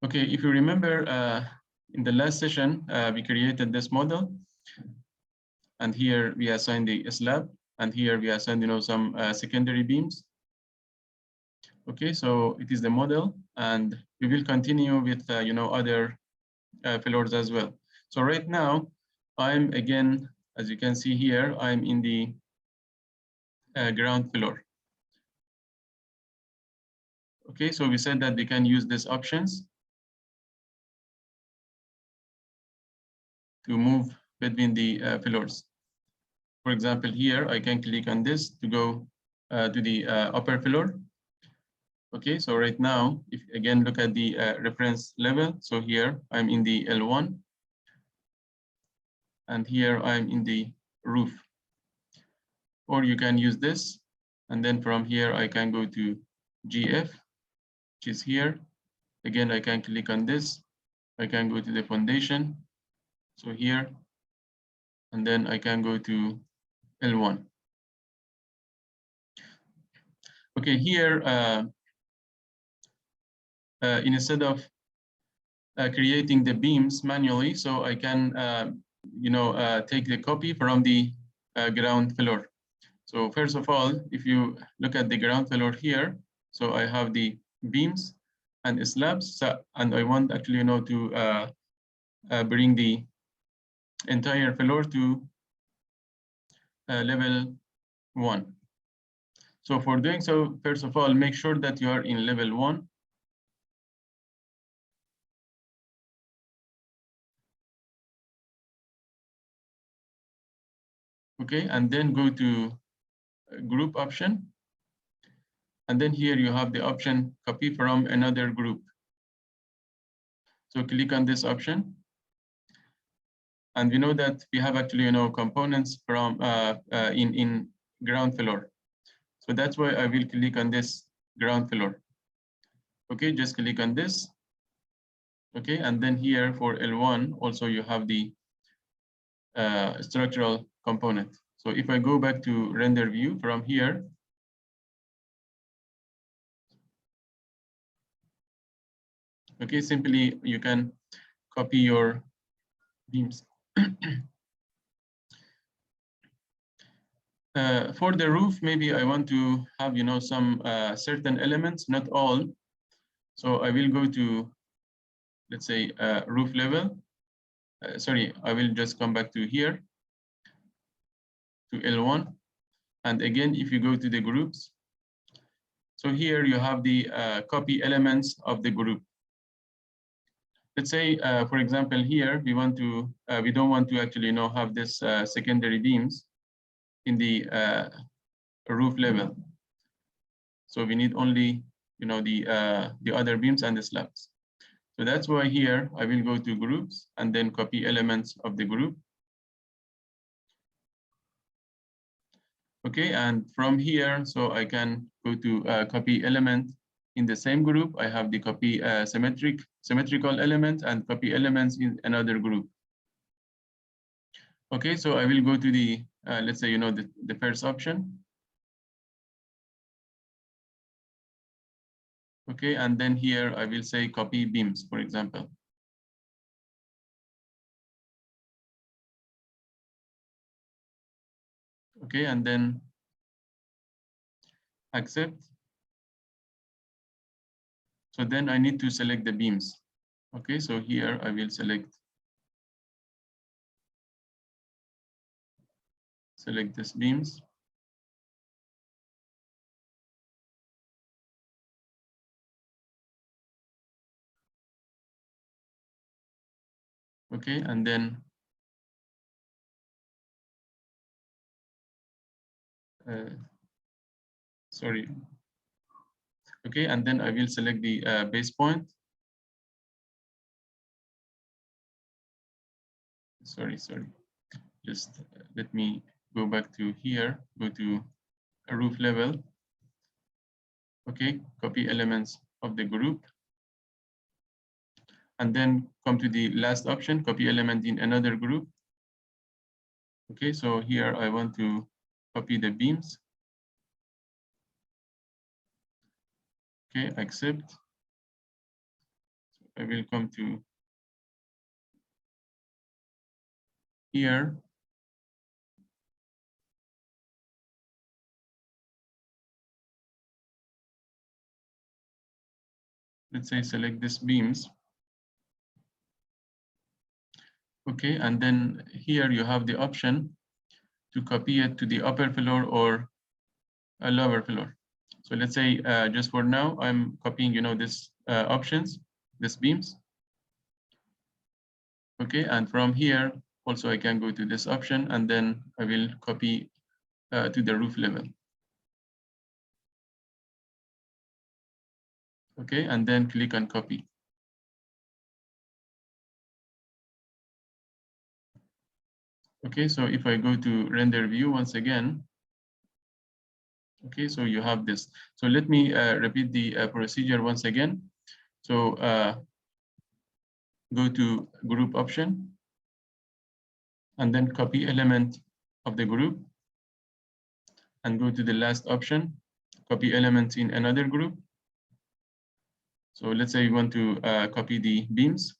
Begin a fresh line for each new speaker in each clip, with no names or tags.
Okay, if you remember in the last session, we created this model, and here we assigned the slab, and here we assigned some secondary beams. Okay, so it is the model, and we will continue with other floors as well. So right now, I'm again, as you can see here, I'm in the ground floor. Okay, so we said that we can use these options to move between the floors. For example, here I can click on this to go to the upper floor. Okay, so right now, if again look at the reference level, so here I'm in the L1, and here I'm in the roof. Or you can use this, and then from here I can go to GF, which is here. Again, I can click on this. I can go to the foundation, so here, and then I can go to L1. Okay, here, instead of creating the beams manually, so I can, take the copy from the ground floor. So first of all, if you look at the ground floor here, so I have the beams and slabs, and I want actually, to bring the entire floor to level 1. So for doing so, first of all, make sure that you are in level 1. Okay, and then go to group option. And then here you have the option copy from another group. So click on this option. And we know that we have actually, components from in ground floor. So that's why I will click on this ground floor. Okay, just click on this. Okay, and then here for L1, also you have the structural component. So if I go back to render view from here, okay, simply you can copy your beams. For the roof, maybe I want to have some certain elements, not all. So I will go to, let's say, roof level. Sorry, I will just come back to here, to L1. And again, if you go to the groups, so here you have the copy elements of the group. Let's say, for example, here we want to, we don't want to actually have this secondary beams in the roof level. So we need only the other beams and the slabs. So that's why here I will go to groups and then copy elements of the group. Okay, and from here, so I can go to copy element in the same group. I have the copy symmetrical element and copy elements in another group. Okay, so I will go to the, let's say, the first option. Okay, and then here I will say copy beams, for example. Okay, and then accept. So then I need to select the beams. Okay, so here I will select this beams. Okay, and then sorry. Okay, and then I will select the base point. Sorry. Just let me go back to here, go to a roof level. Okay, copy elements of the group. And then come to the last option, copy element in another group. Okay, so here I want to copy the beams. Okay, accept. I will come to here. Let's say select this beams. Okay, and then here you have the option to copy it to the upper floor or a lower floor. So let's say just for now, I'm copying, this options, this beams. Okay, and from here, also I can go to this option and then I will copy to the roof level. Okay, and then click on copy. Okay, so if I go to render view once again, okay, so you have this. So let me repeat the procedure once again. So go to group option and then copy element of the group and go to the last option, copy elements in another group. So let's say you want to copy the beams.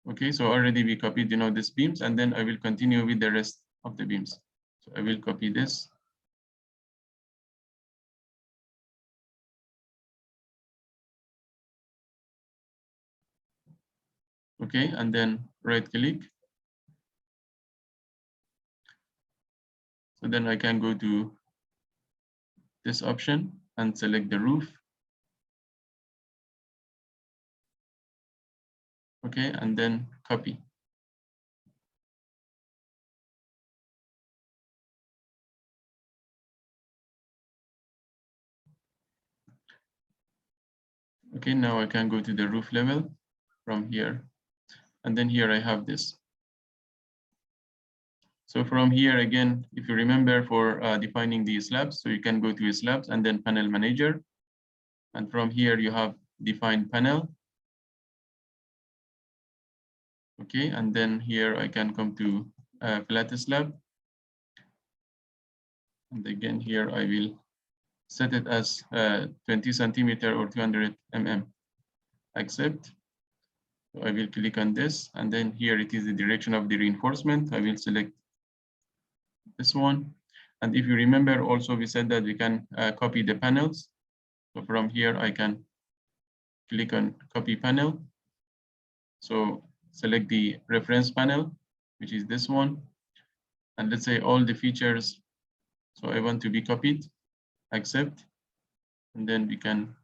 Okay, so already we copied, these beams, and then I will continue with the rest of the beams. So I will copy this. Okay, and then right click. So then I can go to this option and select the roof. Okay, and then copy. Okay, now I can go to the roof level from here. And then here I have this. So from here again, if you remember for defining the slabs, so you can go to slabs and then panel manager. And from here you have define panel. Okay, and then here I can come to flat slab. And again, here I will set it as 20 centimeter or 200 mm. Accept. So I will click on this, and then here it is the direction of the reinforcement. I will select this one. And if you remember, also we said that we can copy the panels. So from here I can click on copy panel. So select the reference panel, which is this one. And let's say all the features. So I want to be copied, accept, and then we can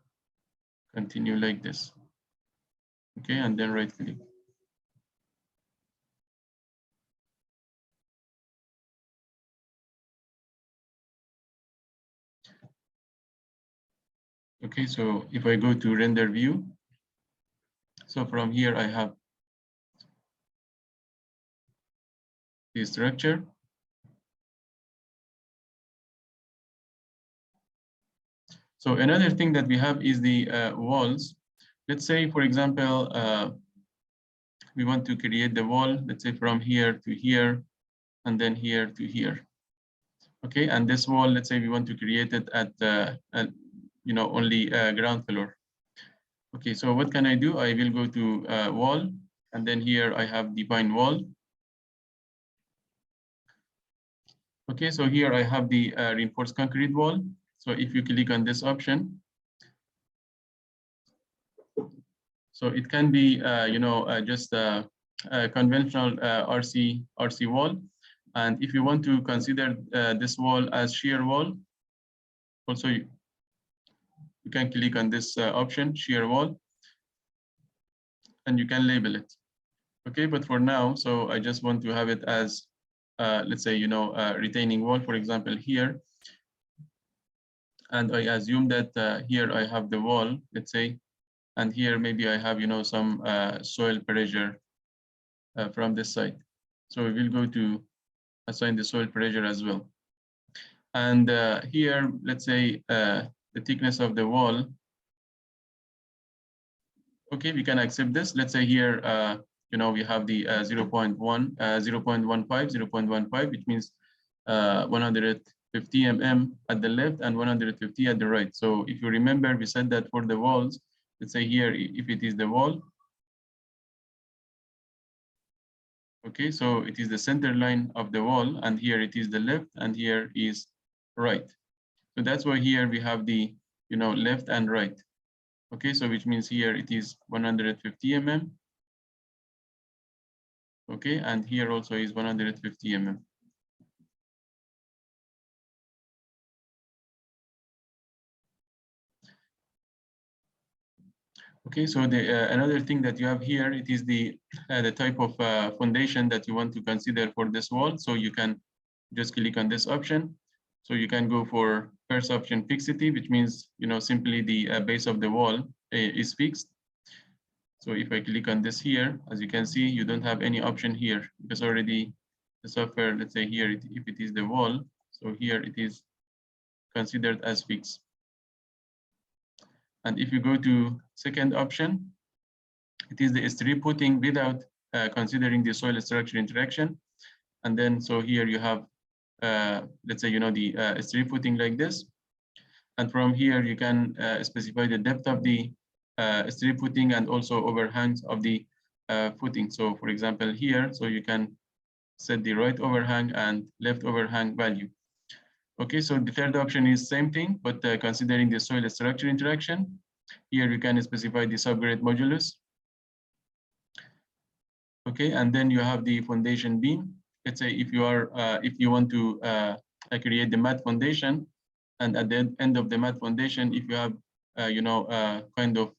continue like this. Okay, and then right click. Okay, so if I go to render view, so from here I have the structure. So another thing that we have is the walls. Let's say, for example, we want to create the wall, let's say from here to here, and then here to here. Okay, and this wall, let's say we want to create it at only ground floor. Okay, so what can I do? I will go to wall, and then here I have define wall. Okay, so here I have the reinforced concrete wall. So if you click on this option, so it can be just a conventional RC wall. And if you want to consider this wall as shear wall, also you can click on this option, shear wall, and you can label it. Okay, but for now, so I just want to have it as, let's say, retaining wall, for example, here. And I assume that here I have the wall, let's say, and here maybe I have, some soil pressure from this side. So we will go to assign the soil pressure as well. And here, let's say the thickness of the wall. Okay, we can accept this. Let's say here, we have the 0.15, 0.15, which means 150 mm at the left and 150 at the right. So if you remember, we said that for the walls, let's say here, if it is the wall, okay, so it is the center line of the wall, and here it is the left, and here is right. So that's why here we have the, left and right. Okay, so which means here it is 150 mm. Okay, and here also is 150 mm. Okay, so the another thing that you have here, it is the type of foundation that you want to consider for this wall. So you can just click on this option. So you can go for first option, fixity, which means simply the base of the wall is fixed. So if I click on this here, as you can see, you don't have any option here because already the software, let's say here, if it is the wall, so here it is considered as fixed. And if you go to second option, it is the strip footing without considering the soil structure interaction. And then, so here you have, let's say, the strip footing like this. And from here, you can specify the depth of the strip footing and also overhangs of the footing. So for example, here, so you can set the right overhang and left overhang value. Okay, so the third option is same thing, but considering the soil structure interaction. Here you can specify the subgrade modulus. Okay, and then you have the foundation beam. Let's say if you want to create the mat foundation, and at the end of the mat foundation, if you have kind of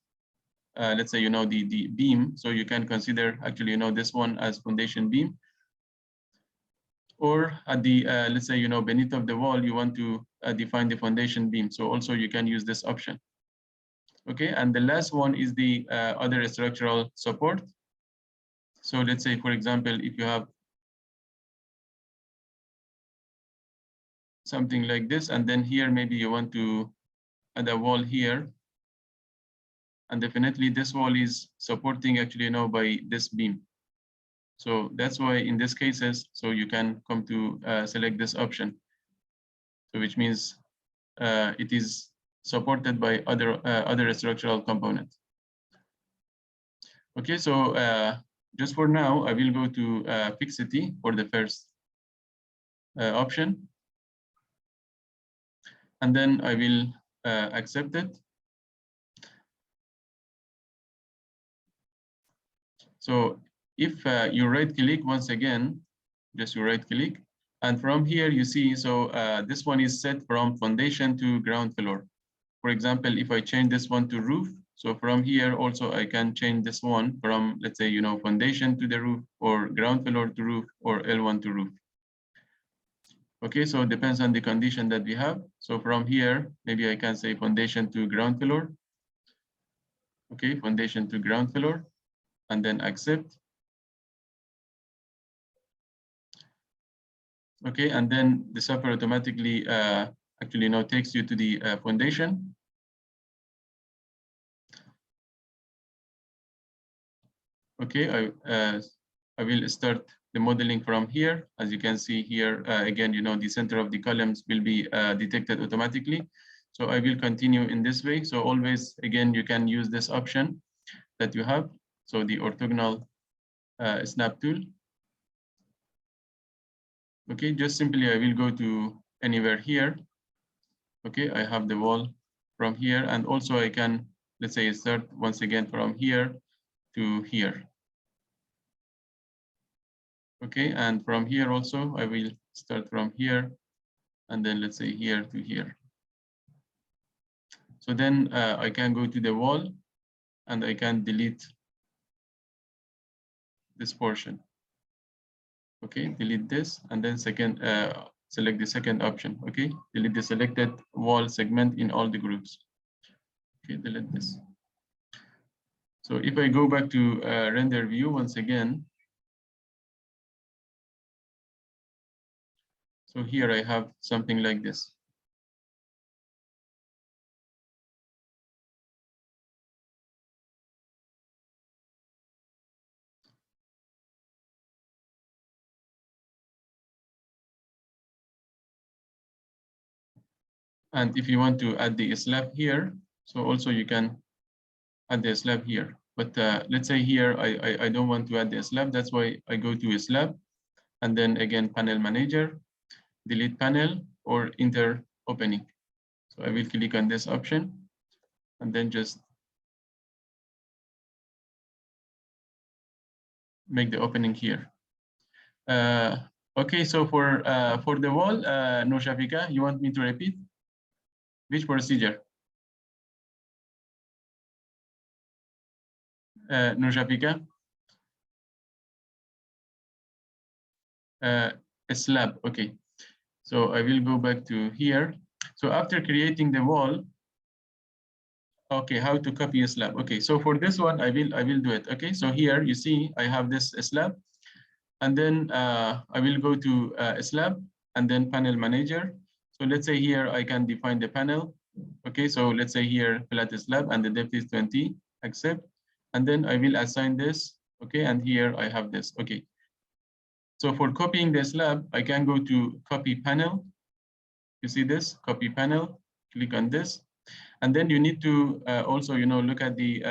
let's say the beam, so you can consider actually this one as foundation beam. Or at the let's say beneath of the wall, you want to define the foundation beam, so also you can use this option. Okay, and the last one is the other structural support. So let's say, for example, if you have something like this, and then here maybe you want to add a wall here, and definitely this wall is supporting actually by this beam. So that's why in these cases, so you can come to select this option. So which means it is supported by other structural components. Okay, so just for now, I will go to fixity for the first option. And then I will accept it. So if you right click once again, just you right click, and from here you see, so this one is set from foundation to ground floor. For example, if I change this one to roof, so from here also I can change this one from, let's say, foundation to the roof, or ground floor to roof, or L1 to roof. Okay, so it depends on the condition that we have. So from here, maybe I can say foundation to ground floor. Okay, foundation to ground floor, and then accept. Okay, and then the software automatically actually now takes you to the foundation. Okay, I will start the modeling from here. As you can see here, again, the center of the columns will be detected automatically. So I will continue in this way. So always, again, you can use this option that you have. So the orthogonal snap tool. Okay, just simply I will go to anywhere here. Okay, I have the wall from here, and also I can, let's say, start once again from here to here. Okay, and from here also, I will start from here, and then let's say here to here. So then I can go to the wall, and I can delete this portion. Okay, delete this, and then select the second option. Okay, delete the selected wall segment in all the groups. Okay, delete this. So if I go back to render view once again, so here I have something like this. And if you want to add the slab here, so also you can add the slab here. But let's say here I don't want to add the slab. That's why I go to a slab, and then again panel manager, delete panel or enter opening. So I will click on this option and then just make the opening here. Okay, so for the wall, no Shafika, you want me to repeat which procedure? No Shafika, a slab. Okay, so I will go back to here. So after creating the wall, okay, how to copy a slab? Okay, so for this one, I will do it. Okay, so here you see I have this slab, and then I will go to slab and then panel manager. So let's say here I can define the panel. Okay, so let's say here flat slab and the depth is 20, accept, and then I will assign this. Okay, and here I have this. Okay, so for copying the slab, I can go to copy panel. You see this copy panel, click on this. And then you need to also, look at the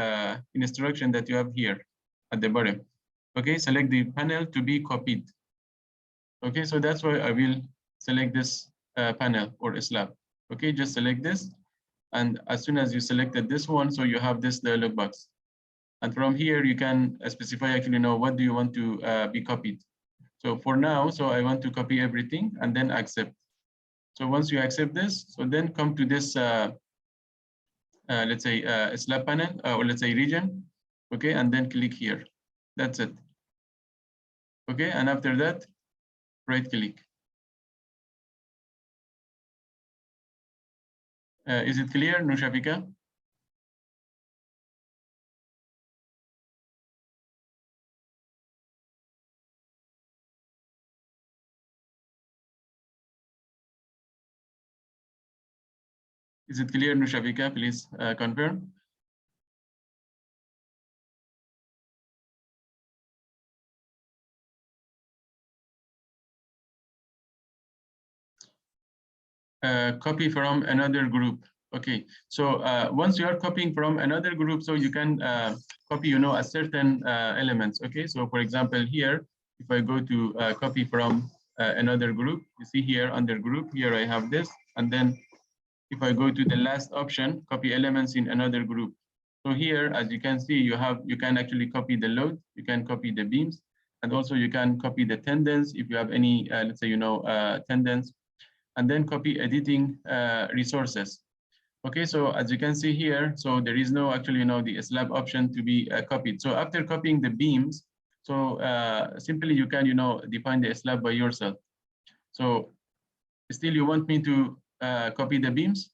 instruction that you have here at the bottom. Okay, select the panel to be copied. Okay, so that's why I will select this panel or a slab. Okay, just select this. And as soon as you selected this one, so you have this dialog box. And from here, you can specify actually, what do you want to be copied. So for now, so I want to copy everything and then accept. So once you accept this, so then come to this let's say slab panel or let's say region, okay, and then click here. That's it. Okay, and after that, right click. Is it clear, Nushafika? Is it clear, Nushafika? Please confirm. Copy from another group. Okay, so once you are copying from another group, so you can copy, a certain elements. Okay, so for example, here, if I go to copy from another group, you see here under group, here I have this, and then if I go to the last option, copy elements in another group. So here, as you can see, you can actually copy the load, you can copy the beams, and also you can copy the tendons if you have any, let's say, tendons, and then copy editing resources. Okay, so as you can see here, so there is no actually, the slab option to be copied. So after copying the beams, so simply you can, define the slab by yourself. So still you want me to copy the beams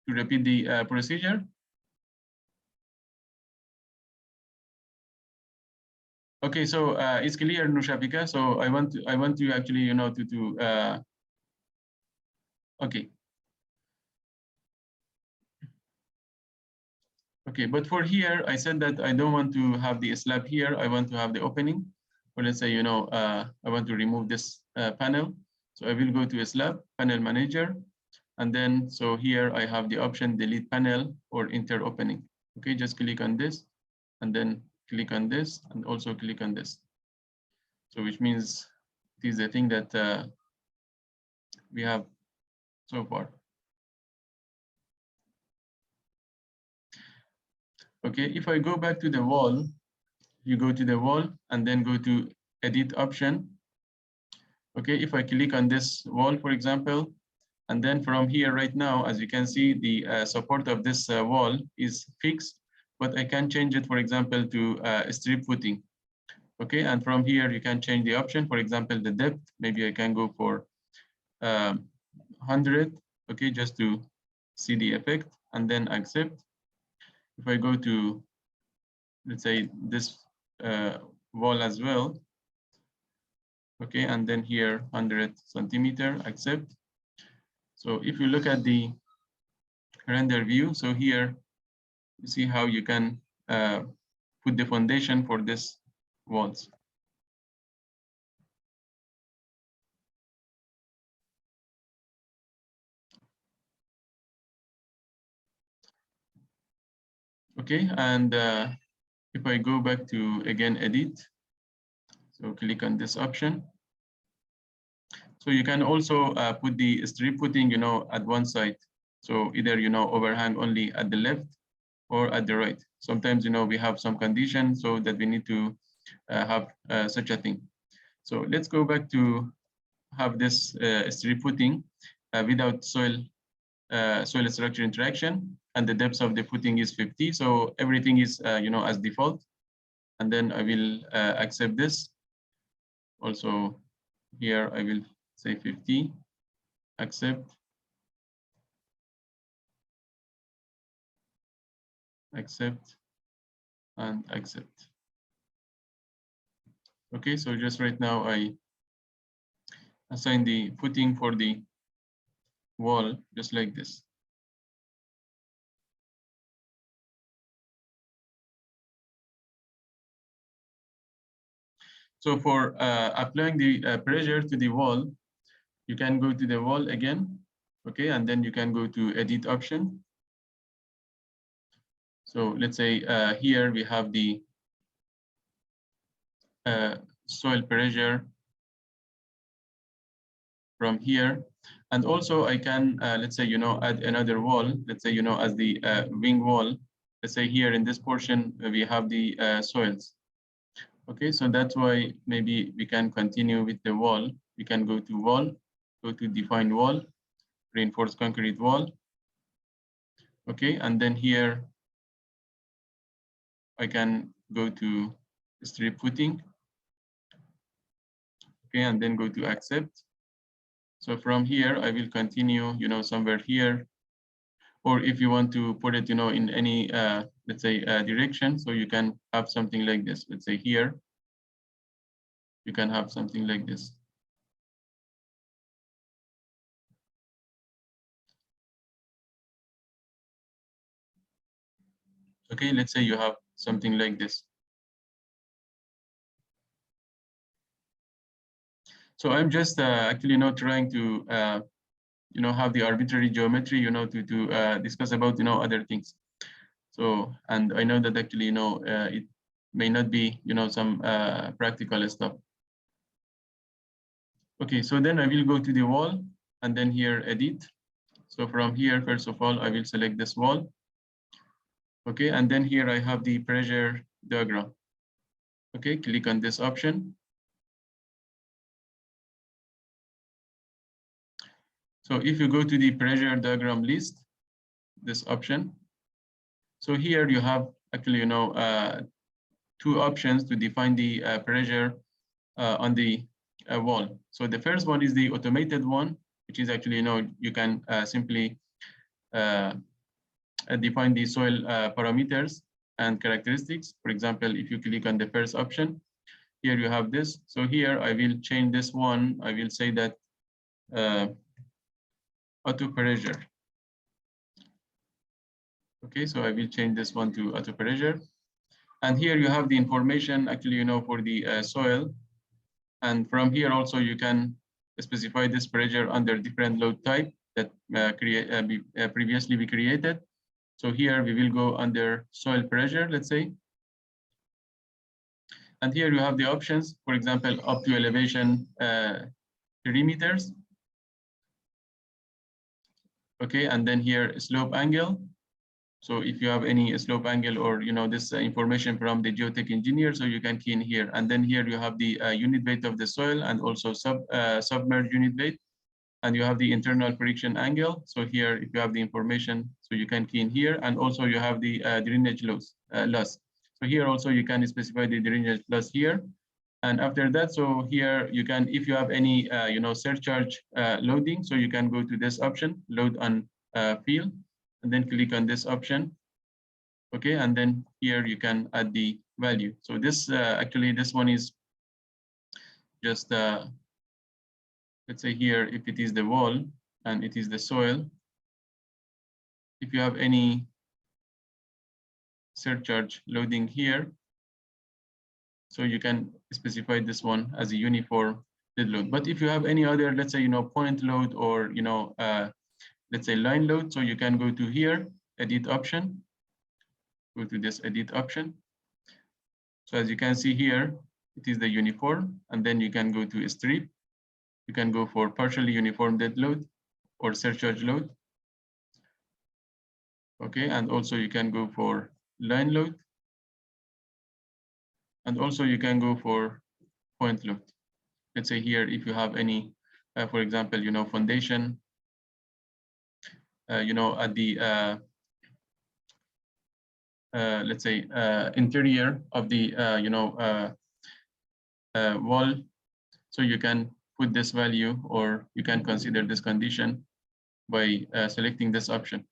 to repeat the procedure? Okay, so it's clear, Nushafika. So I want to actually, okay. Okay, but for here, I said that I don't want to have the slab here. I want to have the opening. Or let's say, I want to remove this panel. So I will go to a slab, panel manager. And then, so here I have the option delete panel or enter opening. Okay, just click on this and then click on this and also click on this. So which means it is the thing that we have so far. Okay, if I go back to the wall, you go to the wall and then go to edit option. Okay, if I click on this wall, for example, and then from here right now, as you can see, the support of this wall is fixed, but I can change it, for example, to strip footing. Okay, and from here you can change the option. For example, the depth, maybe I can go for 100. Okay, just to see the effect, and then accept. If I go to, let's say, this wall as well, okay, and then here 100 centimeter, accept. So if you look at the render view, so here you see how you can put the foundation for this walls. Okay, and if I go back to again edit, so click on this option. So you can also put the strip footing, at one side. So either, overhang only at the left or at the right. Sometimes, we have some condition so that we need to have such a thing. So let's go back to have this strip footing without soil structure interaction, and the depth of the footing is 50. So everything is, as default. And then I will accept this. Also here, I will say 50, accept, accept, and accept. Okay, so just right now, I assign the footing for the wall, just like this. So for applying the pressure to the wall, you can go to the wall again, okay, and then you can go to edit option. So let's say here we have the soil pressure from here. And also I can, let's say, add another wall, let's say, as the wing wall. Let's say here in this portion, we have the soils. Okay, so that's why maybe we can continue with the wall. We can go to wall, go to define wall, reinforced concrete wall. Okay, and then here I can go to strip footing. Okay, and then go to accept. So from here, I will continue, somewhere here. Or if you want to put it, in any, let's say, direction, so you can have something like this. Let's say here, you can have something like this. Okay, let's say you have something like this. So I'm just actually not trying to, have the arbitrary geometry, to discuss about, other things. So, and I know that actually, it may not be, some practical stuff. Okay, so then I will go to the wall and then here edit. So from here, first of all, I will select this wall. Okay, and then here I have the pressure diagram. Okay, click on this option. So if you go to the pressure diagram list, this option. So here you have actually, two options to define the pressure on the wall. So the first one is the automated one, which is actually, you can simply define the soil parameters and characteristics. For example, if you click on the first option, here you have this. So here I will change this one. I will say that auto pressure. Okay, so I will change this one to auto pressure. And here you have the information actually, for the soil. And from here also you can specify this pressure under different load type that previously we created. So here we will go under soil pressure, let's say. And here you have the options, for example, up to elevation 3 meters. Okay, and then here slope angle. So if you have any slope angle or this information from the geotech engineer, so you can key in here. And then here you have the unit weight of the soil and also submerged unit weight. And you have the internal friction angle. So here, if you have the information, so you can key in here. And also you have the drainage loss. So here also you can specify the drainage loss here. And after that, so here you can, if you have any surcharge loading, so you can go to this option, load on field, and then click on this option. Okay, and then here you can add the value. So this actually this one is just let's say here, if it is the wall and it is the soil, if you have any surcharge loading here, so you can specify this one as a uniform dead load. But if you have any other, let's say, point load or, let's say line load, so you can go to here, edit option. go to this edit option. So as you can see here, it is the uniform, and then you can go to strip. You can go for partially uniform dead load or surcharge load. Okay, and also you can go for line load. And also you can go for point load. Let's say here, if you have any, for example, foundation, at the, let's say, interior of the, wall. So you can put this value, or you can consider this condition by selecting this option.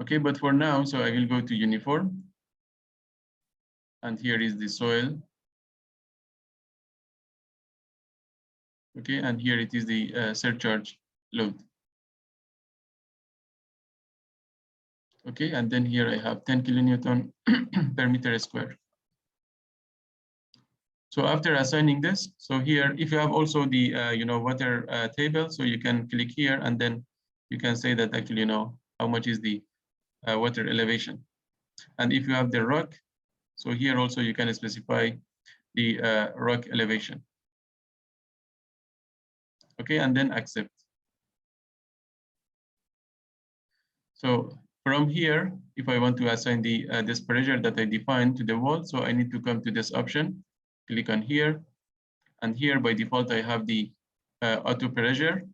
Okay, but for now, so I will go to uniform. And here is the soil. Okay, and here it is the surcharge load. Okay, and then here I have 10 kilonewton per meter square. So after assigning this, so here, if you have also the water table, so you can click here, and then you can say that actually how much is the water elevation. And if you have the rock, so here also you can specify the rock elevation. Okay, and then accept. So from here, if I want to assign the this pressure that I defined to the wall, so I need to come to this option, click on here, and here by default I have the auto pressure,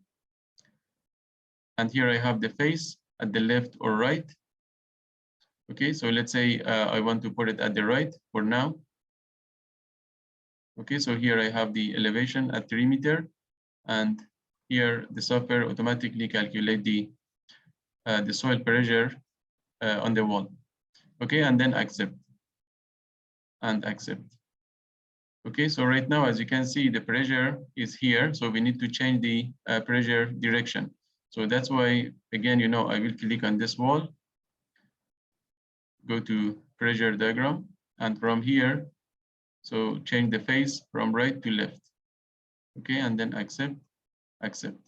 and here I have the face at the left or right. Okay, so let's say I want to put it at the right for now. Okay, so here I have the elevation at 3 meters, and here the software automatically calculate the soil pressure on the wall. Okay, and then accept and accept. Okay, so right now, as you can see, the pressure is here, so we need to change the pressure direction. So that's why, again, I will click on this wall, go to pressure diagram, and from here, so change the face from right to left. Okay, and then accept, accept.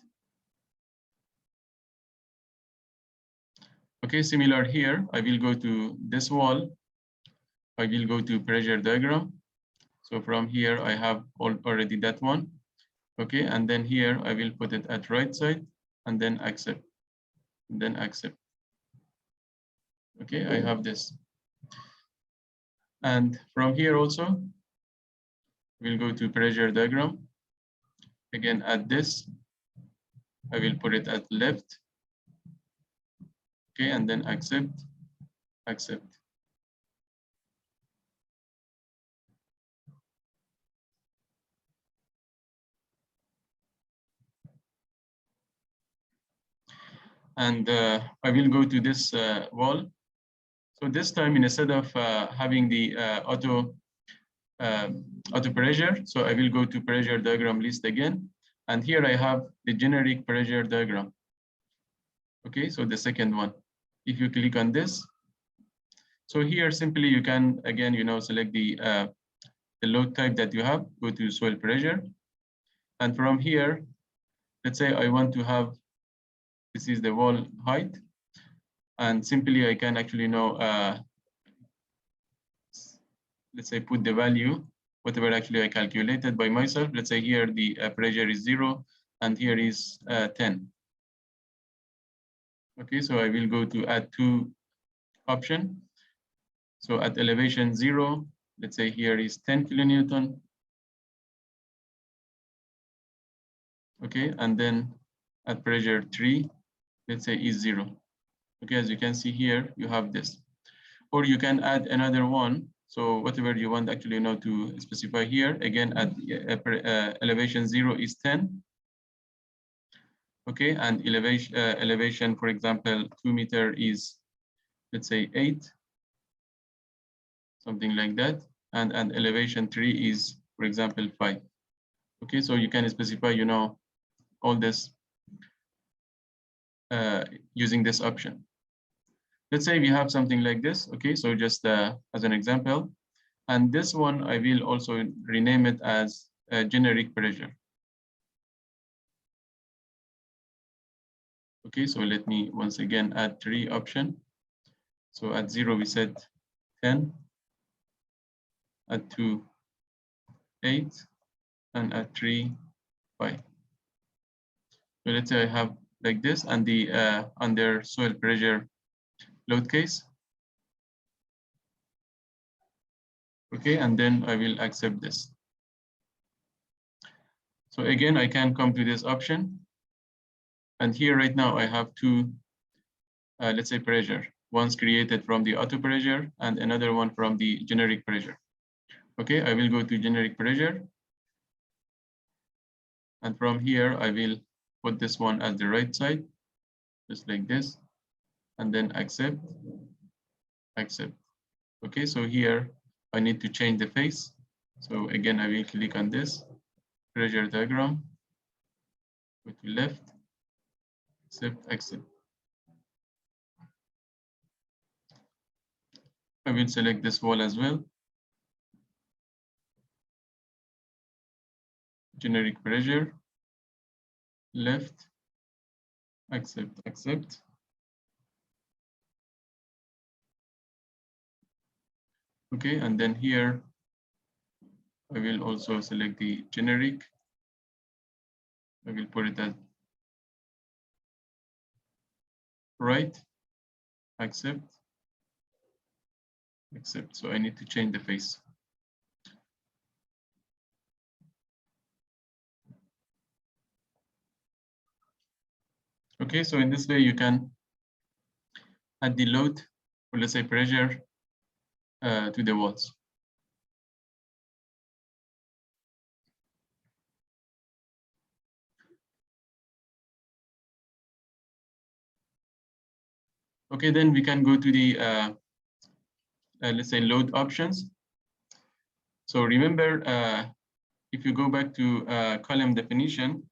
Okay, similar here, I will go to this wall. I will go to pressure diagram. So from here, I have already that one. Okay, and then here, I will put it at right side, and then accept, and then accept. Okay, I have this. And from here also, we'll go to pressure diagram. Again, at this, I will put it at left. Okay, and then accept, accept. And I will go to this wall. So this time, instead of having the auto pressure, so I will go to pressure diagram list again. And here I have the generic pressure diagram. Okay, so the second one. If you click on this, so here simply you can again select the load type that you have, go to soil pressure, and from here, let's say I want to have, this is the wall height, and simply I can actually let's say put the value whatever actually I calculated by myself. Let's say here the pressure is 0, and here is 10. Okay, so I will go to add two option. So at elevation 0, let's say here is 10 kilonewton. Okay, and then at pressure 3, let's say is 0. Okay, as you can see here, you have this. Or you can add another one. So whatever you want actually to specify here. Again, at elevation 0 is 10. Okay, and elevation, for example, 2 meter is, let's say 8, something like that. And elevation 3 is, for example, 5. Okay, so you can specify, all this using this option. Let's say we have something like this. Okay, so just as an example, and this one I will also rename it as generic pressure. Okay, so let me once again add 3 option. So at 0, we set 10, at 2, 8, and at 3, 5. So let's say I have like this, and the under soil pressure load case. Okay, and then I will accept this. So again, I can come to this option. And here right now I have two, let's say, pressure. One's created from the auto pressure and another one from the generic pressure. Okay, I will go to generic pressure. And from here, I will put this one at the right side, just like this, and then accept, accept. Okay, so here I need to change the face. So again, I will click on this pressure diagram, go to left, accept, accept. I will select this wall as well. Generic pressure, left, accept, accept. Okay, and then here, I will also select the generic. I will put it at right, accept, accept. So I need to change the face. Okay, so in this way you can add the load, or let's say pressure, to the walls. Okay, then we can go to the, let's say, load options. So remember, if you go back to column definition,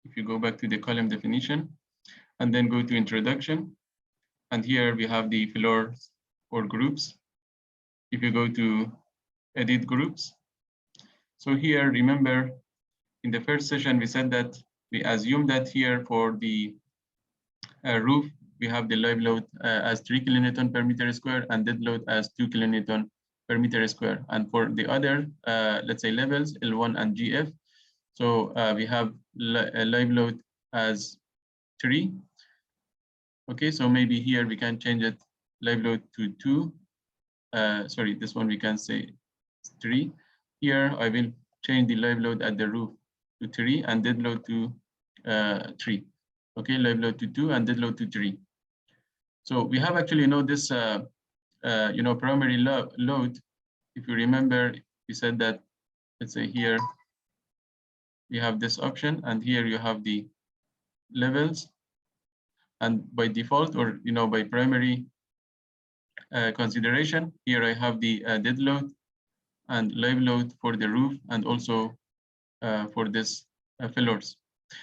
if you go back to the column definition, and then go to introduction, and here we have the floors or groups. If you go to edit groups, so here, remember, in the first session, we said that we assume that here for the roof, we have the live load as 3 kilonewton per meter square and dead load as 2 kilonewton per meter square. And for the other, let's say, levels, L1 and GF, so we have a live load as 3. Okay, so maybe here we can change it live load to 2. Sorry, this one we can say 3. Here I will change the live load at the roof to 3 and dead load to 3. Okay, live load to 2 and dead load to 3. So we have actually this primary load. If you remember, we said that, let's say here we have this option, and here you have the levels, and by default, or by primary consideration, here I have the dead load and live load for the roof, and also for this floors.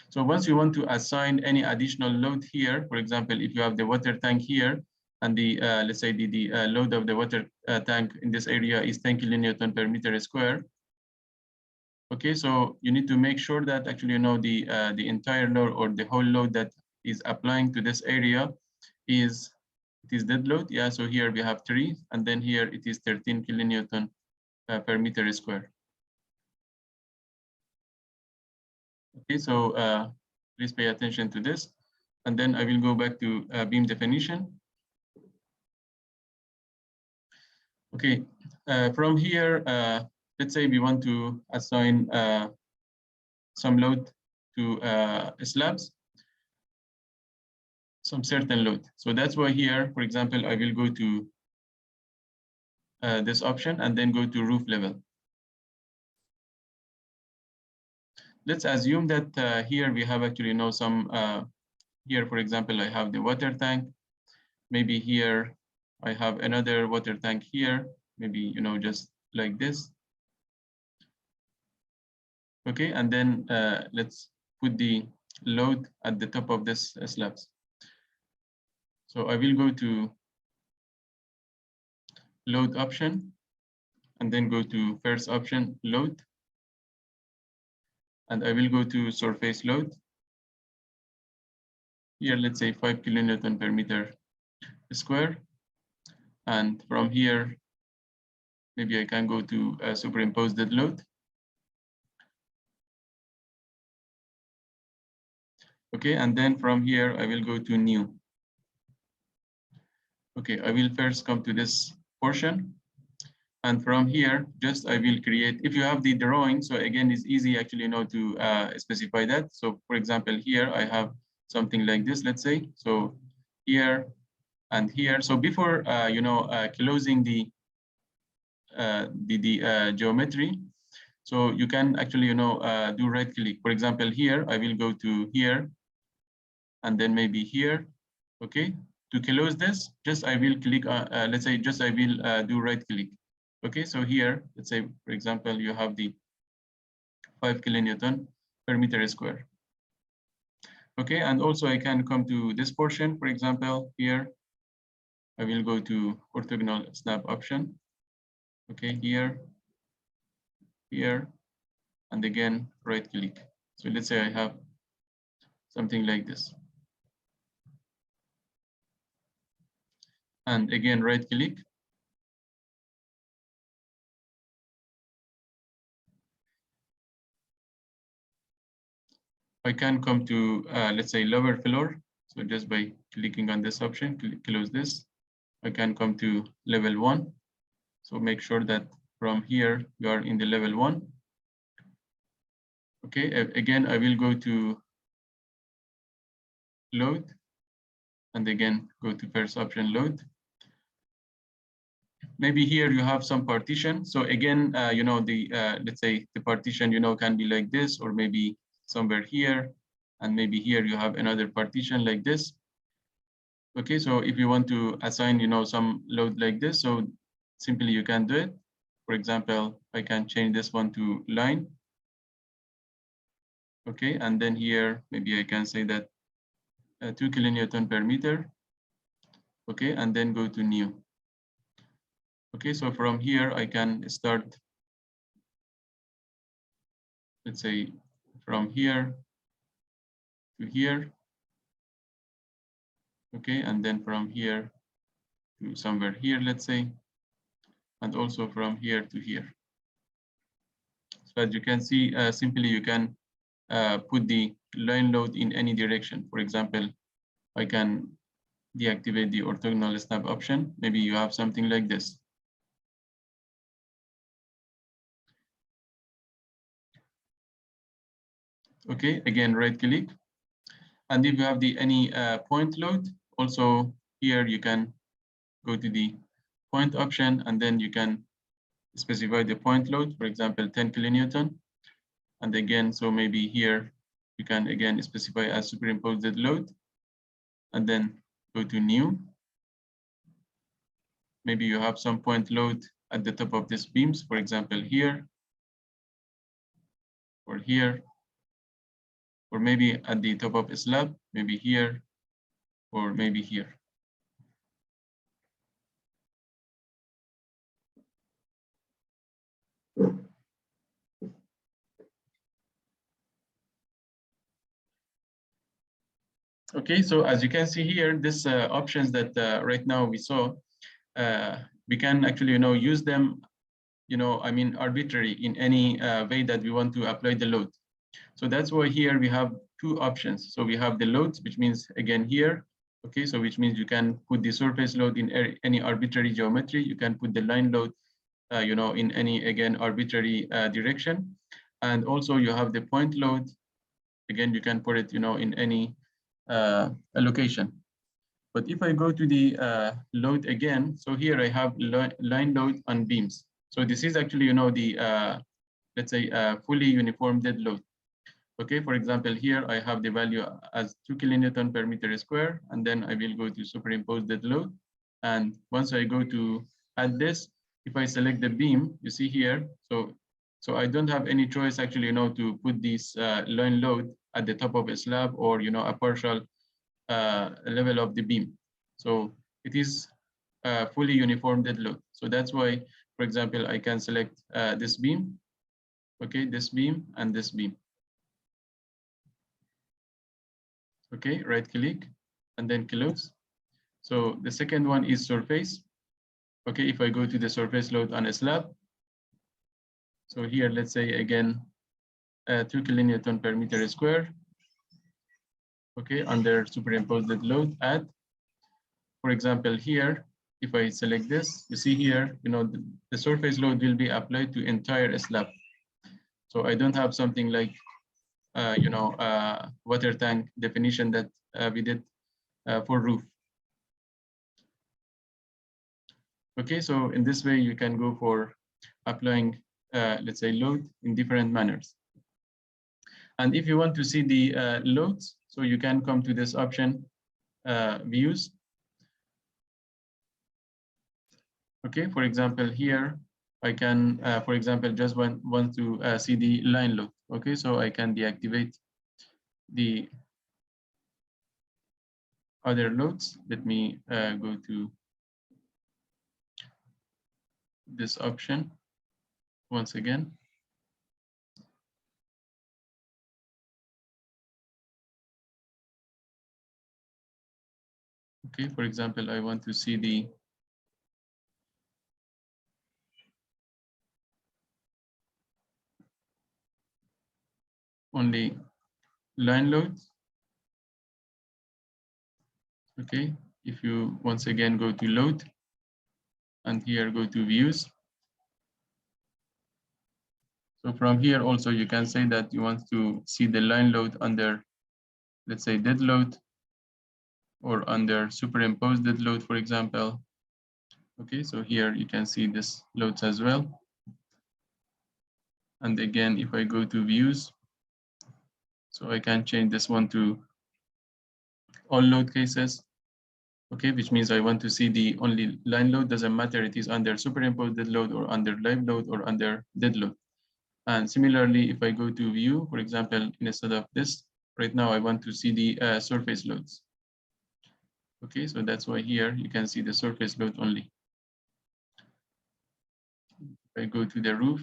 So once you want to assign any additional load here, for example, if you have the water tank here, and the let's say the load of the water tank in this area is 10 kilonewton per meter square. Okay, so you need to make sure that actually the entire load, or the whole load that is applying to this area is dead load. Yeah, so here we have 3, and then here it is 13 kilonewton per meter square. Okay, so please pay attention to this. And then I will go back to beam definition. Okay, from here, let's say we want to assign some load to slabs, some certain load. So that's why here, for example, I will go to this option and then go to roof level. Let's assume that here we have actually some, here, for example, I have the water tank. Maybe here I have another water tank here, maybe, just like this. Okay, and then let's put the load at the top of this slabs. So I will go to load option, and then go to first option, load. And I will go to surface load. Here, let's say 5 kilonewton per meter square. And from here, maybe I can go to superimpose dead load. Okay, and then from here, I will go to new. Okay, I will first come to this portion. And from here, just I will create, if you have the drawing, so again, it's easy actually, to specify that. So for example, here I have something like this, let's say. So here and here. So before, closing the geometry, so you can actually, do right click. For example, here, I will go to here and then maybe here, okay? To close this, just I will click, let's say, just I will do right click. Okay, so here, let's say, for example, you have the 5 kilonewton per meter square. Okay, and also I can come to this portion, for example, here, I will go to orthogonal snap option. Okay, here, and again, right click. So let's say I have something like this. And again, right click. I can come to, let's say, lower floor. So just by clicking on this option, close this. I can come to level 1. So make sure that from here, you are in the level 1. Okay, again, I will go to load. And again, go to first option, load. Maybe here you have some partition. So again, let's say the partition, can be like this, or maybe somewhere here. And maybe here you have another partition like this. Okay, so if you want to assign, some load like this, so simply you can do it. For example, I can change this one to line. Okay, and then here, maybe I can say that 2 kilonewton per meter. Okay, and then go to new. Okay, so from here, I can start, let's say, from here to here. Okay, and then from here to somewhere here, let's say, and also from here to here. So as you can see, simply you can put the line load in any direction. For example, I can deactivate the orthogonal snap option. Maybe you have something like this. Okay, again, right click. And if you have any point load, also here you can go to the point option, and then you can specify the point load, for example, 10 kilonewton. And again, so maybe here you can again specify as superimposed load, and then go to new. Maybe you have some point load at the top of these beams, for example, here, or here, or maybe at the top of a slab, maybe here, or maybe here. Okay, so as you can see here, these options that right now we saw, we can actually, use them, arbitrary in any way that we want to apply the load. So that's why here we have two options. So we have the loads, which means again here, okay, so which means you can put the surface load in any arbitrary geometry. You can put the line load, in any, again, arbitrary direction. And also you have the point load. Again, you can put it, in any location. But if I go to the load again, so here I have line load on beams. So this is actually, the, let's say, fully uniform dead load. Okay, for example, here I have the value as 2 kilonewton per meter square, and then I will go to superimpose dead load. And once I go to add this, if I select the beam, you see here, so I don't have any choice actually, to put this line load at the top of a slab, or, a partial level of the beam. So it is fully uniform dead load. So that's why, for example, I can select this beam, okay, this beam and this beam. Okay, right click and then close. So the second one is surface. Okay, if I go to the surface load on a slab, so here, let's say again, 2 kilonewton per meter square. Okay, under superimposed load at, for example, here, if I select this, you see here, the surface load will be applied to entire slab. So I don't have something like, water tank definition that we did for roof. Okay, so in this way, you can go for applying, let's say, load in different manners. And if you want to see the loads, so you can come to this option, views. Okay, for example, here, I can, for example, just want to see the line load. Okay, so I can deactivate the other loads. Let me go to this option once again. Okay, for example, I want to see the only line loads. Okay, if you once again go to load and here go to views. So from here also you can say that you want to see the line load under, let's say, dead load, or under superimposed dead load, for example. Okay, so here you can see this loads as well. And again, if I go to views, so I can change this one to all load cases. Okay, which means I want to see the only line load, doesn't matter it is under superimposed dead load or under live load or under dead load. And similarly, if I go to view, for example, instead of this, right now I want to see the surface loads. Okay, so that's why here you can see the surface load only. If I go to the roof,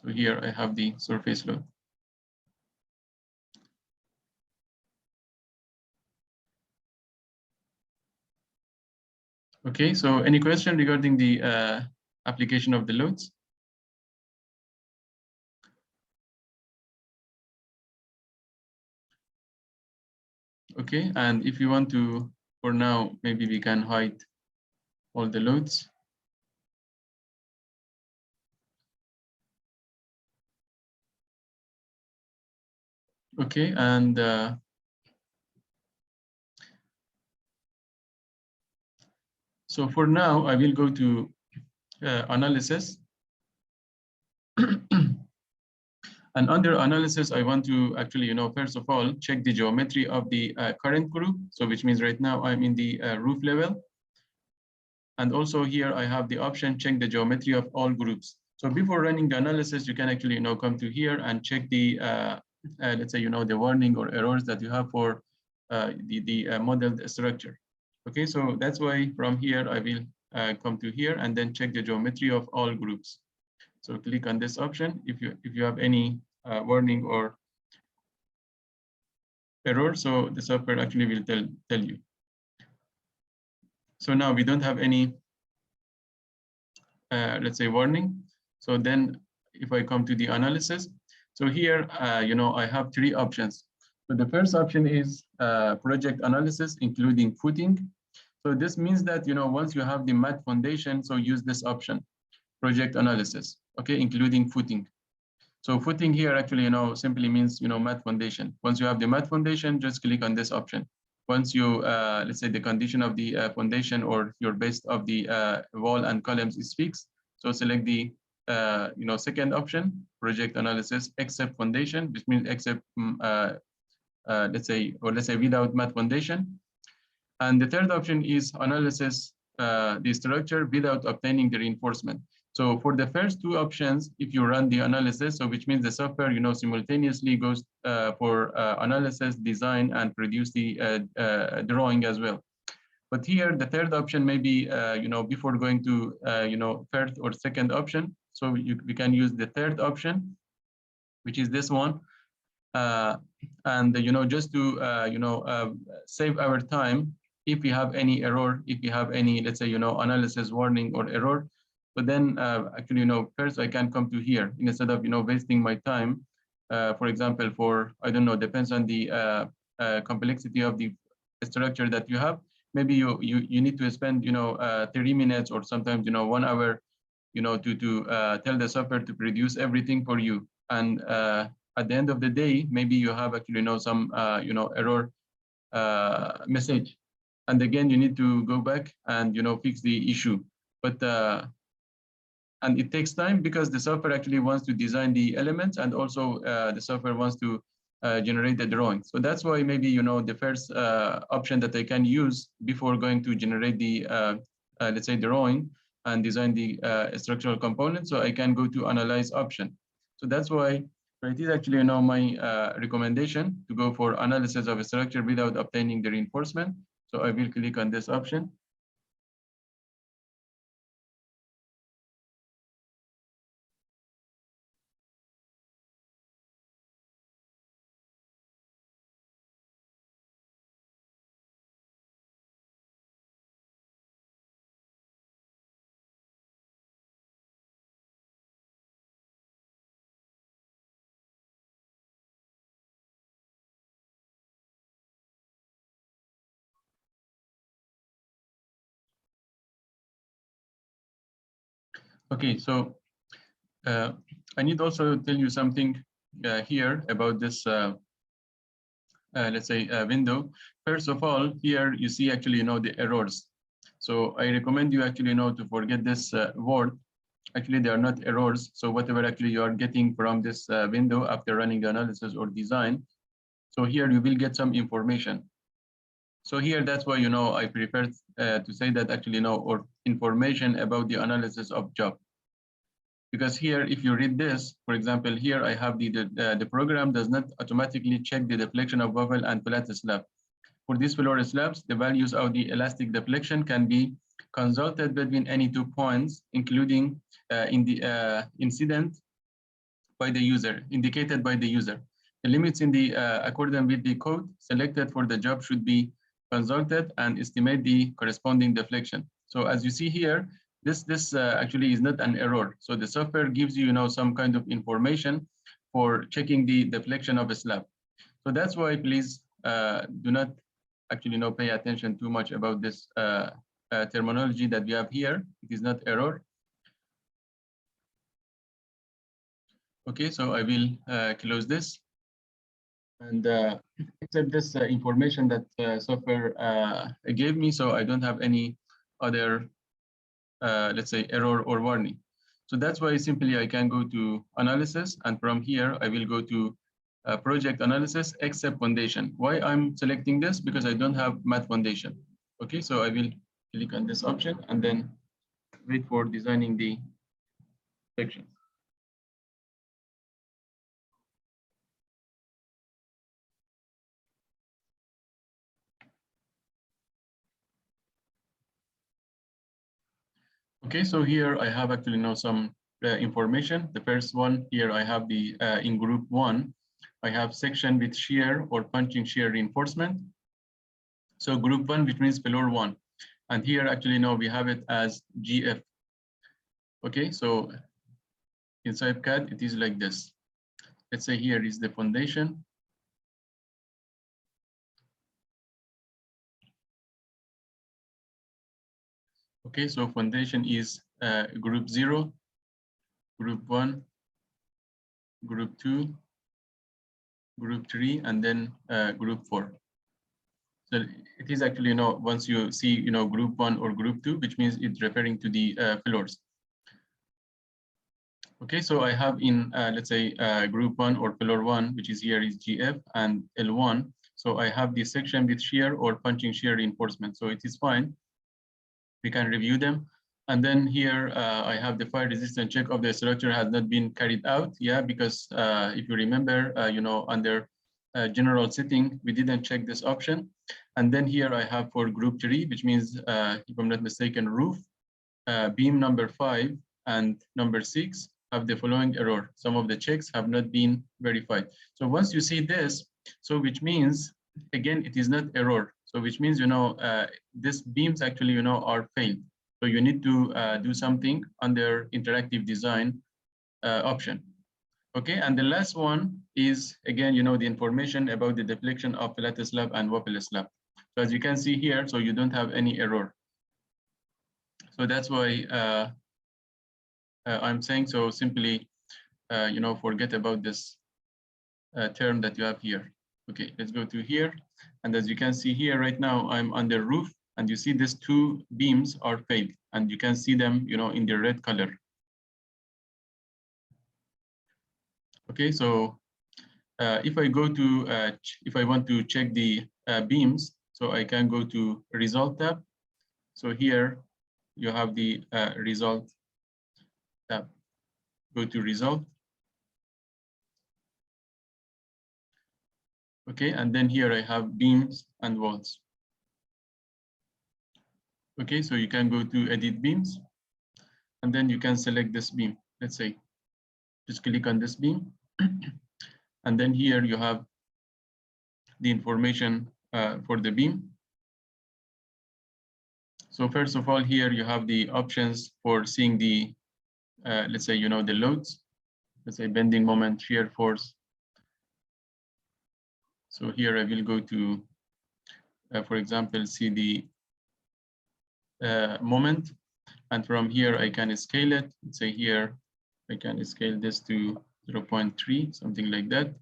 so here I have the surface load. Okay, so any question regarding the application of the loads? Okay, and if you want to, for now, maybe we can hide all the loads. Okay, and so for now, I will go to analysis. And under analysis, I want to actually, first of all, check the geometry of the current group. So which means right now I'm in the roof level. And also here I have the option, check the geometry of all groups. So before running the analysis, you can actually, come to here and check the, let's say, the warning or errors that you have for the modeled structure. Okay, so that's why from here, I will come to here and then check the geometry of all groups. So click on this option if you have any warning or error. So the software actually will tell you. So now we don't have any, let's say, warning. So then if I come to the analysis, so here, I have 3 options. So the first option is project analysis, including footing. So this means that, once you have the mat foundation, so use this option, project analysis, okay, including footing. So footing here actually, simply means, mat foundation. Once you have the mat foundation, just click on this option. Once you, let's say the condition of the foundation or your base of the wall and columns is fixed, so select the, second option, project analysis, except foundation, which means except, let's say without mat foundation. And the third option is analysis the structure without obtaining the reinforcement. So for the first 2 options, if you run the analysis, so which means the software, simultaneously goes for analysis, design, and produce the drawing as well. But here, the third option may be, before going to, first or second option. So we can use the third option, which is this one. And, just to, save our time, if we have any error, if we have any, let's say, analysis warning or error, but then actually, first I can come to here instead of, wasting my time. For example, I don't know, depends on the complexity of the structure that you have. Maybe you need to spend, 30 minutes or sometimes, 1 hour, to tell the software to produce everything for you. And at the end of the day, maybe you have actually, some, error message. And again, you need to go back and, fix the issue. But and it takes time because the software actually wants to design the elements, and also the software wants to generate the drawing. So that's why maybe, the first option that I can use before going to generate the, let's say, drawing and design the structural component. So I can go to analyze option. So that's why it is actually, my recommendation to go for analysis of a structure without obtaining the reinforcement. So I will click on this option. Okay, so I need also to tell you something here about this, let's say, window. First of all, here you see actually, the errors. So I recommend you actually, to forget this word. Actually, they are not errors. So whatever actually you are getting from this window after running the analysis or design. So here you will get some information. So here, that's why, I prefer to say that actually, or information about the analysis of job. Because here, if you read this, for example, here I have the program does not automatically check the deflection of waffle and flat slab. For these floor slabs, the values of the elastic deflection can be consulted between any 2 points, including in the incident by the user, indicated by the user. The limits in the accordance with the code selected for the job should be consulted and estimate the corresponding deflection. So as you see here, this actually is not an error. So the software gives you, some kind of information for checking the deflection of a slab. So that's why please do not actually pay attention too much about this terminology that we have here. It is not error. Okay, so I will close this and accept this information that software gave me. So I don't have any other, let's say, error or warning. So that's why simply I can go to analysis, and from here I will go to project analysis except foundation. Why I'm selecting this? Because I don't have math foundation. Okay, so I will click on this option and then wait for designing the section. Okay, so here I have actually now some information. The first one here I have the in group 1, I have section with shear or punching shear reinforcement. So group 1, which means floor 1. And here actually now we have it as GF. Okay, so in CYPECAD, it is like this. Let's say here is the foundation. Okay, so foundation is group 0, group 1, group 2, group 3, and then group 4. So it is actually, once you see, group 1 or group 2, which means it's referring to the floors. Okay, so I have in, let's say, group 1 or floor 1, which is here is GF and L1. So I have the section with shear or punching shear reinforcement. So it is fine. We can review them. And then here I have the fire resistance check of the structure has not been carried out. Yeah, because if you remember, under general setting, we didn't check this option. And then here I have for group 3, which means, if I'm not mistaken, roof, beam number 5 and number 6 have the following error. Some of the checks have not been verified. So once you see this, so which means, again, it is not error. So which means, these beams actually, are failed. So you need to do something under interactive design option. Okay, and the last one is, again, the information about the deflection of flat slab and wobble slab. So as you can see here, so you don't have any error. So that's why I'm saying, so simply, forget about this term that you have here. Okay, let's go to here. And as you can see here right now, I'm on the roof, and you see these two beams are failed, and you can see them, in the red color. Okay, so if I go to, if I want to check the beams, so I can go to Result tab. So here you have the Result tab. Go to Result. Okay, and then here I have beams and walls. Okay, so you can go to Edit Beams, and then you can select this beam. Let's say, just click on this beam. And then here you have the information for the beam. So first of all, here you have the options for seeing the, let's say, the loads. Let's say bending moment, shear force. So here I will go to, for example, see the moment. And from here I can scale it. Let's say here I can scale this to 0.3, something like that.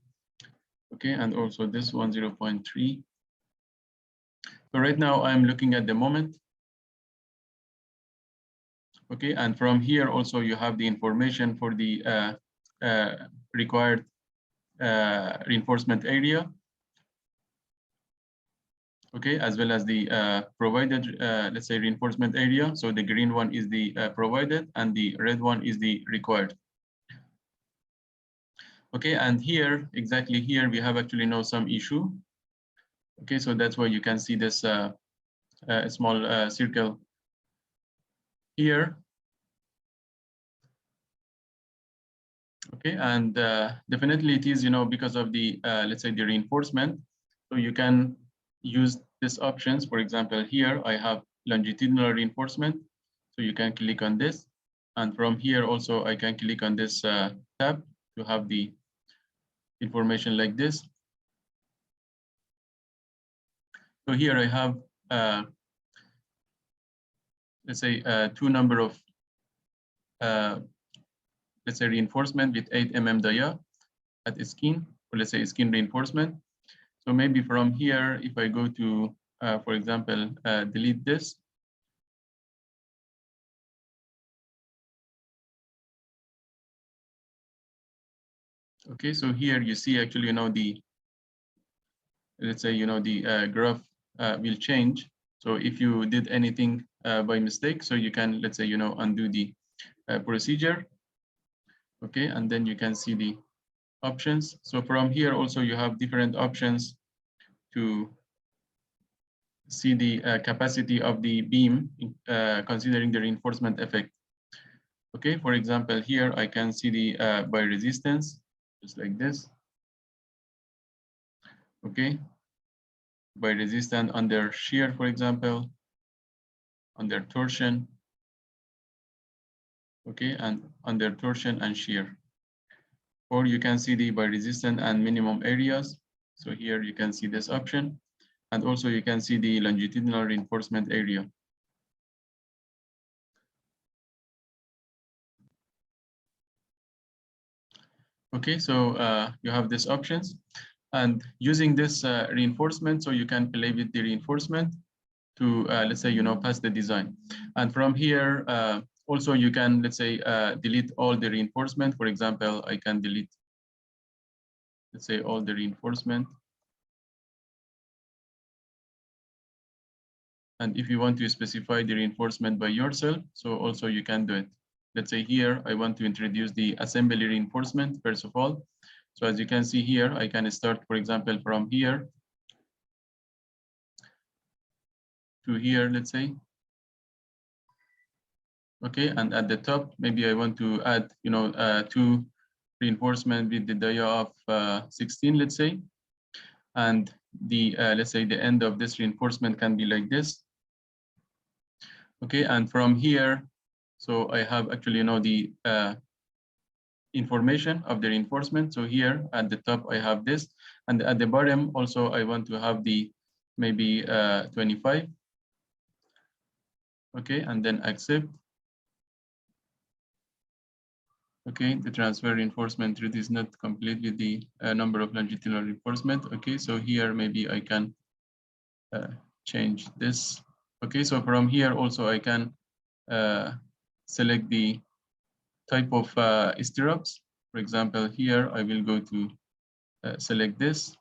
Okay, and also this one 0.3. So right now I'm looking at the moment. Okay, and from here also you have the information for the required reinforcement area. Okay, as well as the provided, let's say, reinforcement area. So the green one is the provided, and the red one is the required. Okay, and here, exactly here, we have actually now some issue. Okay, so that's why you can see this small circle here. Okay, and definitely it is, because of the, let's say, the reinforcement. So you can use these options. For example, here I have longitudinal reinforcement. So you can click on this. And from here also, I can click on this tab to have the information like this. So here I have, let's say, two number of, let's say, reinforcement with 8 mm dia at skin, or let's say skin reinforcement. So maybe from here, if I go to, for example, delete this. Okay, so here you see actually, the, let's say, the graph will change. So if you did anything by mistake, so you can, let's say, undo the procedure. Okay, and then you can see the options. So from here also you have different options to see the capacity of the beam, considering the reinforcement effect. Okay, for example, here I can see the by resistance, just like this. Okay, by resistance under shear, for example, under torsion. Okay, and under torsion and shear. Or you can see the by resistance and minimum areas. So here you can see this option. And also you can see the longitudinal reinforcement area. Okay, so you have these options. And using this reinforcement, so you can play with the reinforcement to, let's say, pass the design. And from here, also you can, let's say, delete all the reinforcement. For example, I can delete, let's say, all the reinforcement. And if you want to specify the reinforcement by yourself, so also you can do it. Let's say here, I want to introduce the assembly reinforcement, first of all. So as you can see here, I can start, for example, from here to here, let's say. Okay, and at the top, maybe I want to add, two reinforcement with the dia of 16, let's say. And the let's say the end of this reinforcement can be like this. Okay, and from here, so I have actually, you know, the information of the reinforcement. So here at the top, I have this, and at the bottom also I want to have the maybe 25. Okay, and then accept. Okay, the transfer reinforcement truth is not completely the number of longitudinal reinforcement. Okay, so here maybe I can change this. Okay, so from here also I can select the type of stirrups. For example, here I will go to select this.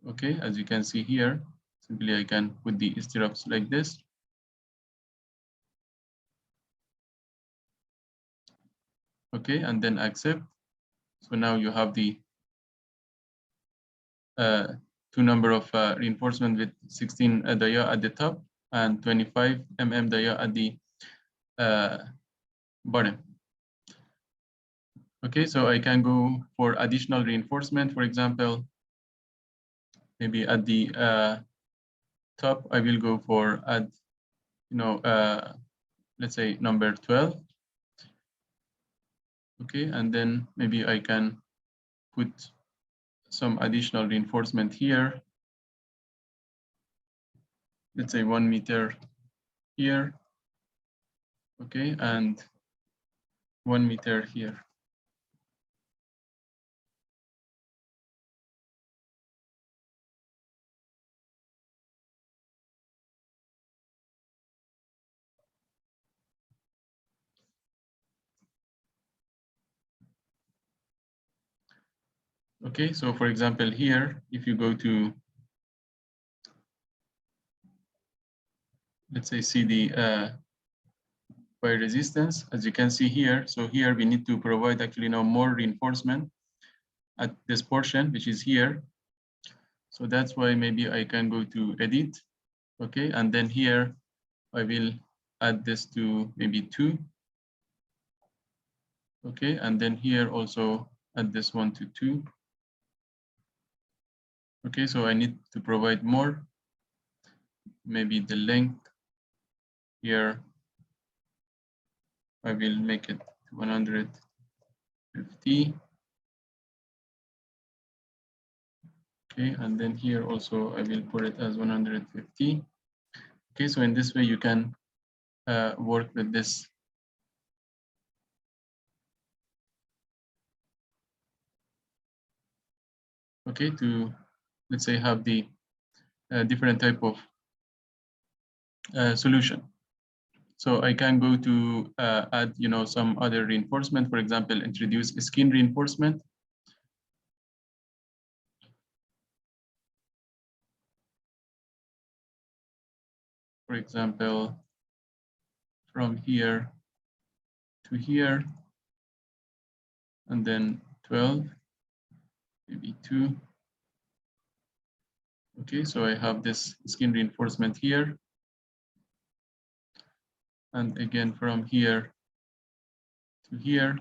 Okay, as you can see here, simply I can put the stirrups like this. Okay, and then accept. So now you have the two number of reinforcement with 16 dia at the top and 25 dia at the bottom. Okay, so I can go for additional reinforcement. For example, maybe at the top, I will go for add, you know, let's say number 12. Okay, and then maybe I can put some additional reinforcement here. Let's say 1 meter here. Okay, and 1 meter here. Okay, so for example, here, if you go to, let's say, see the by resistance, as you can see here. So here we need to provide actually now more reinforcement at this portion, which is here. So that's why maybe I can go to edit. Okay, and then here I will add this to maybe 2. Okay, and then here also add this one to 2. Okay, so I need to provide more. Maybe the length here, I will make it 150. Okay, and then here also I will put it as 150. Okay, so in this way you can work with this. Okay, to let's say have the different type of solution. So I can go to add, you know, some other reinforcement. For example, introduce a skin reinforcement. For example, from here to here, and then 12, maybe 2. Okay, so I have this skin reinforcement here. And again, from here to here.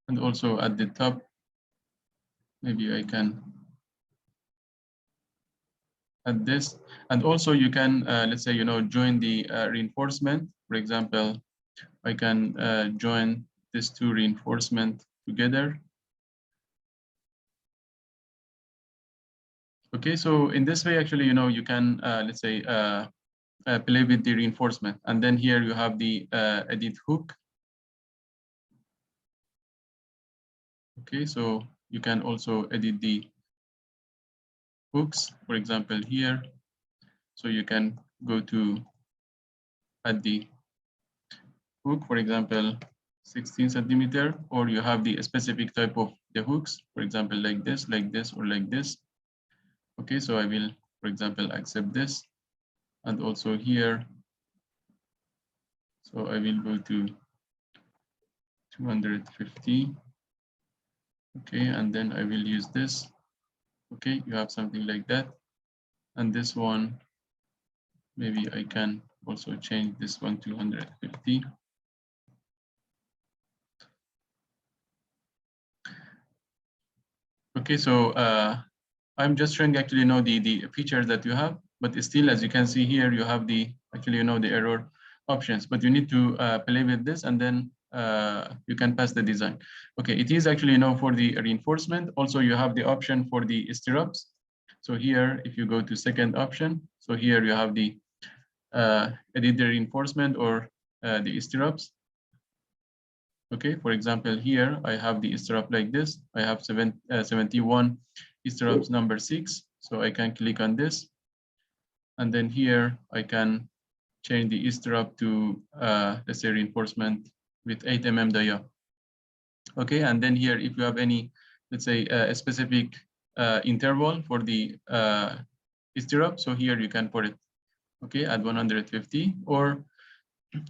And also at the top, maybe I can add this. And also you can, let's say, you know, join the reinforcement. For example, I can join these two reinforcement together. Okay, so in this way, actually, you know, you can, let's say, play with the reinforcement. And then here you have the edit hook. Okay, so you can also edit the hooks, for example, here. So you can go to add the hook, for example, 16 centimeter, or you have the specific type of the hooks, for example, like this, or like this. Okay, so I will, for example, accept this. And also here, so I will go to 250. Okay, and then I will use this. Okay, you have something like that. And this one, maybe I can also change this one to 150. Okay, so I'm just showing actually the features that you have, but still, as you can see here, you have the actually the error options, but you need to play with this, and then you can pass the design. Okay, it is actually for the reinforcement. Also, you have the option for the stirrups. So here, if you go to second option, so here you have the edit the reinforcement or the stirrups. Okay, for example, here I have the stirrup like this. I have 71 stirrups number 6. So I can click on this. And then here I can change the stirrup to, let's say, reinforcement with 8 mm dia. Okay, and then here, if you have any, let's say, a specific interval for the stirrup, so here you can put it, okay, at 150, or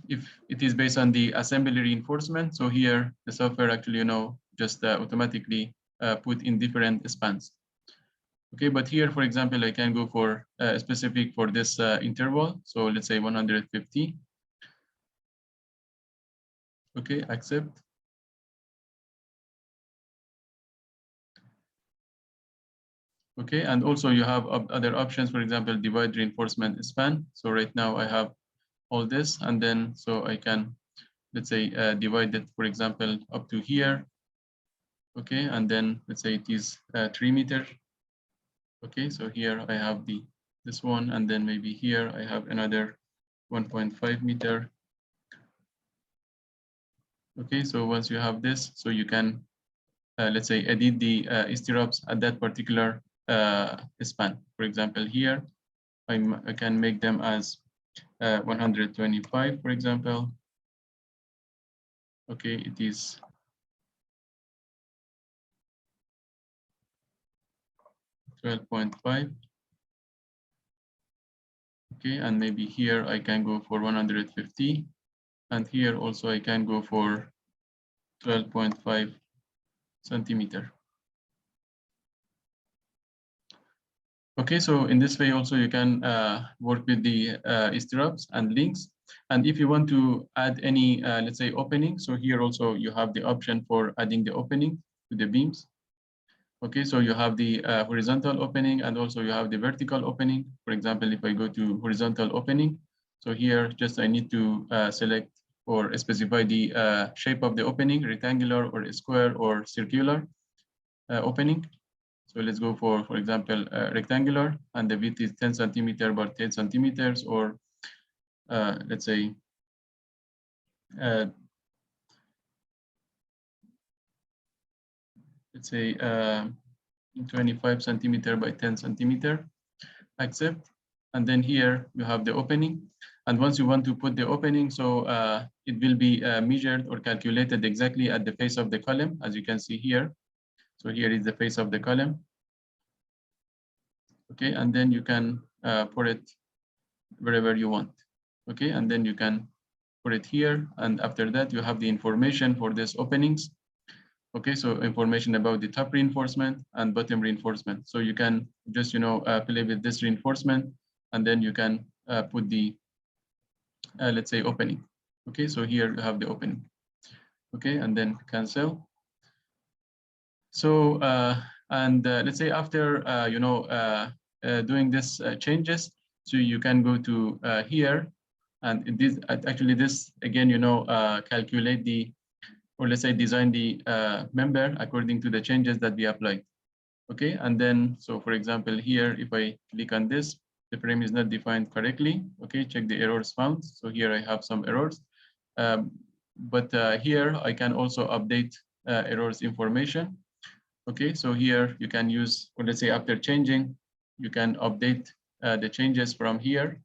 if it is based on the assembly reinforcement, so here the software actually just automatically put in different spans. Okay, but here, for example, I can go for specific for this interval, so let's say 150. Okay, accept. Okay, and also you have other options, for example, divide reinforcement span. So right now I have all this, and then so I can, let's say, divide it, for example, up to here. Okay, and then let's say it is 3 meters. Okay, so here I have this one, and then maybe here I have another 1.5 meter. Okay, so once you have this, so you can, let's say, edit the stirrups at that particular span. For example, here I can make them as 125, for example. Okay, it is 12.5. Okay, and maybe here I can go for 150, and here also I can go for 12.5 centimeter. Okay, so in this way also you can work with the stirrups and links. And if you want to add any, let's say, opening, so here also you have the option for adding the opening to the beams. Okay, so you have the horizontal opening, and also you have the vertical opening. For example, if I go to horizontal opening, so here just I need to select or specify the shape of the opening, rectangular or square or circular opening. So let's go for example, rectangular, and the width is 10 centimeter by 10 centimeters, or let's say, uh, 25 centimeter by 10 centimeter, accept. And then here you have the opening. And once you want to put the opening, so it will be measured or calculated exactly at the face of the column, as you can see here. So here is the face of the column. Okay, and then you can put it wherever you want. Okay, and then you can put it here, and after that you have the information for these openings. Okay, so information about the top reinforcement and bottom reinforcement. So you can just play with this reinforcement, and then you can put the let's say, opening. Okay, so here you have the opening. Okay, and then cancel. So and let's say after doing this changes, so you can go to here, and this actually this again calculate the, or let's say, design the member according to the changes that we applied. Okay, and then so for example here, if I click on this, the frame is not defined correctly. Okay, check the errors found. So here I have some errors, but here I can also update errors information. Okay, so here you can use, or let's say after changing, you can update the changes from here.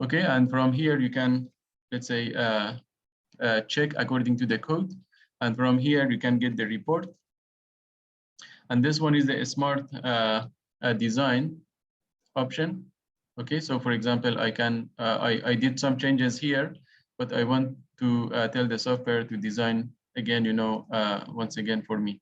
Okay, and from here you can, let's say, check according to the code, and from here you can get the report. And this one is the smart design option. Okay, so for example, I can I did some changes here, but I want to tell the software to design again, once again for me.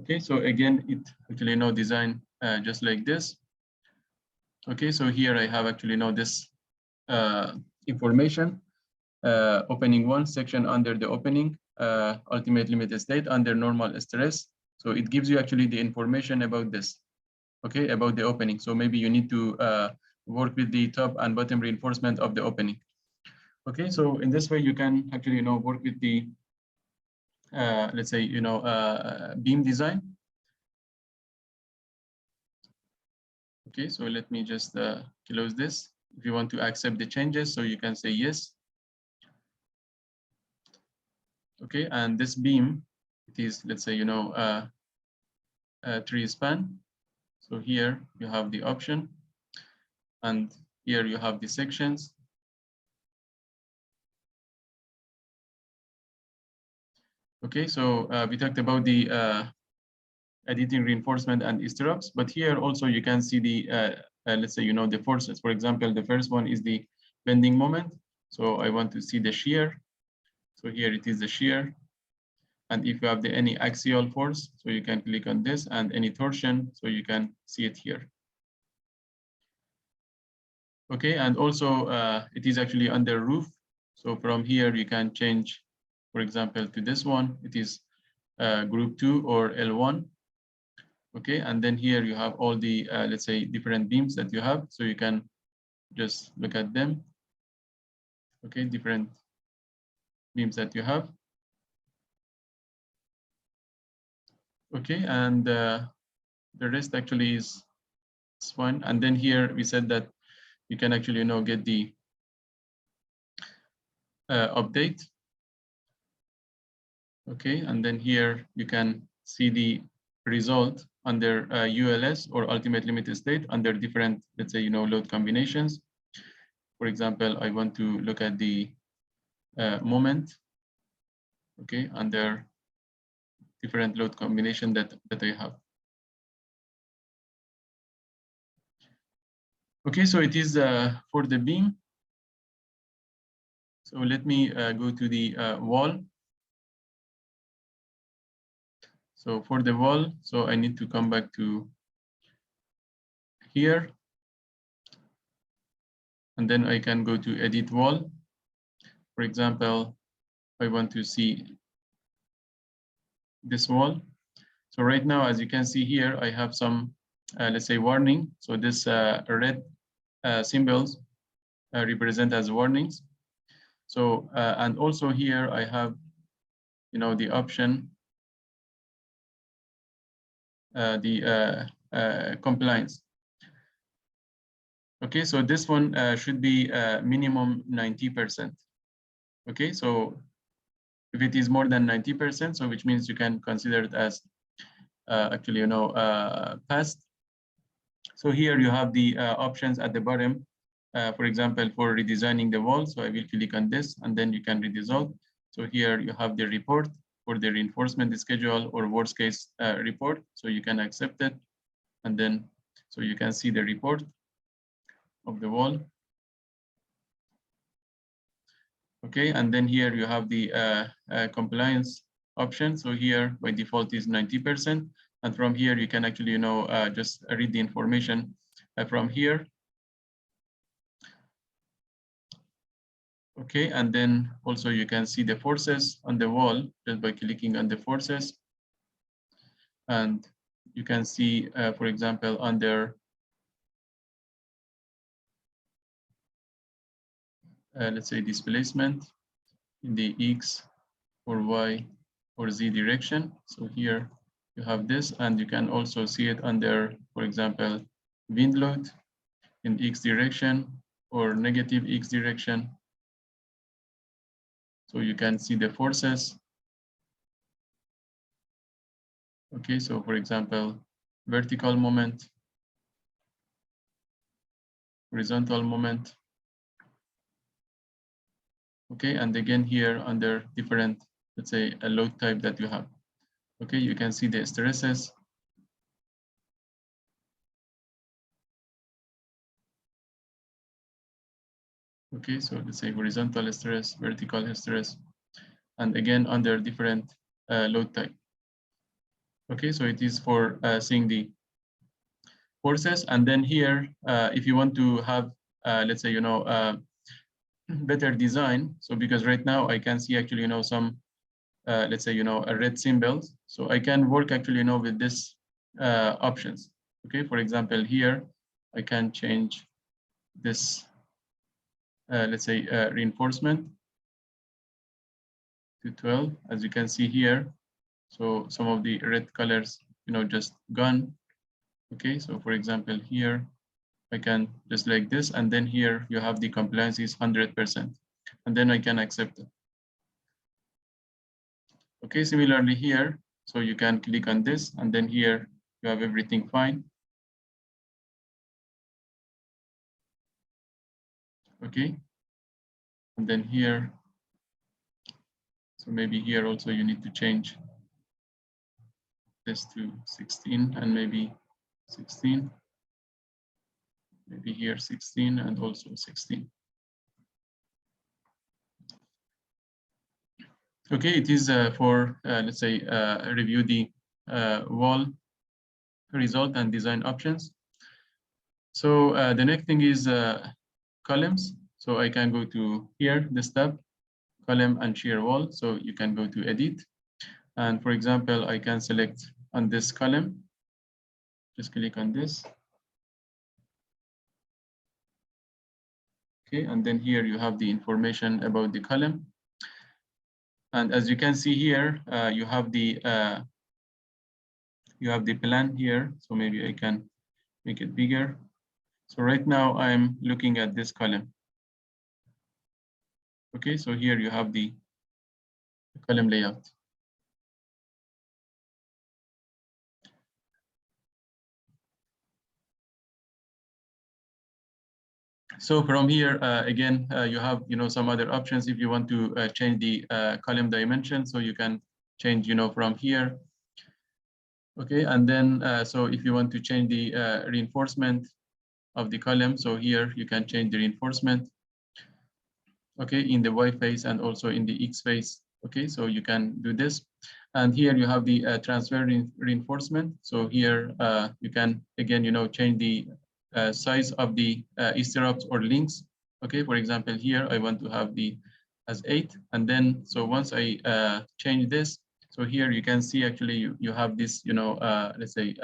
Okay, so again, it actually design just like this. Okay, so here I have actually this information, opening one section under the opening, ultimate limit state under normal stress. So it gives you actually the information about this, okay, about the opening. So maybe you need to work with the top and bottom reinforcement of the opening. Okay, so in this way you can actually work with the let's say beam design. Okay, so let me just close this. If you want to accept the changes, so you can say yes. Okay, and this beam, it is, let's say, tree span. So here you have the option, and here you have the sections. Okay, so we talked about the editing reinforcement and stirrups, but here also you can see the let's say the forces. For example, the first one is the bending moment. So I want to see the shear. So here it is the shear. And if you have any axial force, so you can click on this, and any torsion, so you can see it here. Okay, and also it is actually under roof. So from here you can change, for example, to this one. It is group 2 or L1. Okay, and then here you have all the let's say different beams that you have. So you can just look at them. Okay, different beams that you have. Okay, and the rest actually is fine. And then here we said that you can actually get the update. Okay, and then here you can see the result under ULS or ultimate limit state under different, let's say, load combinations. For example, I want to look at the moment, okay, under different load combination that I have. Okay, so it is for the beam. So let me go to the wall. So for the wall, so I need to come back to here. And then I can go to edit wall. For example, I want to see this wall. So right now, as you can see here, I have some, let's say, warning. So this red symbols represent as warnings. So, and also here I have, the option, the compliance. Okay, so this one should be minimum 90%. Okay, so if it is more than 90%, so which means you can consider it as actually, passed. So here you have the options at the bottom. For example, for redesigning the wall, so I will click on this, and then you can redesign. So here you have the report for the reinforcement schedule or worst case report. So you can accept it, and then so you can see the report of the wall. Okay, and then here you have the compliance option. So here by default is 90%, and from here you can actually just read the information from here. Okay, and then also you can see the forces on the wall just by clicking on the forces. And you can see, for example, under let's say displacement in the X or Y or Z direction. So here you have this, and you can also see it under, for example, wind load in X direction or negative X direction. So you can see the forces. Okay, so for example, vertical moment, horizontal moment. Okay, and again here under different, let's say, a load type that you have. Okay, you can see the stresses. Okay, so let's say horizontal stress, vertical stress, and again under different load type. Okay, so it is for seeing the forces, and then here, if you want to have, let's say, better design. So because right now I can see actually, some, let's say, a red symbols. So I can work actually, with this options. Okay, for example, here I can change this, let's say, reinforcement to 12, as you can see here. So some of the red colors, just gone. Okay, so for example, here I can just like this, and then here you have the compliance is 100%, and then I can accept it. Okay, similarly here, so you can click on this, and then here you have everything fine. Okay, and then here, so maybe here also you need to change this to 16 and maybe 16, maybe here 16 and also 16. Okay, it is for, let's say, review the wall result and design options. So the next thing is columns. So I can go to here, this tab, column and shear wall. So you can go to edit. And for example, I can select on this column. Just click on this. Okay, and then here you have the information about the column. And as you can see here, you have the plan here. So maybe I can make it bigger. So right now I'm looking at this column. Okay, so here you have the column layout. So from here, again, you have, some other options if you want to change the column dimension. So you can change, from here. Okay, and then, so if you want to change the reinforcement of the column, so here you can change the reinforcement. Okay, in the Y face and also in the X face. Okay, so you can do this. And here you have the transfer reinforcement. So here you can, again, change the size of the stirrups or links. Okay, for example, here I want to have the as 8. And then, so once I change this, so here you can see actually you have this, let's say,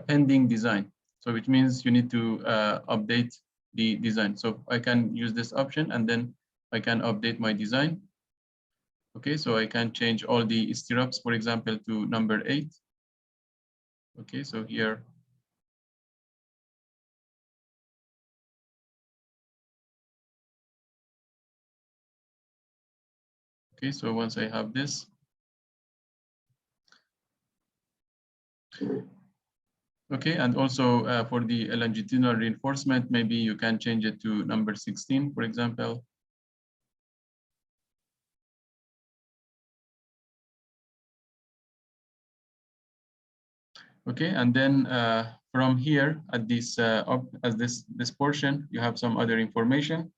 pending design. So which means you need to update the design. So I can use this option and then I can update my design. Okay, so I can change all the stirrups, for example, to number 8. Okay, so here. Okay, so once I have this. Okay, and also for the longitudinal reinforcement, maybe you can change it to number 16, for example. Okay, and then from here at this this portion, you have some other information.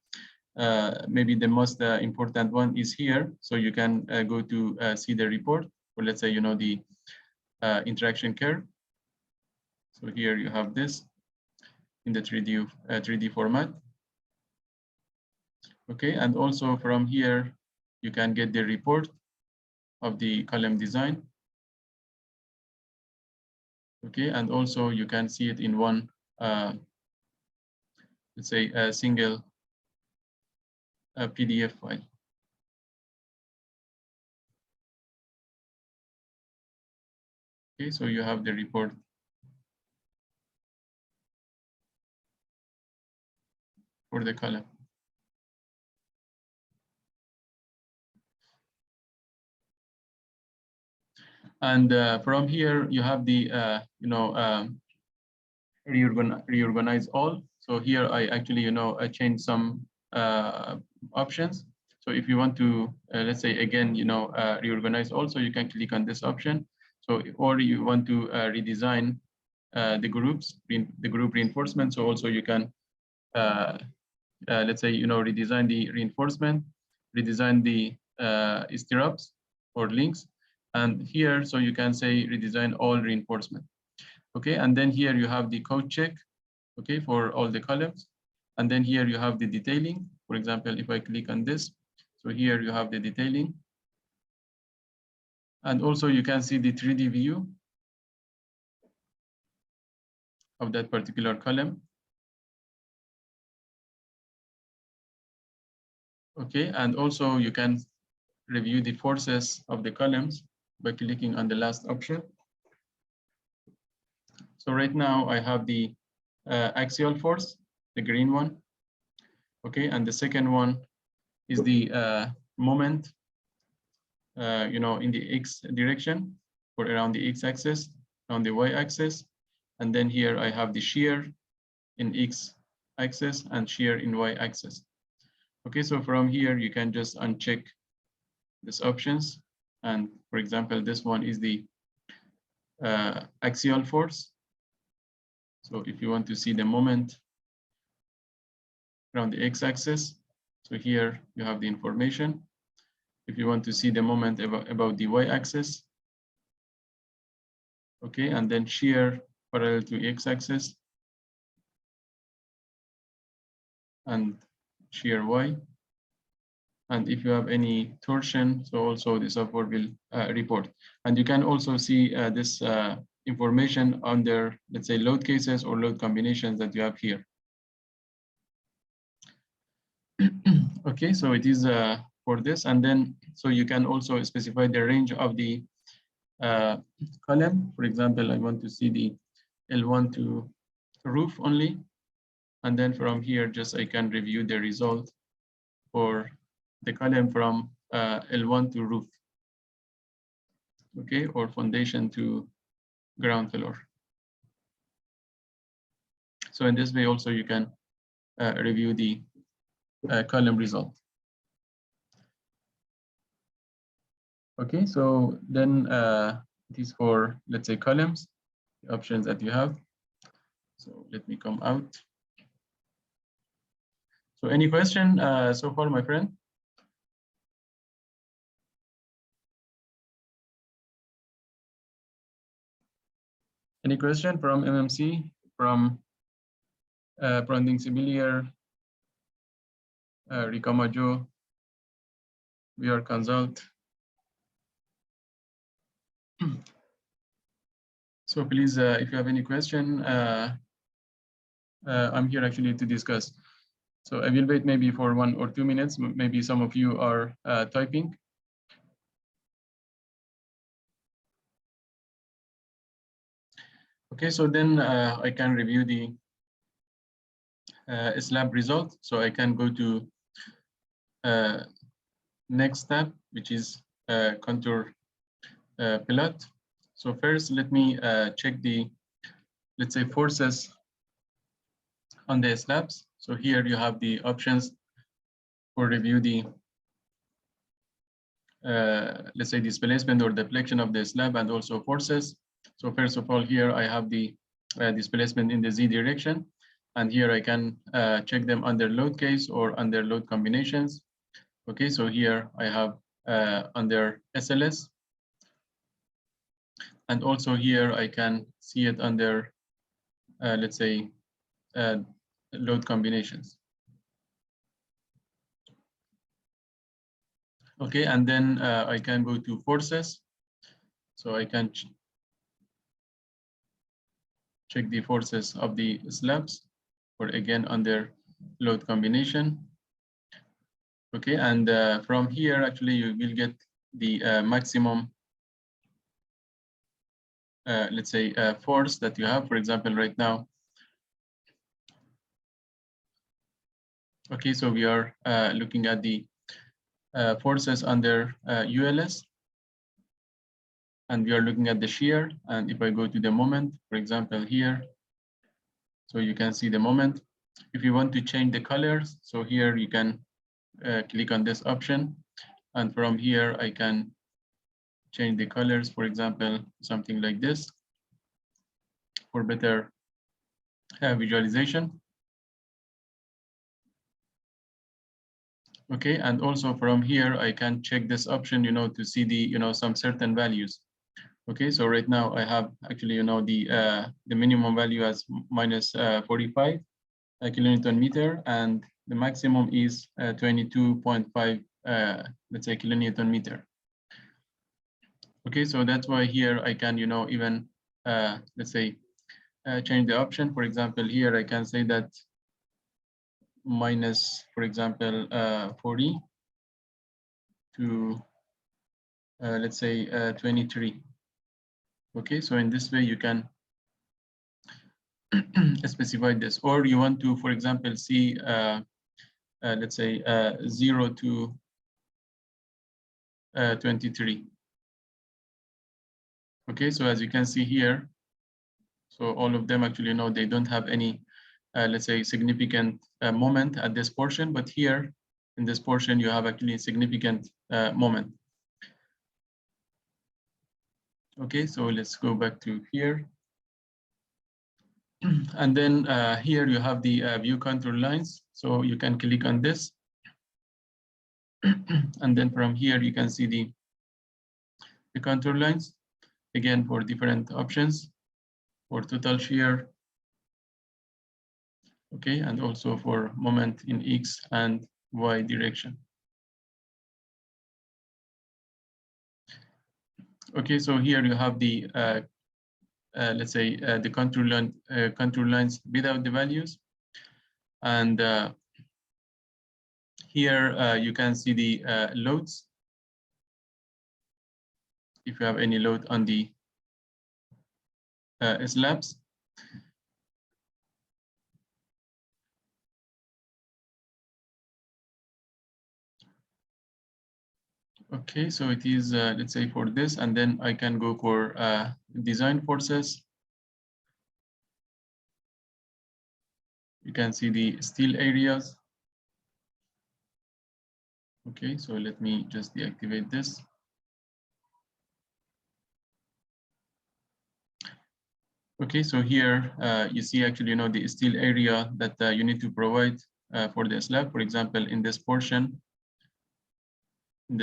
Maybe the most important one is here. So you can go to see the report, or let's say, the interaction curve. So here you have this in the 3D format. Okay, and also from here, you can get the report of the column design. Okay, and also you can see it in one, let's say, a single PDF file. Okay, so you have the report for the column. And from here, you have the, reorganize all. So here I actually, I change some options. So if you want to, let's say again, reorganize also, you can click on this option. So, or you want to redesign the groups, the group reinforcement. So also you can, let's say, redesign the reinforcement, redesign the stirrups or links. And here, so you can say redesign all reinforcement. Okay, and then here you have the code check, okay, for all the columns. And then here you have the detailing For example, if I click on this, so here you have the detailing. And also you can see the 3D view of that particular column. Okay, and also you can review the forces of the columns by clicking on the last option. So right now I have the axial force, the green one. Okay, and the second one is the moment, in the X direction, or around the X axis, on the Y axis. And then here I have the shear in X axis and shear in Y axis. Okay, so from here you can just uncheck these options. And for example, this one is the axial force. So if you want to see the moment around the X axis, so here you have the information. If you want to see the moment about the Y axis, okay, and then shear parallel to X axis and shear Y. And if you have any torsion, so also the software will report. And you can also see this information under, let's say, load cases or load combinations that you have here. Okay, so it is for this. And then, so you can also specify the range of the column. For example, I want to see the L1 to roof only. And then from here, just I can review the result for the column from L1 to roof. Okay, or foundation to ground floor. So in this way also you can review the column result. Okay, so then it is for, let's say, columns, the options that you have. So let me come out. So any question so far, my friend? Any question from MMC, from Branding Sibilier, Ricamajo, VR Consult? So please, if you have any question, I'm here actually to discuss. So I will wait maybe for 1 or 2 minutes. Maybe some of you are typing. Okay, so then I can review the slab result. So I can go to next tab, which is contour plot. So first, let me check the, let's say, forces on the slabs. So here you have the options for review the, let's say, displacement or deflection of the slab and also forces. So first of all, here I have the displacement in the Z direction. And here I can check them under load case or under load combinations. Okay, so here I have under SLS. And also here I can see it under, let's say, load combinations. Okay, and then I can go to forces. So I can check the forces of the slabs, or again under load combination. Okay, and from here, actually, you will get the maximum, let's say, force that you have. For example, right now. Okay, so we are looking at the forces under ULS. And we are looking at the shear. And if I go to the moment, for example, here, so you can see the moment. If you want to change the colors, so here you can click on this option. And from here, I can change the colors, for example, something like this for better visualization. Okay, and also from here, I can check this option, to see the, some certain values. Okay, so right now I have actually, the minimum value as minus 45 kilonewton meter, and the maximum is 22.5, let's say, kilonewton meter. Okay, so that's why here I can, even, let's say, change the option. For example, here I can say that minus, for example, 40 to, let's say, 23. Okay, so in this way you can specify this, or you want to, for example, see, let's say, 0 to 23. Okay, so as you can see here, so all of them actually, they don't have any, let's say, significant moment at this portion, but here in this portion you have actually significant moment. Okay, so let's go back to here. And then here you have the view contour lines. So you can click on this. And then from here you can see the contour lines, again, for different options, for total shear, okay, and also for moment in X and Y direction. Okay, so here you have the, let's say, the contour lines without the values. And here you can see the loads, if you have any load on the slabs. Okay, so it is, let's say, for this, and then I can go for design forces. You can see the steel areas. Okay, so let me just deactivate this. Okay, so here you see actually, the steel area that you need to provide for the slab. For example, in this portion, you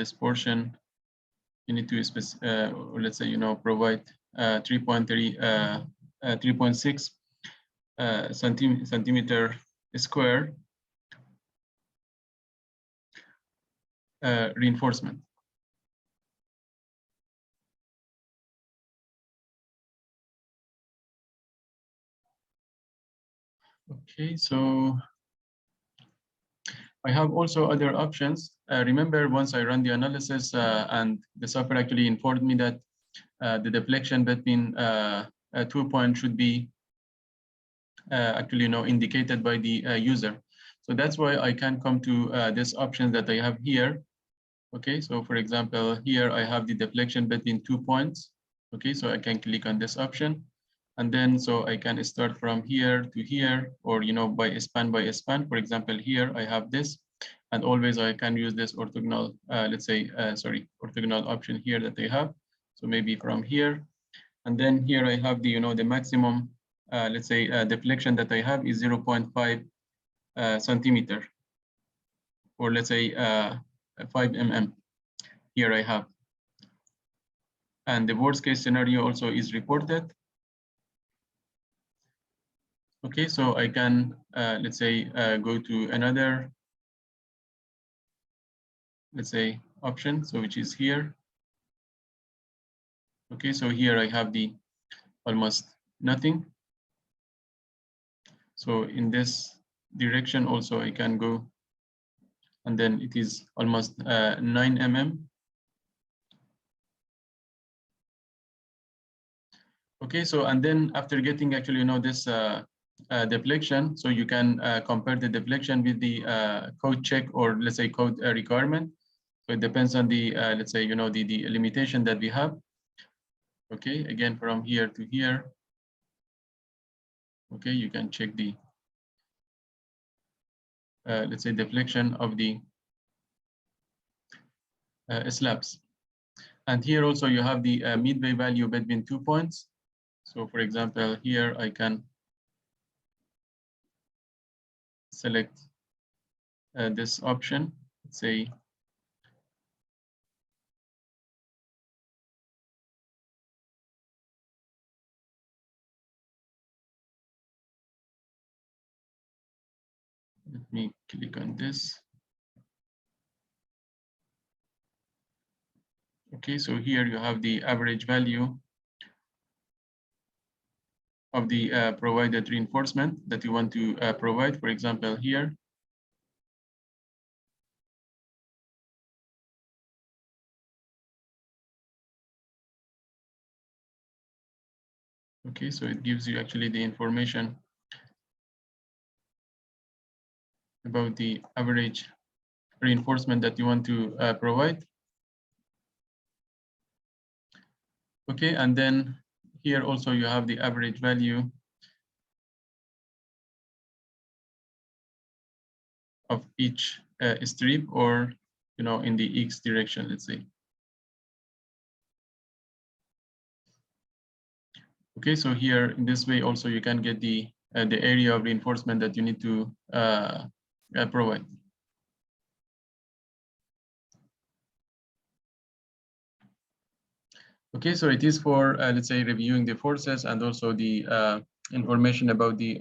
need to let's say, provide 3.6 centimeter square reinforcement. Okay, so I have also other options. Remember, once I run the analysis and the software actually informed me that the deflection between 2 points should be actually, indicated by the user. So that's why I can come to this option that I have here. Okay, so for example, here I have the deflection between 2 points. Okay, so I can click on this option. And then so I can start from here to here, or by span. For example, here I have this, and always I can use this orthogonal, let's say, orthogonal option here that I have. So maybe from here, and then here I have the, the maximum, let's say, deflection that I have is 0.5 centimeter, or let's say 5 mm. Here I have, and the worst case scenario also is reported. Okay, so I can, let's say, go to another, let's say, option, so which is here. Okay, so here I have the almost nothing. So in this direction also I can go, and then it is almost 9 mm. Okay, so and then after getting actually, this deflection, so you can compare the deflection with the code check, or let's say code requirement. So it depends on the, let's say, the limitation that we have. Okay, again, from here to here. Okay, you can check the, let's say, deflection of the slabs. And here also you have the midway value between 2 points. So for example, here I can select this option, let's say, Let me click on this. Okay, so here you have the average value of the provided reinforcement that you want to provide. For example, here. Okay, so it gives you actually the information about the average reinforcement that you want to provide. Okay, and then here also you have the average value of each strip, or in the X direction, let's say. Okay, so here in this way also you can get the area of reinforcement that you need to provide. Okay, so it is for let's say reviewing the forces and also the information about the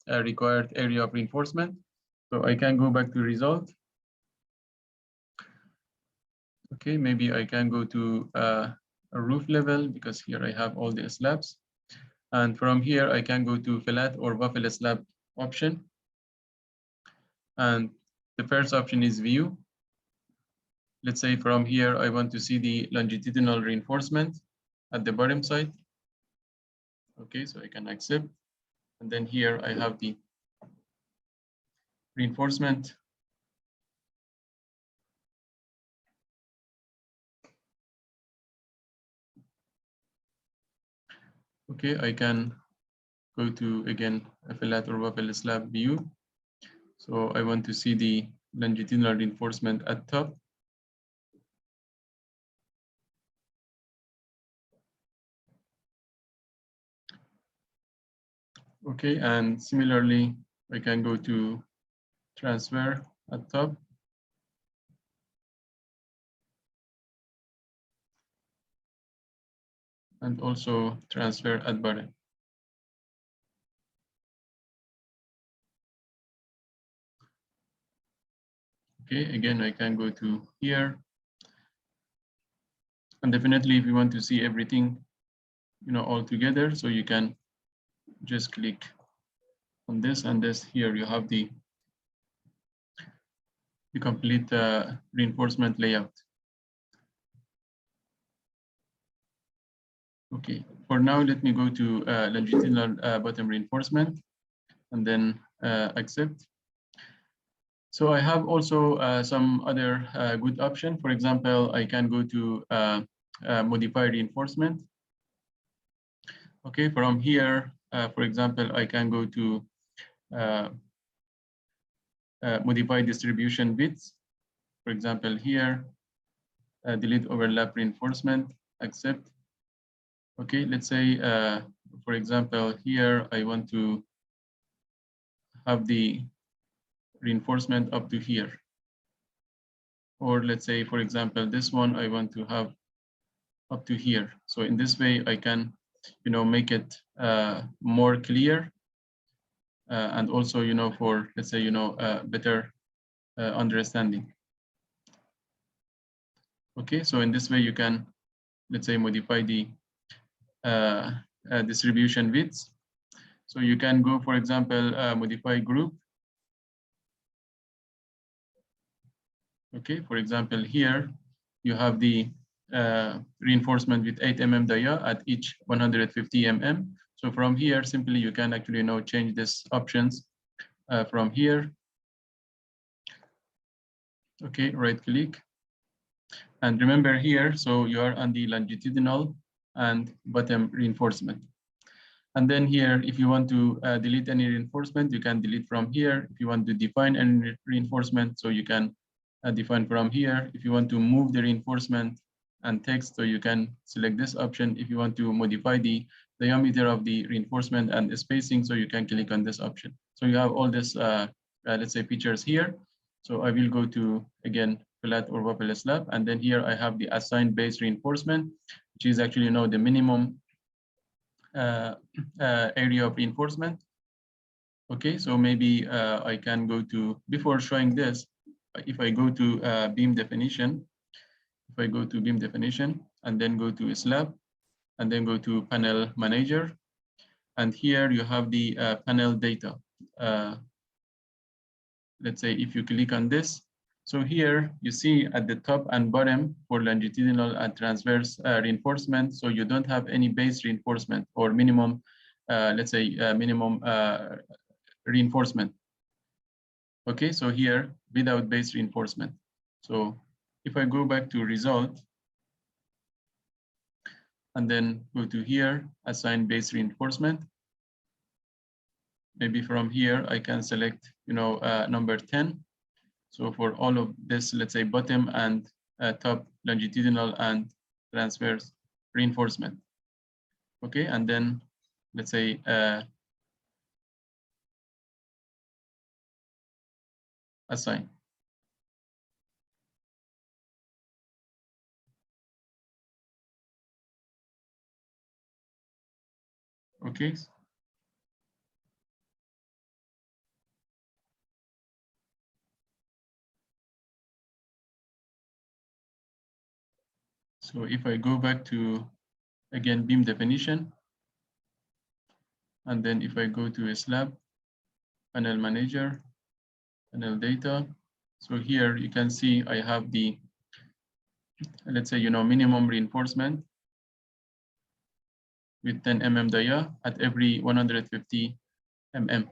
required area of reinforcement. So I can go back to result. Okay, maybe I can go to a roof level, because here I have all the slabs. And from here, I can go to flat or waffle slab option. And the first option is view. Let's say from here, I want to see the longitudinal reinforcement at the bottom side. Okay, so I can accept. And then here I have the reinforcement. Okay, I can go to, again, a flat or waffle slab view. So I want to see the longitudinal reinforcement at top. Okay, and similarly, I can go to transfer at top. And also transfer at bottom. Okay, again, I can go to here. And definitely if you want to see everything, all together, so you can just click on this, and this here you have the complete reinforcement layout. Okay, for now, let me go to longitudinal bottom reinforcement and then accept. So I have also some other good option. For example, I can go to modify reinforcement. Okay, from here, for example, I can go to modify distribution bits. For example, here, delete overlap reinforcement, accept. Okay, let's say, for example, here, I want to have the reinforcement up to here. Or let's say, for example, this one, I want to have up to here. So in this way, I can, make it more clear. And also, for, let's say, better understanding. Okay, so in this way, you can, let's say, modify the distribution widths. So you can go, for example, modify group. Okay, for example, here you have the reinforcement with 8 mm dia at each 150 mm. So from here, simply you can actually change these options from here. Okay, right click. And remember here, so you are on the longitudinal and bottom reinforcement. And then here, if you want to delete any reinforcement, you can delete from here. If you want to define any reinforcement, so you can define from here. If you want to move the reinforcement and text, so you can select this option. If you want to modify the diameter of the reinforcement and the spacing, so you can click on this option. So you have all this, let's say, features here. So I will go to, again, flat or waffle slab. And then here I have the assigned base reinforcement, which is actually the minimum area of reinforcement. Okay, so maybe I can go to, before showing this, if I go to beam definition, if I go to beam definition and then go to slab and then go to panel manager, and here you have the panel data. Let's say if you click on this, so here you see at the top and bottom for longitudinal and transverse reinforcement, so you don't have any base reinforcement or minimum, let's say minimum reinforcement. Okay, so here without base reinforcement. So if I go back to result and then go to here, assign base reinforcement, maybe from here I can select, number 10. So for all of this, let's say bottom and top longitudinal and transverse reinforcement. Okay, and then let's say assign. Okay. So if I go back to, again, beam definition, and then if I go to a slab, panel manager, panel data, so here you can see I have the, let's say, minimum reinforcement with 10 mm dia at every 150 mm.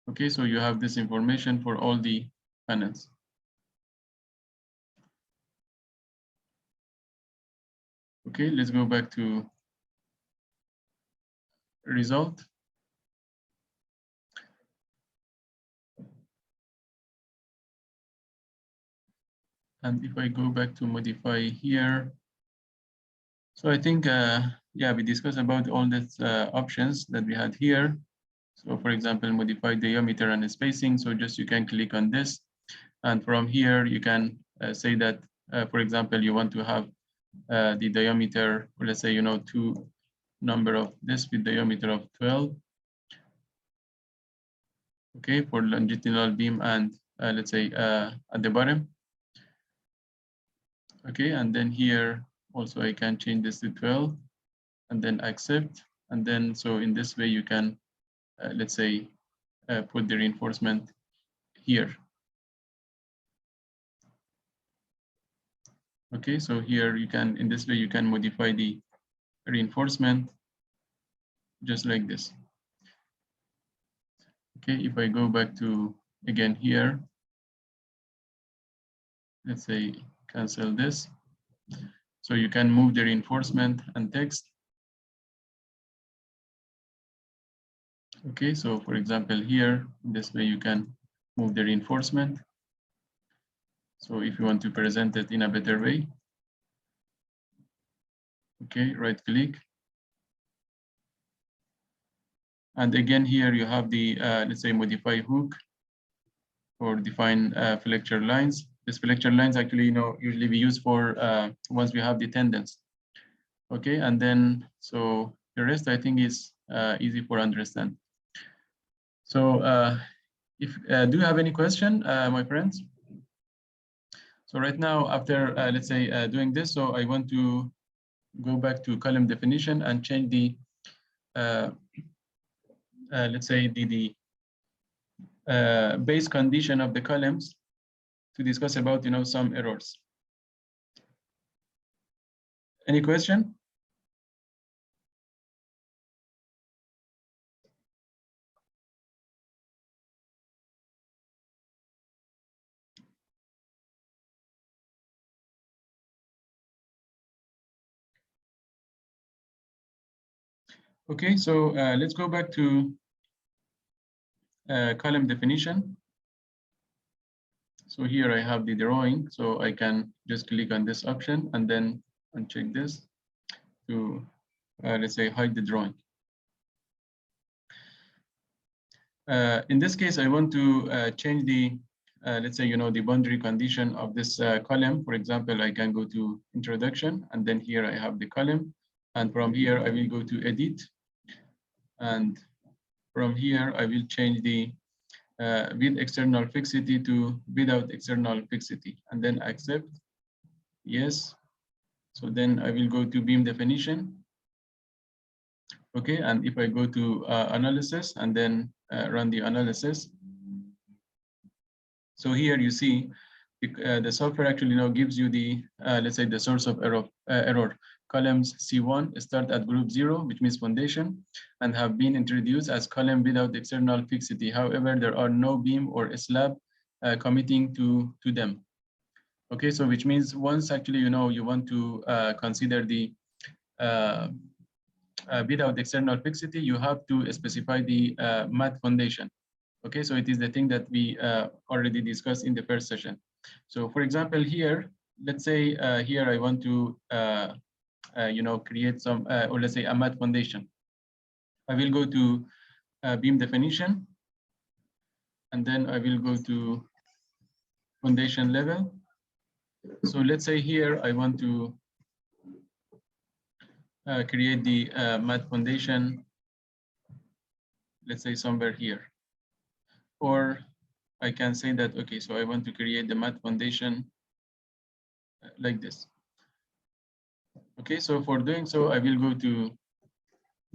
Okay, so you have this information for all the panels. Okay, let's go back to result. And if I go back to modify here, so I think, yeah, we discussed about all these options that we had here. So for example, modify diameter and spacing. So just you can click on this. And from here, you can say that, for example, you want to have the diameter, or let's say, two number of this with diameter of 12. Okay, for longitudinal beam and let's say at the bottom. Okay, and then here also I can change this to 12 and then accept. And then so in this way you can, let's say, put the reinforcement here. Okay, so here you can, in this way you can modify the reinforcement just like this. Okay, if I go back to, again here, let's say cancel this. So you can move the reinforcement and text. Okay, so for example here, this way you can move the reinforcement. So if you want to present it in a better way, okay, right click. And again here you have the, let's say, modify hook or define flexure lines. This flexure lines actually, usually we use for once we have the tendons. Okay, and then so the rest I think is easy for understand. So if do you have any question, my friends? So right now, after let's say doing this, so I want to go back to column definition and change the let's say the base condition of the columns to discuss about some errors. Any question? Okay, so let's go back to column definition. So here I have the drawing, so I can just click on this option and then uncheck this to let's say hide the drawing. In this case, I want to change the let's say the boundary condition of this column. For example, I can go to introduction and then here I have the column, and from here I will go to edit. And from here, I will change the with external fixity to without external fixity, and then accept. Yes. So then I will go to beam definition. Okay, and if I go to analysis and then run the analysis, so here you see the software actually now gives you the let's say the source of error. Columns C1 start at group 0, which means foundation, and have been introduced as column without external fixity. However, there are no beam or slab committing to them. Okay, so which means once actually you want to consider the without external fixity, you have to specify the mat foundation. Okay, so it is the thing that we already discussed in the first session. So for example, here, let's say here I want to create some, or let's say a mat foundation. I will go to beam definition, and then I will go to foundation level. So let's say here I want to create the mat foundation, let's say somewhere here. Or I can say that, okay, so I want to create the mat foundation like this. Okay, so for doing so, I will go to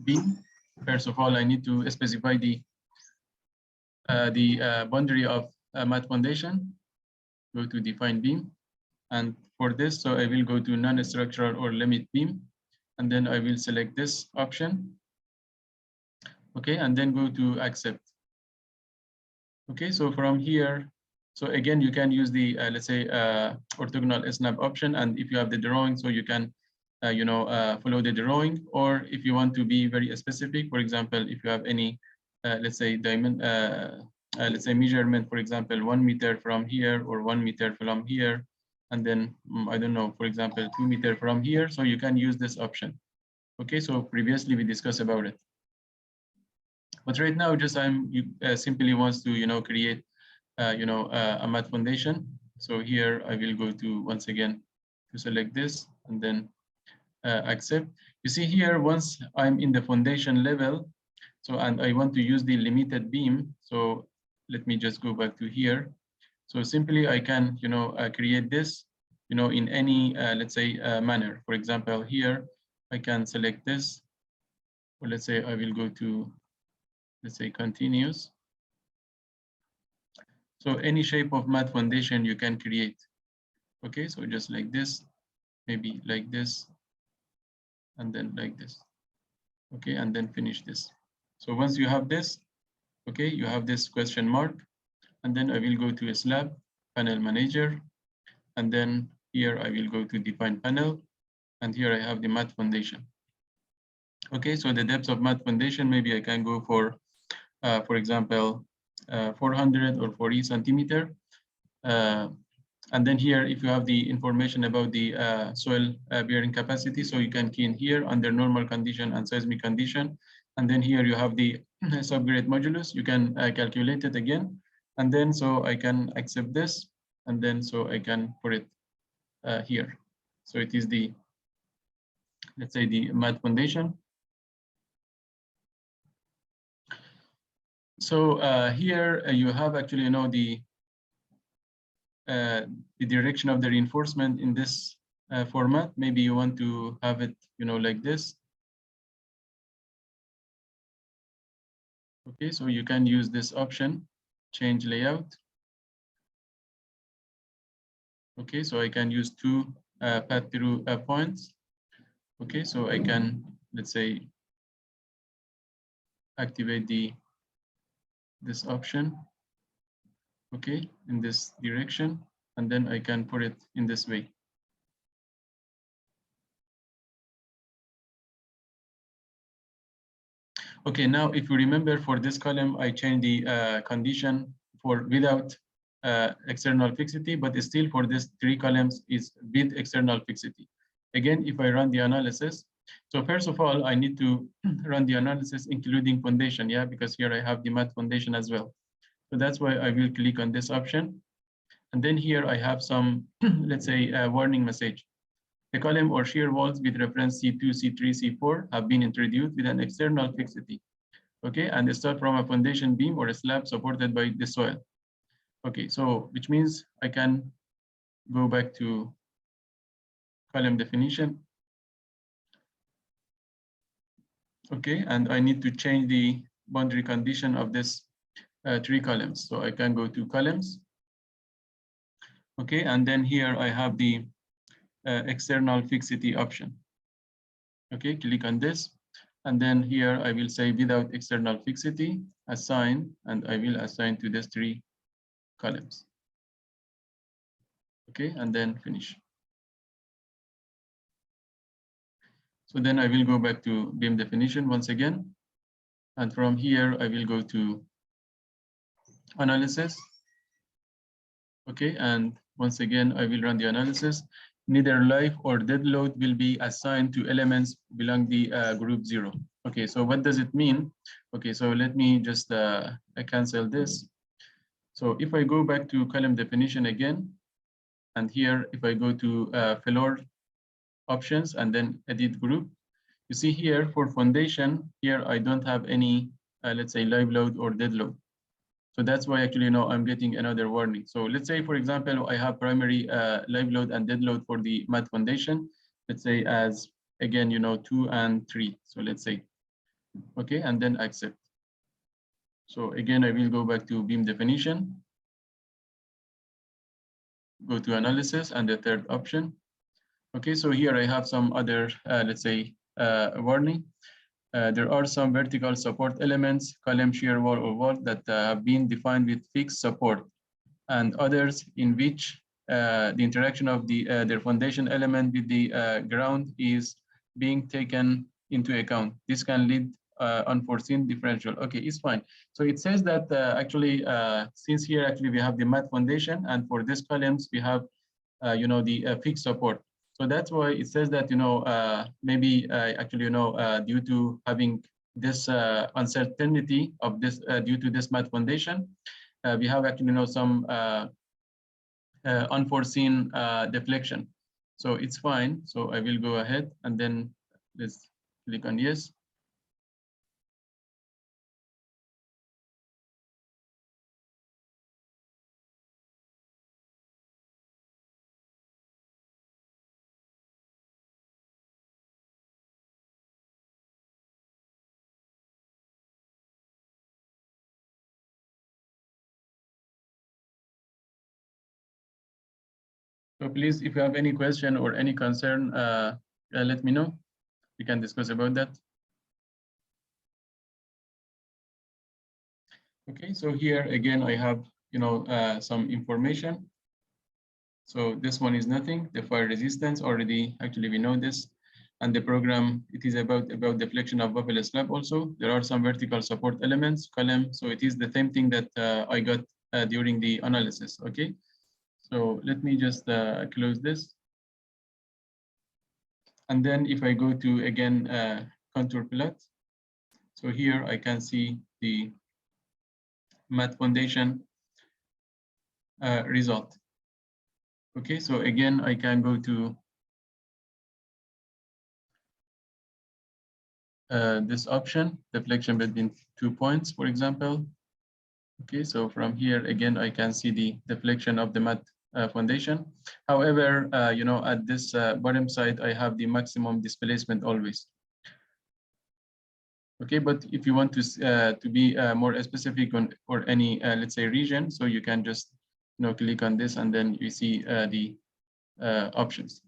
beam. First of all, I need to specify the boundary of mat foundation. Go to define beam. And for this, so I will go to non-structural or limit beam. And then I will select this option. Okay, and then go to accept. Okay, so from here, so again, you can use the, let's say, orthogonal snap option. And if you have the drawing, so you can, follow the drawing. Or if you want to be very specific, for example, if you have any, let's say, let's say measurement, for example, 1 meter from here or 1 meter from here, and then, I don't know, for example, 2 meter from here. So you can use this option. Okay, so previously we discussed about it. But right now, just simply wants to, create, a mat foundation. So here I will go to, once again, to select this and then accept. You see here, once I'm in the foundation level, so, and I want to use the limited beam. So let me just go back to here. So simply I can, create this, in any, let's say, manner. For example, here, I can select this, or let's say I will go to, let's say, continuous. So any shape of mat foundation you can create. Okay, so just like this, maybe like this, and then like this. Okay, and then finish this. So once you have this, okay, you have this question mark, and then I will go to a slab, panel manager, and then here I will go to define panel, and here I have the mat foundation. Okay, so the depth of mat foundation, maybe I can go for example, 400 or 40 centimeter. And then here, if you have the information about the soil bearing capacity, so you can key in here under normal condition and seismic condition. And then here you have the subgrade modulus. You can calculate it again. And then so I can accept this. And then so I can put it here. So it is the, let's say, the mat foundation. So here you have actually, the direction of the reinforcement in this format. Maybe you want to have it, like this. Okay, so you can use this option, change layout. Okay, so I can use two path through points. Okay, so I can, let's say, activate this option. Okay, in this direction, and then I can put it in this way. Okay, now if you remember, for this column, I changed the condition for without external fixity, but still for this 3 columns is with external fixity. Again, if I run the analysis, so first of all, I need to run the analysis including foundation, yeah, because here I have the mat foundation as well. So that's why I will click on this option. And then here I have some, let's say, warning message. The column or shear walls with reference C2, C3, C4 have been introduced with an external fixity. Okay, and start from a foundation beam or a slab supported by the soil. Okay, so which means I can go back to column definition. Okay, and I need to change the boundary condition of this 3 columns. So I can go to columns. Okay, and then here I have the external fixity option. Okay, click on this. And then here I will say without external fixity, assign, and I will assign to these 3 columns. Okay, and then finish. So then I will go back to beam definition once again. And from here, I will go to analysis. Okay, and once again, I will run the analysis. Neither live or dead load will be assigned to elements belong the group 0. Okay, so what does it mean? Okay, so let me just cancel this. So if I go back to column definition again, and here if I go to floor options and then edit group, you see here for foundation, here I don't have any, let's say, live load or dead load. So that's why actually now I'm getting another warning. So let's say, for example, I have primary live load and dead load for the mat foundation, let's say as, again, 2 and 3. So let's say, okay, and then accept. So again, I will go back to beam definition, go to analysis and the third option. Okay, so here I have some other, let's say, warning. There are some vertical support elements, column, shear wall, or wall that have been defined with fixed support, and others in which the interaction of their foundation element with the ground is being taken into account. This can lead unforeseen differential. Okay, it's fine. So it says that actually, since here actually we have the mat foundation, and for these columns we have, the fixed support. So that's why it says that, maybe actually, due to having this uncertainty of this, due to this mat foundation, we have actually, some unforeseen deflection. So it's fine. So I will go ahead and then let's click on yes. So please, if you have any question or any concern, let me know. We can discuss about that. Okay, so here again, I have, some information. So this one is nothing. The fire resistance already, actually we know this. And the program, it is about deflection of buffalo slab also. There are some vertical support elements, column. So it is the same thing that I got during the analysis, okay? So let me just close this. And then if I go to, again, contour plot. So here I can see the mat foundation result. Okay, so again, I can go to this option, deflection between 2 points, for example. Okay, so from here, again, I can see the deflection of the mat foundation. However, at this bottom side, I have the maximum displacement always. Okay, but if you want to be more specific on or any, let's say, region, so you can just, click on this and then you see the options.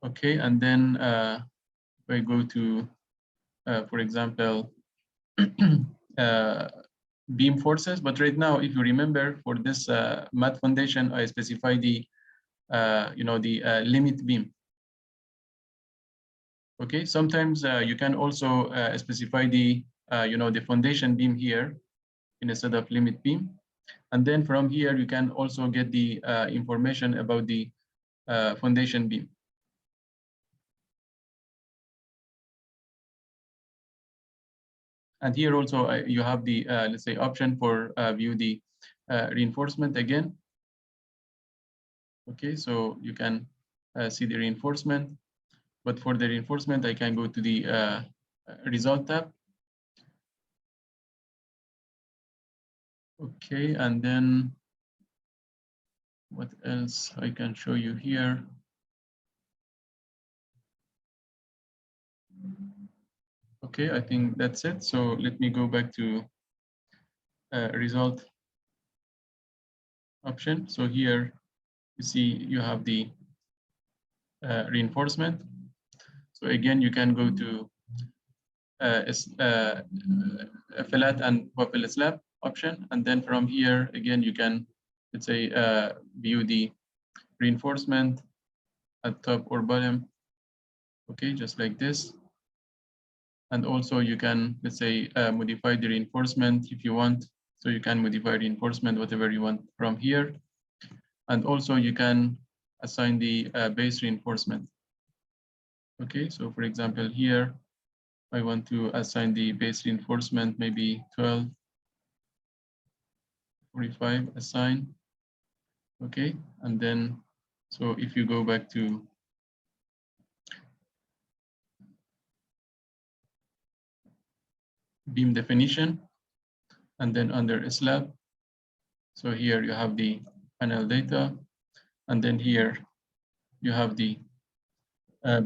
Okay, and then if I go to, for example, beam forces, but right now, if you remember, for this mat foundation, I specify the, the limit beam. Okay, sometimes you can also specify the, the foundation beam here instead of limit beam. And then from here, you can also get the information about the foundation beam. And here also you have the, let's say, option for view the reinforcement again. Okay, so you can see the reinforcement. But for the reinforcement, I can go to the result tab. Okay, and then what else I can show you here? Okay, I think that's it. So let me go back to result option. So here you see you have the reinforcement. So again, you can go to a flat and waffle slab option, and then from here again you can, let's say, view the reinforcement at top or bottom. Okay, just like this. And also you can, let's say, modify the reinforcement if you want. So you can modify reinforcement whatever you want from here. And also you can assign the base reinforcement. Okay, so for example here, I want to assign the base reinforcement, maybe 12, 45, assign. Okay, and then, so if you go back to beam definition, and then under slab, so here you have the panel data, and then here you have the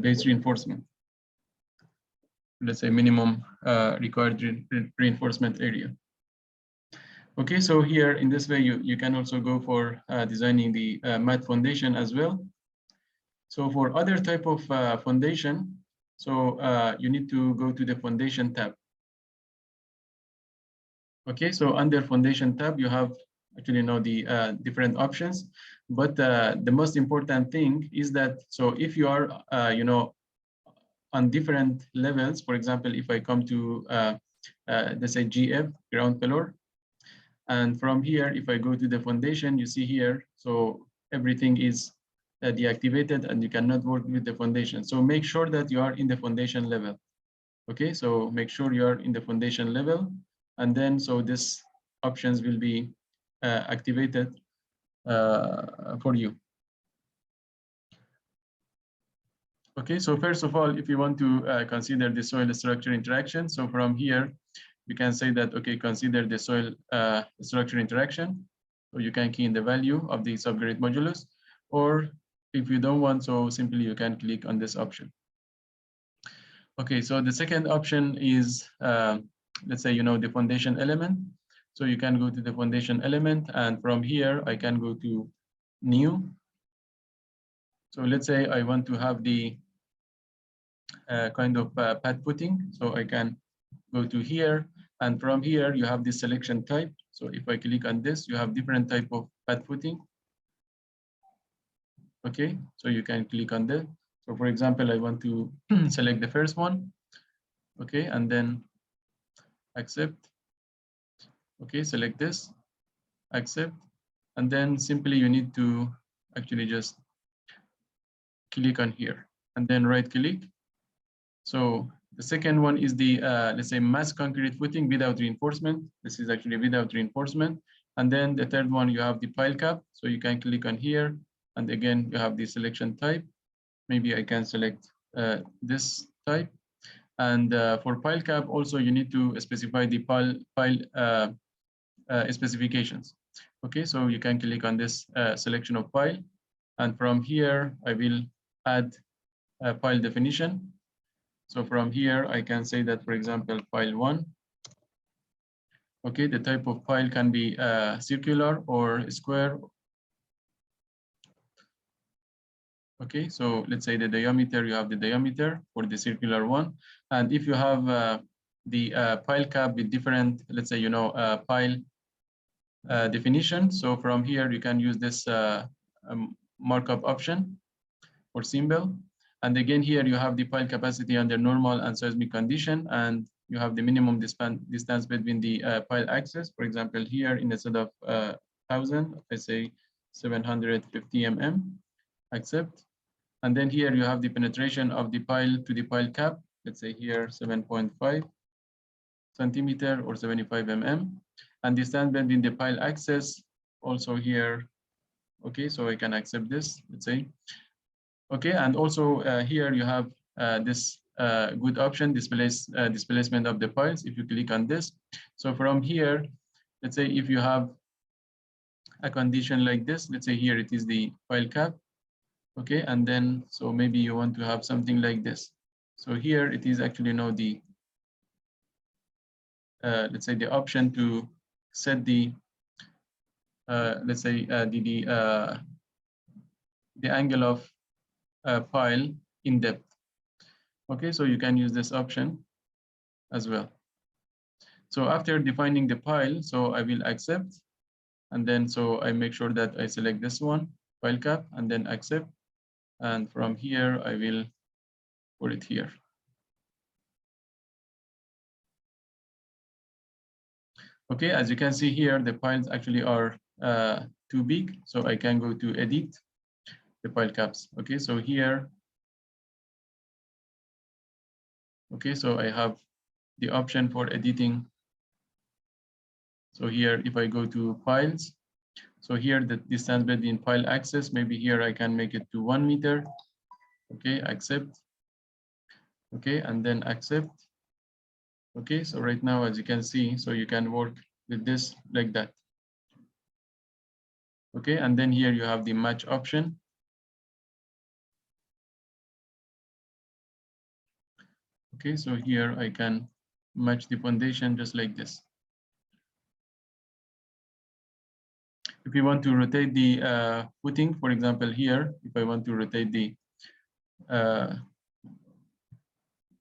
base reinforcement. Let's say minimum required reinforcement area. Okay, so here in this way, you can also go for designing the mat foundation as well. So for other type of foundation, so you need to go to the foundation tab. Okay, so under foundation tab, you have actually now the different options, but the most important thing is that, so if you are, on different levels, for example, if I come to, let's say GF, ground floor, and from here, if I go to the foundation, you see here, so everything is deactivated and you cannot work with the foundation. So make sure that you are in the foundation level. Okay, so make sure you are in the foundation level, and then so this options will be activated for you. Okay, so first of all, if you want to consider the soil structure interaction, so from here, you can say that, okay, consider the soil structure interaction. So you can key in the value of the subgrid modulus, or if you don't want, so simply you can click on this option. Okay, so the second option is, let's say, the foundation element. So you can go to the foundation element, and from here, I can go to new. So let's say I want to have the kind of pad footing. So I can go to here, and from here, you have the selection type. So if I click on this, you have different type of pad footing. Okay, so you can click on this. So for example, I want to select the first one. Okay, and then accept. Okay, select this, accept, and then simply you need to actually just click on here and then right click. So the second one is the, let's say, mass concrete footing without reinforcement. This is actually without reinforcement. And then the third one, you have the pile cap. So you can click on here. And again, you have the selection type. Maybe I can select this type. And for pile cap, also you need to specify the pile specifications. Okay, so you can click on this selection of pile. And from here, I will add a pile definition. So from here, I can say that, for example, pile 1. Okay, the type of pile can be circular or square. Okay, so let's say the diameter, you have the diameter for the circular one. And if you have the pile cap with different, let's say, pile definition. So from here, you can use this markup option or symbol. And again, here you have the pile capacity under normal and seismic condition, and you have the minimum distance between the pile axis. For example, here instead of 1,000, I say 750 mm, accept. And then here you have the penetration of the pile to the pile cap. Let's say here 7.5 centimeter or 75 mm. And distance between the pile axis also here. Okay, so I can accept this, let's say. Okay, and also here you have this good option, displacement of the piles. If you click on this, so from here, let's say if you have a condition like this, let's say here it is the pile cap, okay, and then so maybe you want to have something like this. So here it is actually now the let's say the option to set the let's say the angle of pile in depth. Okay, so you can use this option as well. So after defining the pile, so I will accept, and then so I make sure that I select this one, pile cap, and then accept, and from here I will put it here. Okay, as you can see here, the piles actually are too big, so I can go to edit the pile caps. Okay, so here, okay, so I have the option for editing. So here, if I go to piles, so here the distance between pile axis, maybe here I can make it to 1 meter. Okay, accept. Okay, and then accept. Okay, so right now, as you can see, so you can work with this like that. Okay, and then here you have the match option. Okay, so here I can match the foundation just like this. If you want to rotate the footing, for example, here, if I want to rotate the,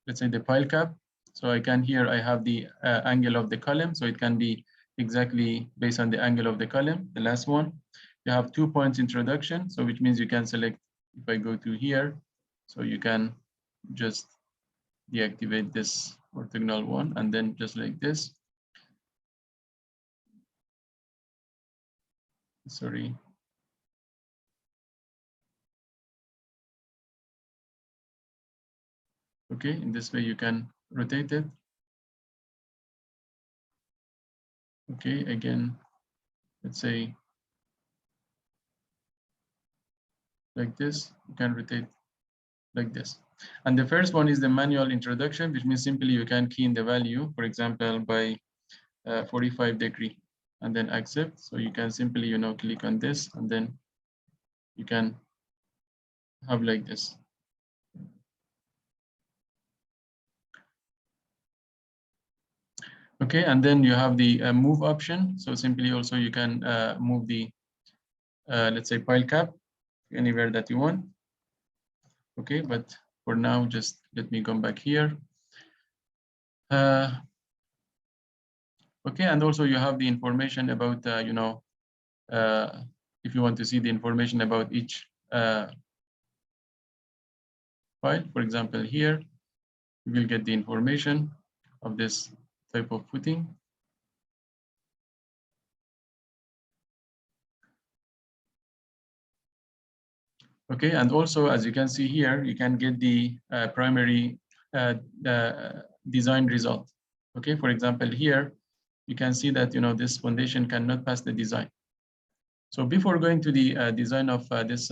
let's say the pile cap, so I can here, I have the angle of the column, so it can be exactly based on the angle of the column, the last one. You have 2 points introduction, so which means you can select, if I go to here, so you can just deactivate this orthogonal one, and then just like this. Sorry. Okay, in this way you can rotate it. Okay, again, let's say like this, you can rotate like this. And the first one is the manual introduction, which means simply you can key in the value, for example, by 45 degree, and then accept. So you can simply, click on this, and then you can have like this. Okay, and then you have the move option. So simply also you can move the, let's say, pile cap anywhere that you want. Okay, but for now, just let me come back here. Okay, and also you have the information about, if you want to see the information about each file, for example, here, you will get the information of this type of footing. Okay, and also, as you can see here, you can get the primary design result. Okay, for example, here, you can see that, this foundation cannot pass the design. So before going to the design of this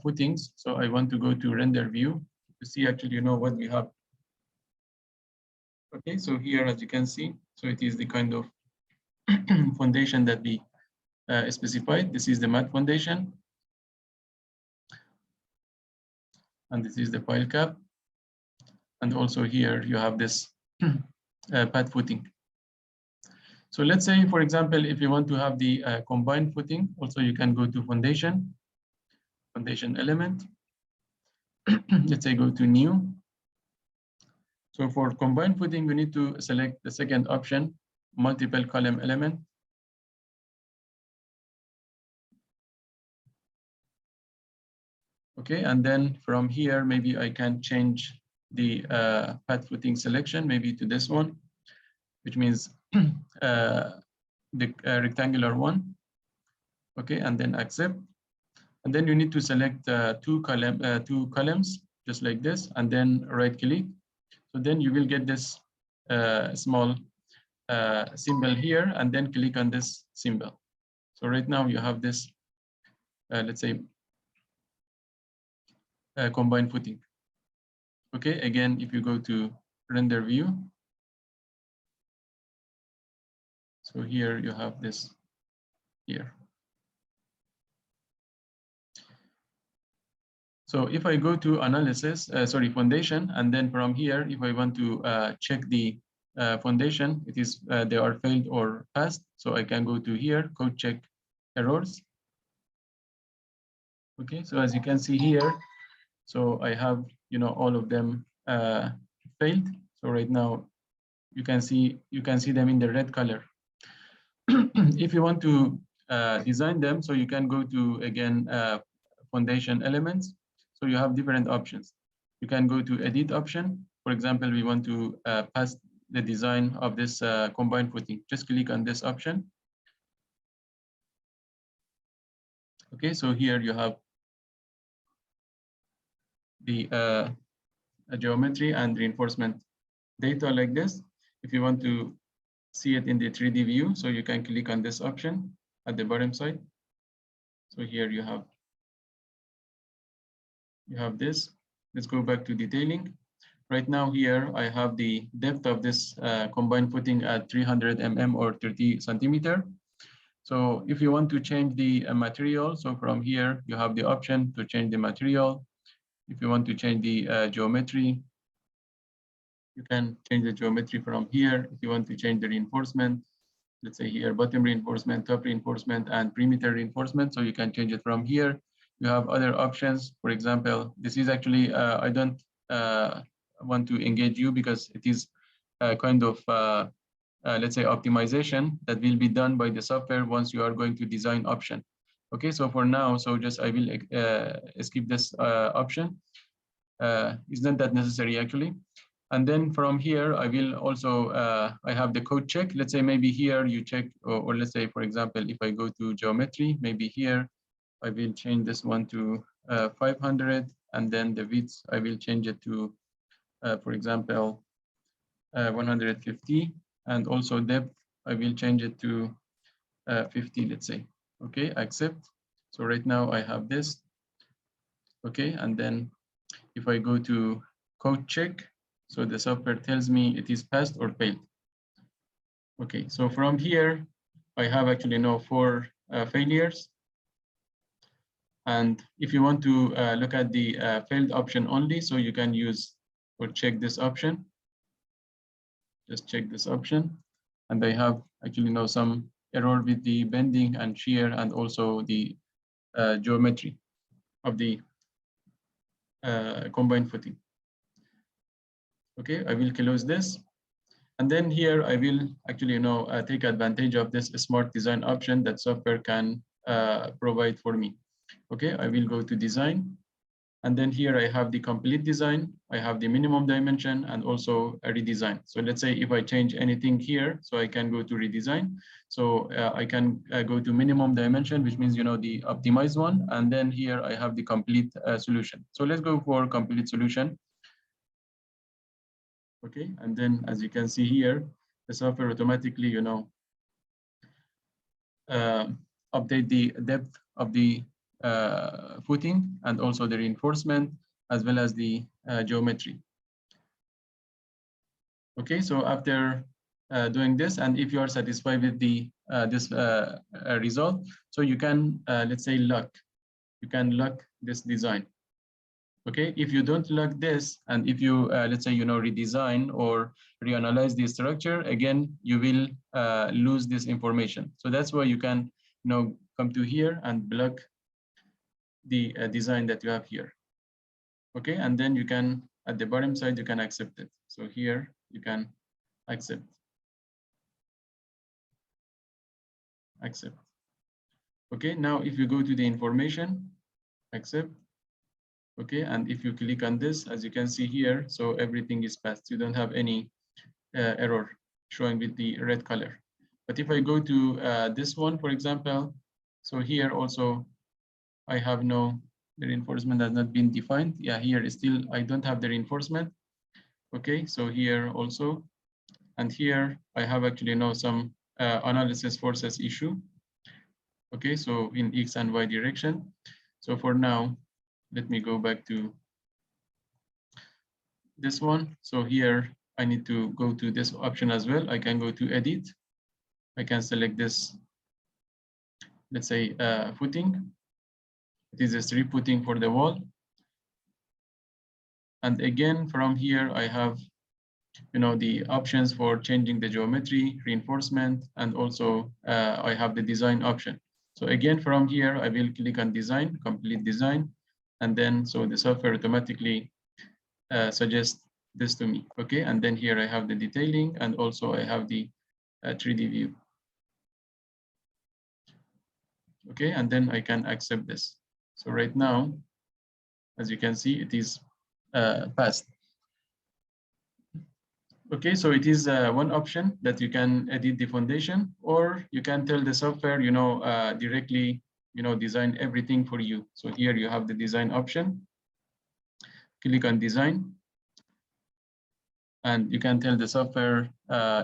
footings, so I want to go to render view to see actually, what we have. Okay, so here, as you can see, so it is the kind of foundation that we specified. This is the mat foundation. And this is the pile cap. And also here you have this pad footing. So let's say, for example, if you want to have the combined footing, also you can go to foundation element. Let's say go to new. So for combined footing, we need to select the second option, multiple column element. Okay, and then from here, maybe I can change the pad footing selection, maybe to this one, which means the rectangular one. Okay, and then accept. And then you need to select two columns, just like this, and then right click. So then you will get this small symbol here, and then click on this symbol. So right now you have this, let's say, combined footing. Okay, again, if you go to render view, so here you have this here. So if I go to analysis, foundation, and then from here, if I want to check the foundation, it is they are failed or passed. So I can go to here, code check errors. Okay, so as you can see here, so I have all of them failed. So right now you can see them in the red color. If you want to design them, so you can go to again foundation elements. So you have different options. You can go to edit option. For example, we want to pass the design of this combined footing. Just click on this option. Okay, so here you have the geometry and reinforcement data like this. If you want to see it in the 3D view, so you can click on this option at the bottom side. So here you have this. Let's go back to detailing. Right now here I have the depth of this combined footing at 300 mm or 30 centimeter. So if you want to change the material, so from here you have the option to change the material. If you want to change the geometry, you can change the geometry from here. If you want to change the reinforcement, let's say here bottom reinforcement, top reinforcement, and perimeter reinforcement, so you can change it from here. You have other options. For example, this is actually I don't want to engage you because it is kind of let's say optimization that will be done by the software once you are going to design option. Okay, so for now, so just I will skip this option. It's not that necessary actually. And then from here, I will also, I have the code check. Let's say maybe here you check, or let's say, for example, if I go to geometry, maybe here, I will change this one to 500. And then the width, I will change it to, for example, 150. And also depth, I will change it to 50, let's say. Okay, accept. So right now I have this. Okay, and then if I go to code check, so the software tells me it is passed or failed. Okay, so from here, I have actually now 4 failures. And if you want to look at the failed option only, so you can use or check this option. Just check this option. And I have actually now some error with the bending and shear and also the geometry of the combined footing. Okay, I will close this. And then here I will actually take advantage of this smart design option that software can provide for me. Okay, I will go to design. And then here I have the complete design. I have the minimum dimension and also a redesign. So let's say if I change anything here, so I can go to redesign. So I can go to minimum dimension, which means, the optimized one. And then here I have the complete solution. So let's go for complete solution. Okay, and then as you can see here, the software automatically, update the depth of the footing and also the reinforcement as well as the geometry. Okay, so after doing this, and if you are satisfied with the this result, so you can let's say lock this design. Okay, if you don't lock this, and if you let's say redesign or reanalyze the structure again, you will lose this information. So that's why you can come to here and block the design that you have here. Okay, and then you can at the bottom side you can accept it. So here you can accept. Okay, now if you go to the information, accept. Okay, and if you click on this, as you can see here, so everything is passed. You don't have any error showing with the red color. But if I go to this one, for example, so here also I have the reinforcement has not been defined. Yeah, here is still, I don't have the reinforcement. Okay, so here also, and here I have actually now some analysis forces issue. Okay, so in X and Y direction. So for now, let me go back to this one. So here I need to go to this option as well. I can go to edit. I can select this, let's say footing. It is a strip footing for the wall. And again, from here, I have the options for changing the geometry, reinforcement, and also I have the design option. So again, from here, I will click on design, complete design, and then so the software automatically suggests this to me. Okay, and then here I have the detailing, and also I have the 3D view. Okay, and then I can accept this. So right now, as you can see, it is passed. Okay, so it is one option that you can edit the foundation, or you can tell the software, directly, design everything for you. So here you have the design option. Click on design, and you can tell the software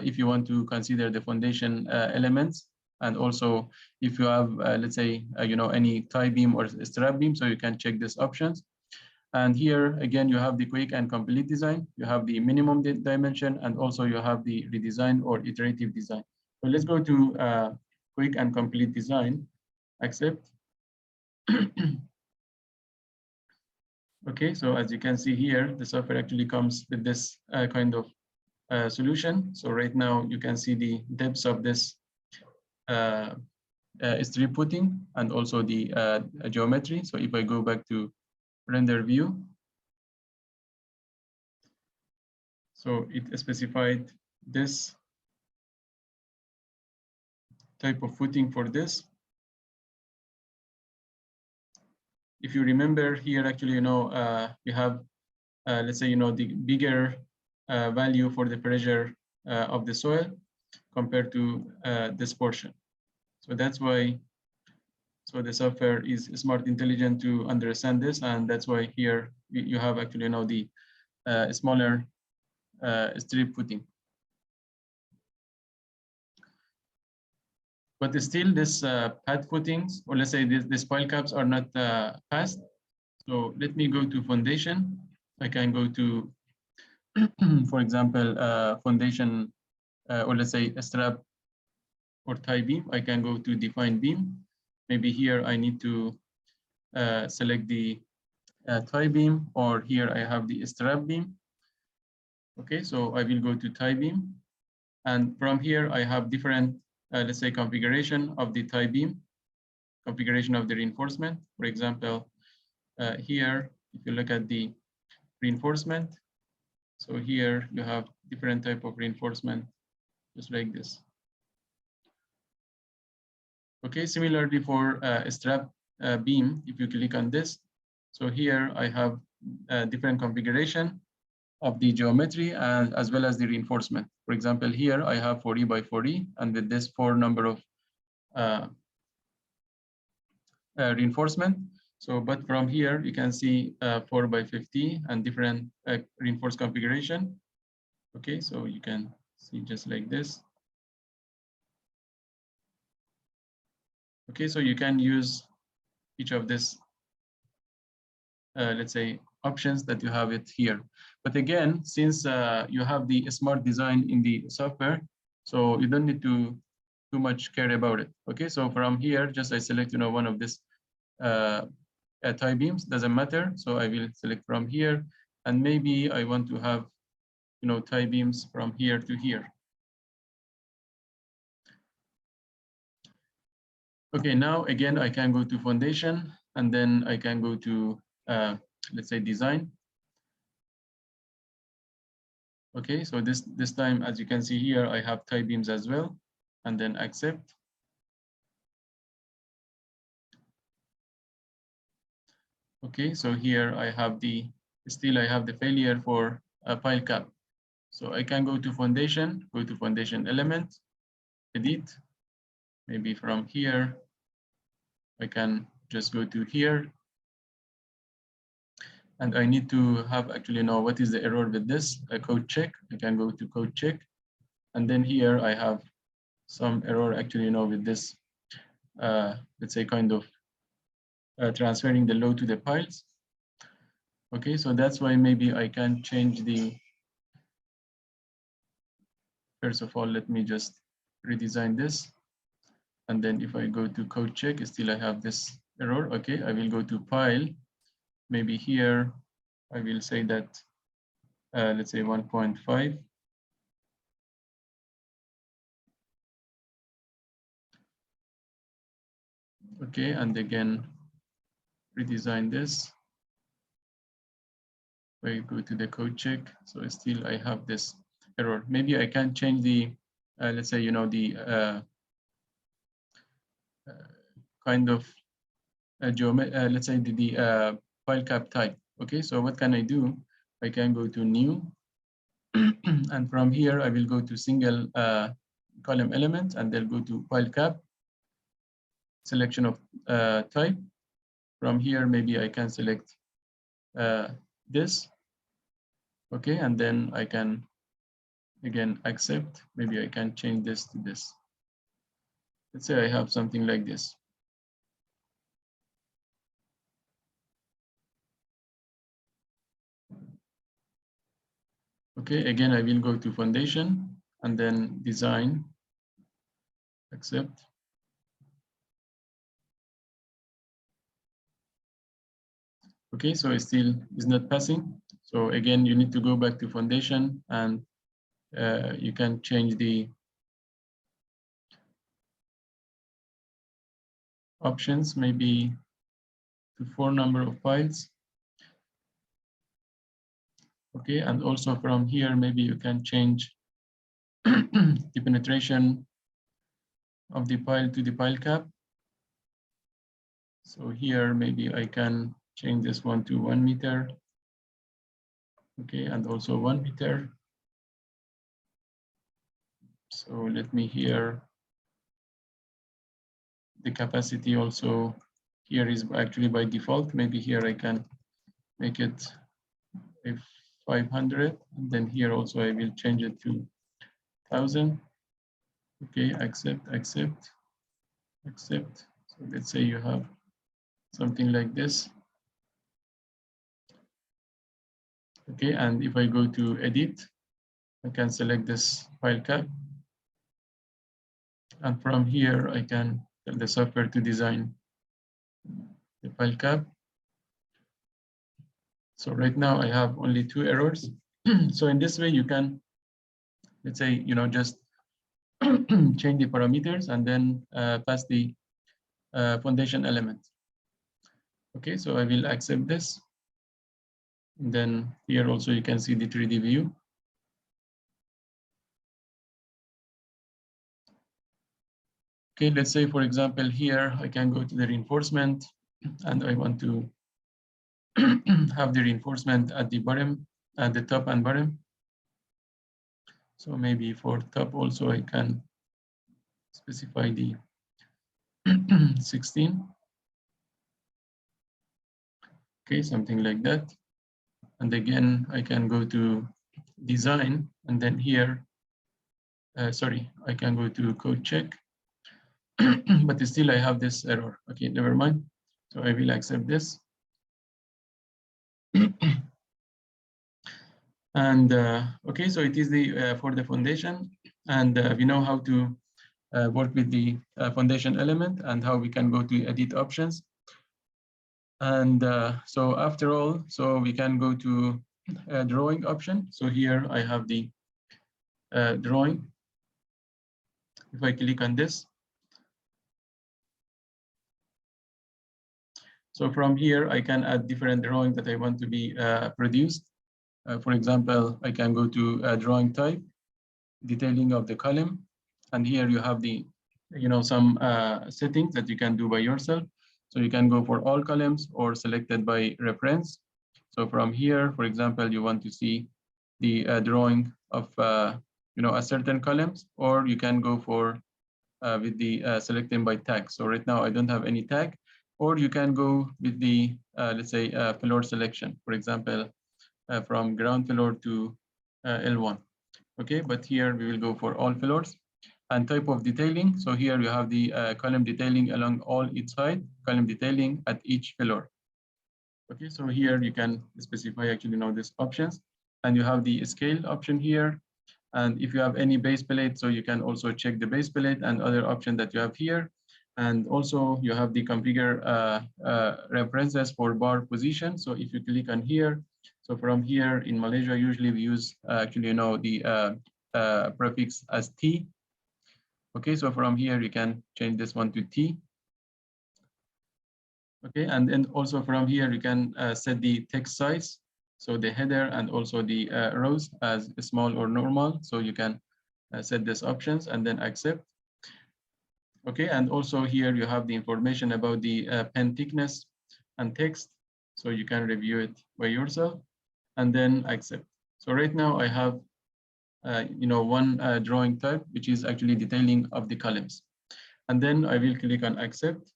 if you want to consider the foundation elements, and also if you have, let's say, any tie beam or strap beam, so you can check these options. And here, again, you have the quick and complete design. You have the minimum dimension, and also you have the redesign or iterative design. So let's go to quick and complete design, accept. Okay, so as you can see here, the software actually comes with this kind of solution. So right now you can see the depths of this strip footing and also the geometry. So if I go back to render view, so it specified this type of footing for this. If you remember here, actually, you have, let's say, the bigger value for the pressure of the soil compared to this portion. So that's why, so the software is smart, intelligent to understand this, and that's why here you have actually, the smaller strip footing. But still, this pad footings, or let's say these pile caps, are not passed. So let me go to foundation. I can go to, for example, foundation, or let's say a strap or tie beam. I can go to define beam. Maybe here I need to select the tie beam, or here I have the strap beam. Okay, so I will go to tie beam. And from here, I have different, let's say, configuration of the tie beam, configuration of the reinforcement. For example, here, if you look at the reinforcement, so here you have different type of reinforcement, just like this. Okay, similarly for a strap beam, if you click on this, so here I have a different configuration of the geometry and as well as the reinforcement. For example, here I have 40 by 40, and with this 4 number of reinforcement. So, but from here you can see 4 by 50 and different reinforced configuration. Okay, so you can see just like this. Okay, so you can use each of this, let's say, options that you have it here. But again, since you have the smart design in the software, so you don't need to too much care about it. Okay, so from here, just I select, one of this tie beams, doesn't matter. So I will select from here, and maybe I want to have, tie beams from here to here. Okay, now again, I can go to foundation, and then I can go to, let's say, design. Okay, so this time, as you can see here, I have tie beams as well, and then accept. Okay, so here I have still I have the failure for a pile cap. So I can go to foundation element, edit. Maybe from here, I can just go to here. And I need to have actually know what is the error with this, a code check. I can go to code check. And then here I have some error actually, with this, let's say, kind of transferring the load to the piles. Okay, so that's why maybe I can change the, first of all, let me just redesign this. And then if I go to code check, still I have this error. Okay, I will go to file. Maybe here I will say that, let's say 1.5. Okay, and again, redesign this. I go to the code check. So still I have this error. Maybe I can change the, let's say, the kind of let's say the file cap type. Okay, so what can I do? I can go to new, and from here I will go to single column element, and then go to file cap, selection of type. From here, maybe I can select this. Okay, and then I can again accept. Maybe I can change this to this. Let's say I have something like this. Okay, again, I will go to foundation and then design, accept. Okay, so it still is not passing. So again, you need to go back to foundation, and you can change the options, maybe to 4 number of files. Okay, and also from here, maybe you can change the penetration of the pile to the pile cap. So here, maybe I can change this one to 1 meter. Okay, and also 1 meter. So let me here, the capacity also here is actually by default. Maybe here I can make it a 500, and then here also I will change it to 1000. Okay, accept, accept, accept. So let's say you have something like this. Okay, and if I go to edit, I can select this file cap. And from here, I can tell the software to design the file cap. So right now I have only 2 errors. So in this way, you can, let's say, just change the parameters and then pass the foundation element. Okay, so I will accept this. And then here also you can see the 3D view. Okay, let's say, for example, here I can go to the reinforcement, and I want to have the reinforcement at the bottom, at the top and bottom. So maybe for top also I can specify the 16. Okay, something like that. And again, I can go to design, and then here, sorry, I can go to code check, but still I have this error. Okay, never mind. So I will accept this. And okay, so it is the for the foundation, and we know how to work with the foundation element and how we can go to edit options. And so after all, so we can go to drawing option. So here I have the drawing. If I click on this, so from here I can add different drawings that I want to be produced. For example, I can go to drawing type, detailing of the column, and here you have the some settings that you can do by yourself. So you can go for all columns or selected by reference. So from here, for example, you want to see the drawing of a certain columns, or you can go for with the selecting by tag. So right now I don't have any tag, or you can go with the let's say floor selection, for example, from ground floor to L1. Okay, but here we will go for all floors. And type of detailing. So here you have the column detailing along all each side, column detailing at each floor. Okay, so here you can specify actually now these options, and you have the scale option here. And if you have any base plate, so you can also check the base plate and other option that you have here. And also you have the configure references for bar position. So if you click on here, so from here in Malaysia, usually we use actually, you know, the prefix as T. Okay, so from here you can change this one to T. Okay, and then also from here you can set the text size, so the header and also the rows as small or normal. So you can set these options and then accept. Okay, and also here you have the information about the pen thickness and text, so you can review it by yourself and then accept. So right now I have you know, one drawing type, which is actually detailing of the columns, and then I will click on accept.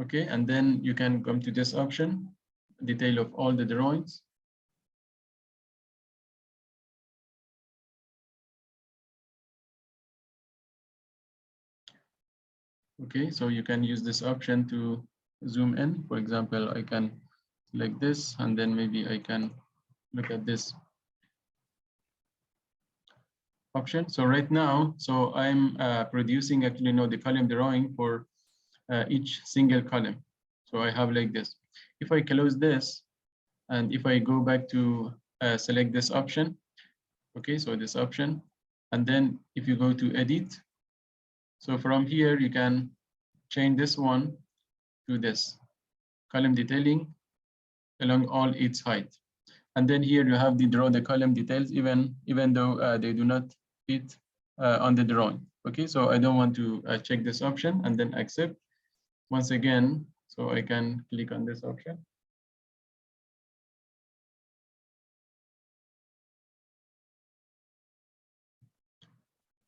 Okay, and then you can come to this option, detail of all the drawings. Okay, so you can use this option to zoom in. For example, I can select this, and then maybe I can look at this option. So right now, so I'm producing actually, you know, the column drawing for each single column. So I have like this. If I close this, and if I go back to select this option, okay, so this option, and then if you go to edit, so from here you can change this one to this column detailing along all its height. And then here you have the draw the column details, even though they do not fit on the drawing. Okay, so I don't want to check this option and then accept once again. So I can click on this option.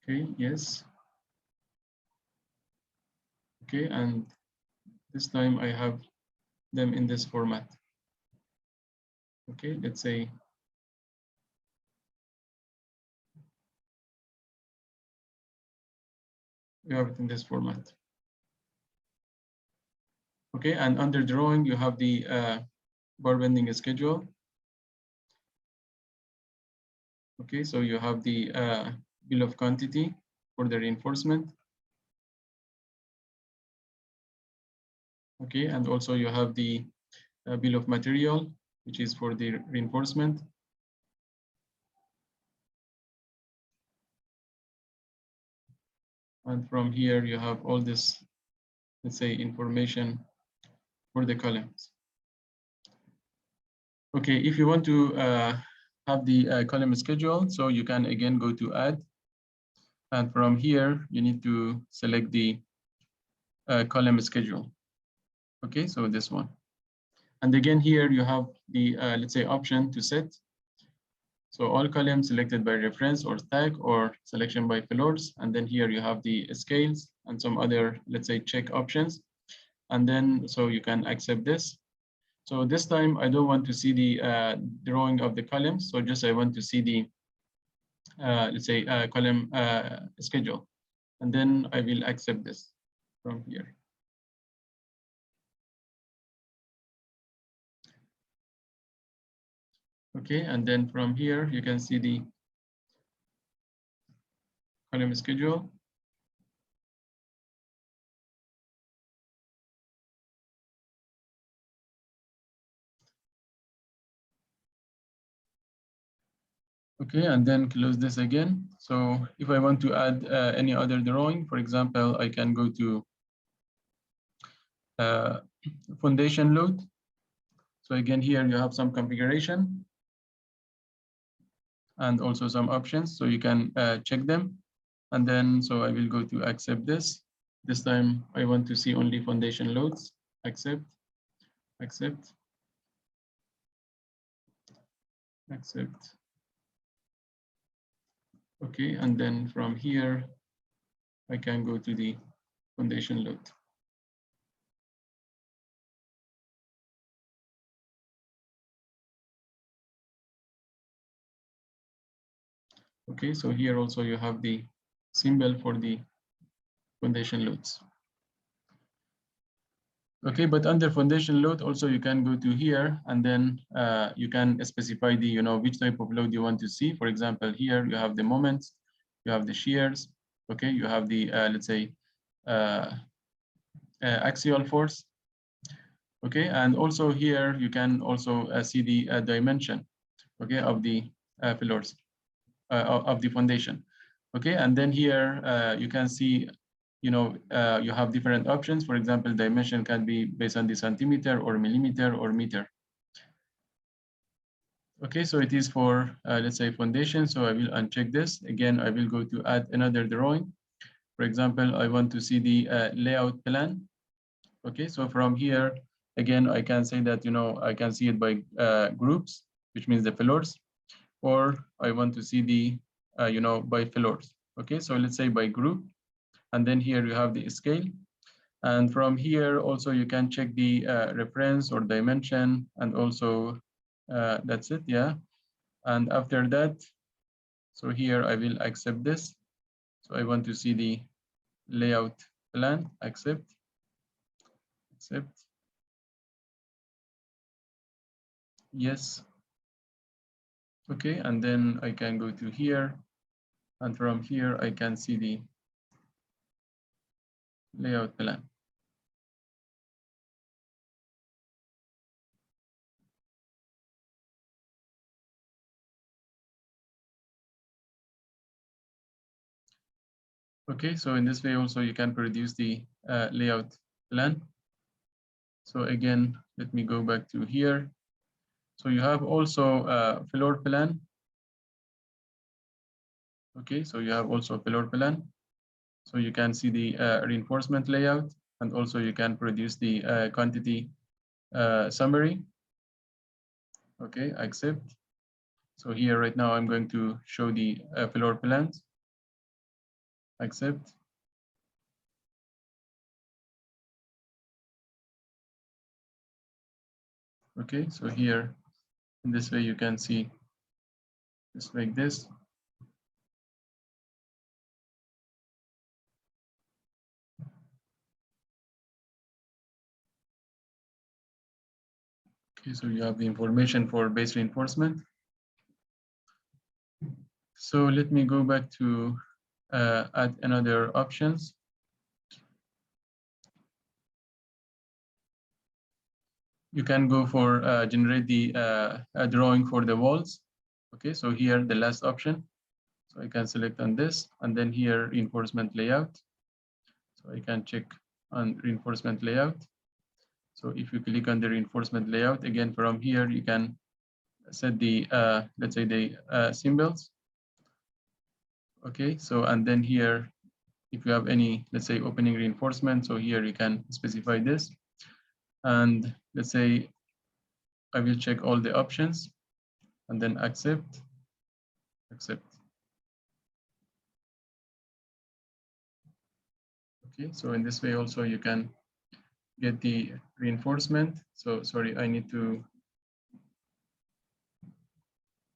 Okay, yes. Okay, and this time I have them in this format. Okay, let's say we have it in this format. Okay, and under drawing, you have the bar bending schedule. Okay, so you have the bill of quantity for the reinforcement. Okay, and also you have the bill of material, which is for the reinforcement. And from here, you have all this, let's say, information for the columns. Okay, if you want to have the column schedule, so you can again go to add. And from here, you need to select the column schedule. Okay, so this one. And again, here you have the, let's say, option to set. So all columns selected by reference or tag or selection by floors. And then here you have the scales and some other, let's say, check options. And then, so you can accept this. So this time I don't want to see the drawing of the columns. So just I want to see the, let's say, column schedule. And then I will accept this from here. Okay, and then from here, you can see the column schedule. Okay, and then close this again. So if I want to add any other drawing, for example, I can go to foundation load. So again, here you have some configuration and also some options. So you can check them. And then, so I will go to accept this. This time I want to see only foundation loads. Accept, accept, accept. Okay, and then from here, I can go to the foundation load. Okay, so here also you have the symbol for the foundation loads. Okay, but under foundation load also you can go to here and then you can specify the, which type of load you want to see. For example, here you have the moments, you have the shears, okay, you have the, let's say, axial force. Okay, and also here you can also see the dimension, okay, of the floors, of the foundation. Okay, and then here you can see, you have different options. For example, dimension can be based on the centimeter or millimeter or meter. Okay, so it is for, let's say, foundation. So I will uncheck this. Again, I will go to add another drawing. For example, I want to see the layout plan. Okay, so from here, again, I can say that, I can see it by groups, which means the floors, or I want to see the, by floors. Okay, so let's say by group, and then here you have the scale. And from here also you can check the reference or dimension, and also that's it, yeah. And after that, so here I will accept this. So I want to see the layout plan, accept. Yes. Okay, and then I can go to here, and from here I can see the layout plan. Okay, so in this way also you can produce the layout plan. So again, let me go back to here. So you have also a floor plan. Okay, so you have also a floor plan. So you can see the reinforcement layout, and also you can produce the quantity summary. Okay, accept. So here right now I'm going to show the floor plans. Accept. Okay, so here in this way you can see just like this. Okay, so you have the information for base reinforcement. So let me go back to add another options. You can go for generate the drawing for the walls. Okay, so here the last option. So I can select on this, and then here reinforcement layout. So I can check on reinforcement layout. So if you click on the reinforcement layout, again from here you can set the let's say the symbols. Okay, so and then here if you have any, let's say, opening reinforcement, so here you can specify this. And let's say I will check all the options and then accept. Okay, so in this way also you can get the reinforcement. So sorry, I need to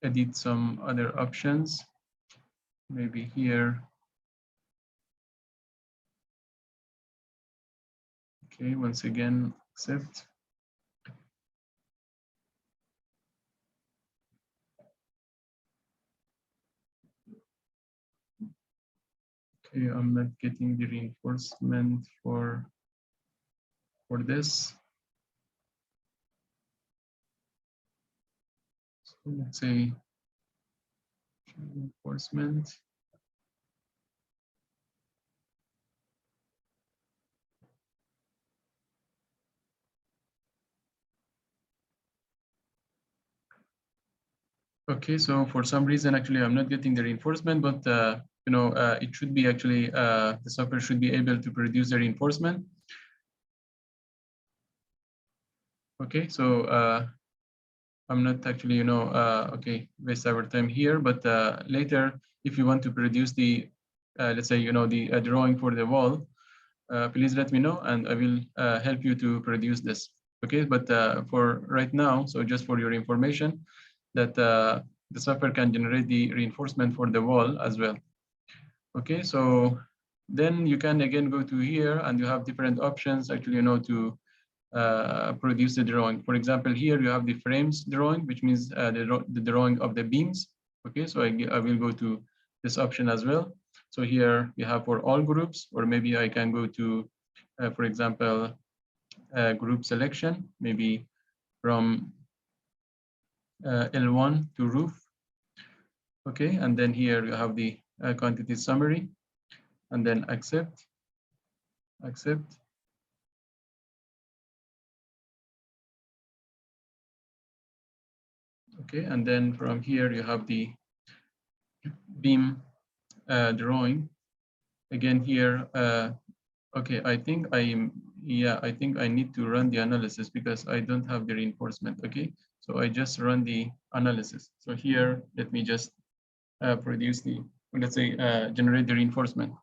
edit some other options. Maybe here. Okay, once again, accept. Okay, I'm not getting the reinforcement for this. So let's say reinforcement. Okay, so for some reason, actually, I'm not getting the reinforcement, but it should be actually the software should be able to produce the reinforcement. Okay, so I'm not actually, okay, waste our time here, but later, if you want to produce the, let's say, the drawing for the wall, please let me know, and I will help you to produce this. Okay, but for right now, so just for your information, that the software can generate the reinforcement for the wall as well. Okay, so then you can again go to here and you have different options actually, to produce the drawing. For example, here you have the frames drawing, which means the drawing of the beams. Okay, so I will go to this option as well. So here we have for all groups, or maybe I can go to, for example, group selection, maybe from L1 to roof. Okay, and then here you have the quantity summary, and then accept. Okay, and then from here you have the beam drawing. Again here, okay, I think I need to run the analysis because I don't have the reinforcement. Okay, so I just run the analysis. So here, let me just produce the, let's say, generate the reinforcement.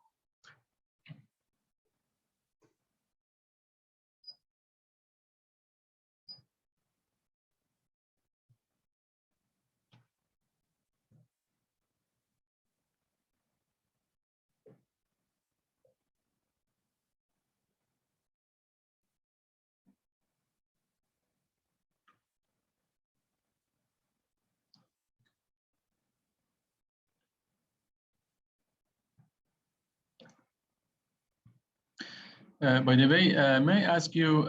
By the way, may I ask you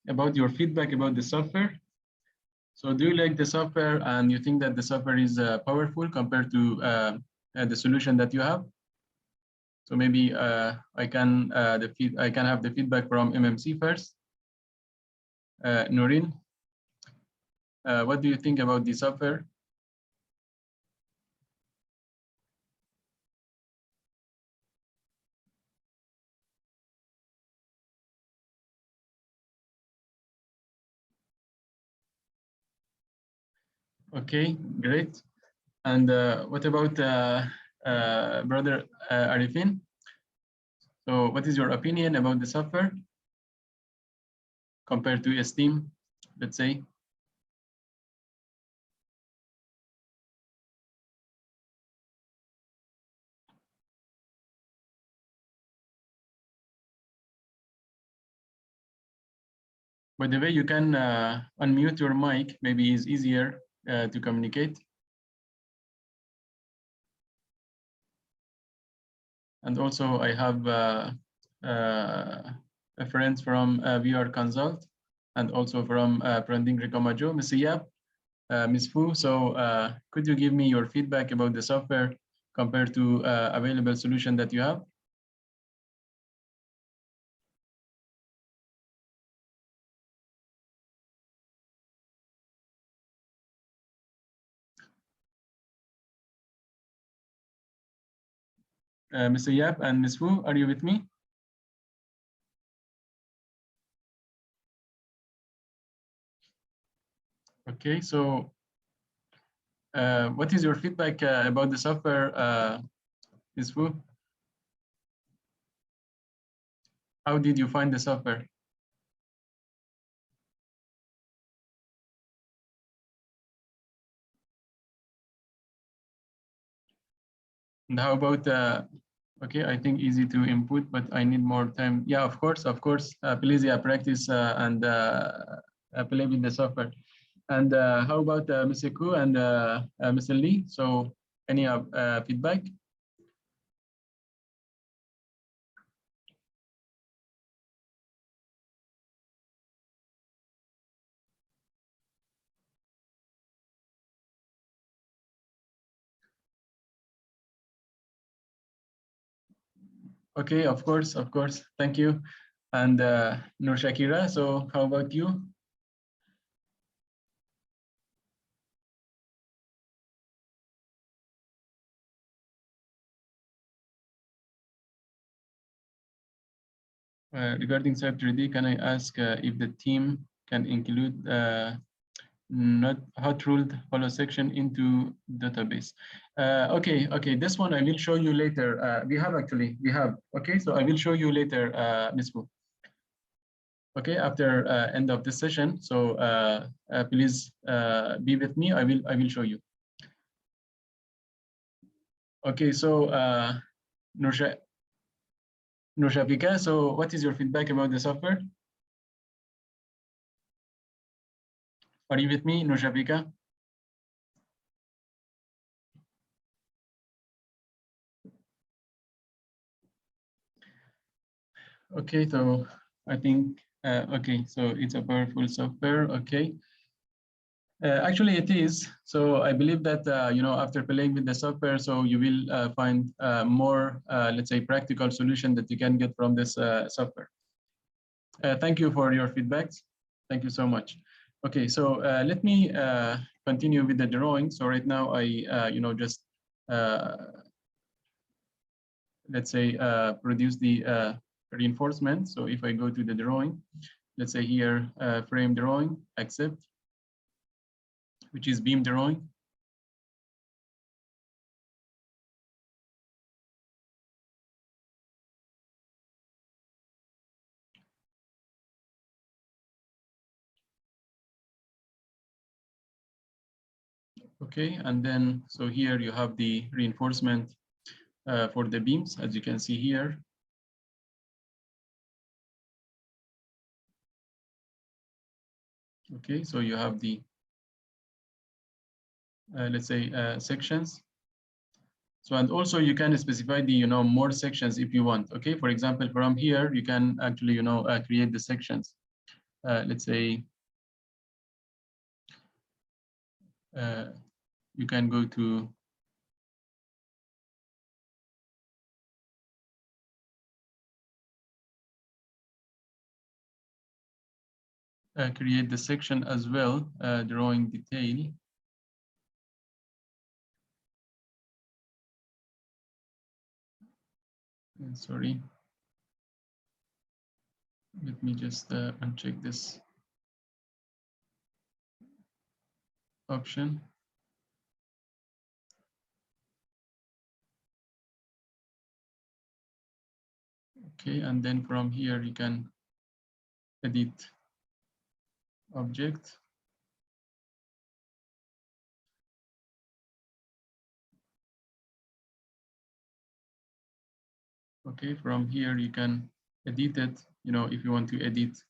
about your feedback about the software? So do you like the software and you think that the software is powerful compared to the solution that you have? So maybe I can have the feedback from MMC first. Noreen, what do you think about the software? Okay, great. And what about brother Arifin? So what is your opinion about the software compared to Esteem, let's say? By the way, you can unmute your mic. Maybe it's easier to communicate. And also, I have a friend from VR Consult and also from Branding Recomajo, Ms. Yap, Ms. Fu. So could you give me your feedback about the software compared to available solution that you have? Mr. Yap and Ms. Fu, are you with me? Okay, so what is your feedback about the software, Ms. Fu? How did you find the software? And how about, okay, I think easy to input, but I need more time. Yeah, of course. Please, yeah, practice and play with the software. And how about Mr. Ku and Mr. Lee? So any feedback? Okay, of course. Thank you. And Nur Shakira, so how about you? Regarding cype 3D, can I ask if the team can include not hot ruled hollow section into database? Okay, this one I will show you later. We have. Okay, so I will show you later, Ms. Fu. Okay, after end of this session. So please be with me. I will show you. Okay, so Nurshafika, so what is your feedback about the software? Are you with me, Nurshafika? Okay, so I think, okay, so it's a powerful software, okay. Actually, it is. So I believe that, after playing with the software, so you will find more, let's say, practical solution that you can get from this software. Thank you for your feedbacks. Thank you so much. Okay, so let me continue with the drawing. So right now I, just, let's say, produce the reinforcement. So if I go to the drawing, let's say here, frame drawing, accept, which is beam drawing. Okay, and then, so here you have the reinforcement for the beams, as you can see here. Okay, so you have the, let's say, sections. So, and also you can specify the, more sections if you want. Okay, for example, from here, you can actually, create the sections. Let's say, you can go to, create the section as well, drawing detail. Sorry. Let me just uncheck this option. Okay, and then from here you can edit object. Okay, from here you can edit it, if you want to edit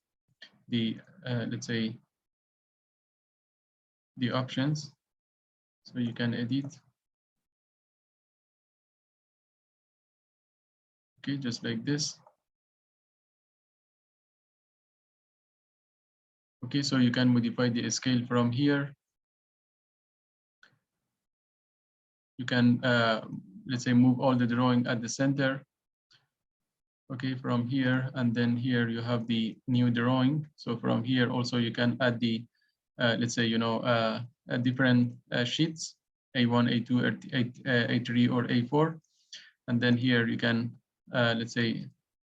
the, let's say, the options. So you can edit. Okay, just like this. Okay, so you can modify the scale from here. You can, let's say, move all the drawing at the center. Okay, from here, and then here you have the new drawing. So from here also you can add the, let's say, different sheets, A1, A2, A3, or A4. And then here you can, let's say,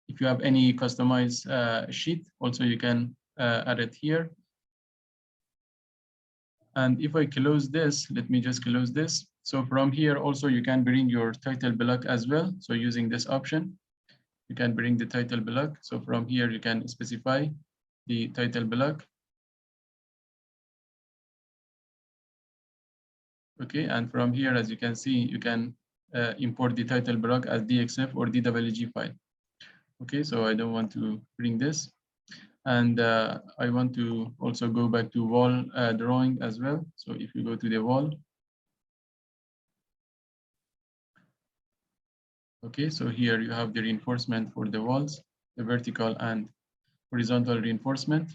if you have any customized sheet, also you can add it here. And if I close this, let me just close this. So from here also you can bring your title block as well. So using this option, you can bring the title block. So from here you can specify the title block. Okay, and from here, as you can see, you can import the title block as DXF or DWG file. Okay, so I don't want to bring this. And I want to also go back to wall drawing as well. So if you go to the wall. Okay, so here you have the reinforcement for the walls, the vertical and horizontal reinforcement.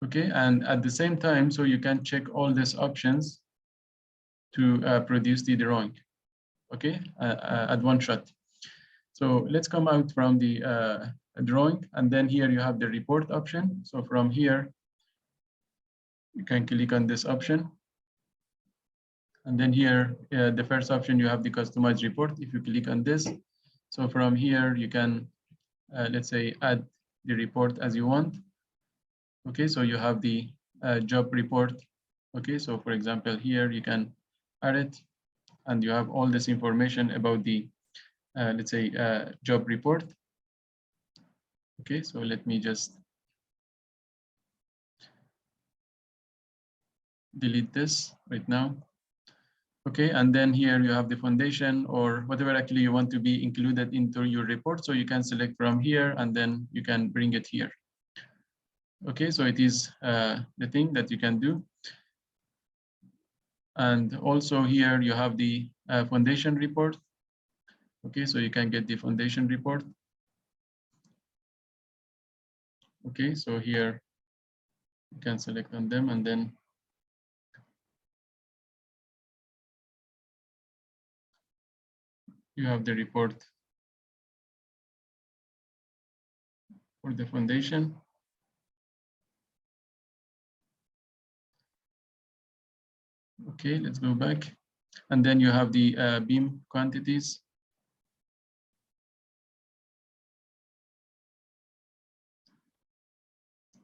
Okay, and at the same time, so you can check all these options to produce the drawing, okay, at one shot. So let's come out from the drawing, and then here you have the report option. So from here, you can click on this option. And then here, the first option, you have the customized report. If you click on this, so from here, you can, let's say, add the report as you want. Okay, so you have the job report. Okay, so for example, here you can add it, and you have all this information about the, let's say, job report. Okay, so let me just delete this right now. Okay, and then here you have the foundation or whatever actually you want to be included into your report. So you can select from here and then you can bring it here. Okay, so it is the thing that you can do. And also here you have the foundation report. Okay, so you can get the foundation report. Okay, so here you can select on them and then you have the report for the foundation. Okay, let's go back. And then you have the beam quantities.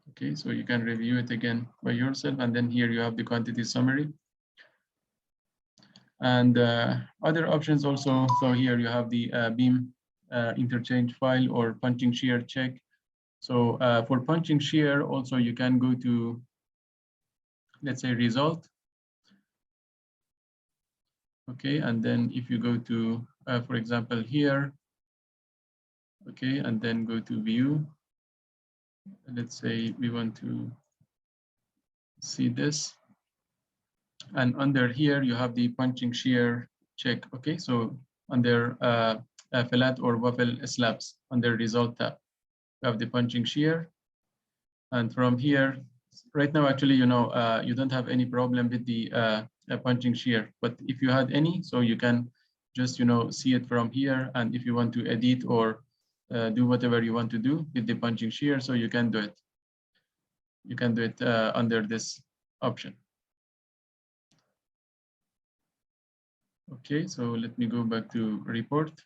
Okay, so you can review it again by yourself. And then here you have the quantity summary. And other options also. So here you have the beam interchange file or punching shear check. So for punching shear, also you can go to, let's say, result. Okay, and then if you go to, for example, here, okay, and then go to view. Let's say we want to see this. And under here, you have the punching shear check. Okay, so under flat or waffle slabs, under result tab, you have the punching shear. And from here, right now, actually, you don't have any problem with the punching shear. But if you had any, so you can just, see it from here. And if you want to edit or do whatever you want to do with the punching shear, so you can do it. You can do it under this option. Okay, so let me go back to report.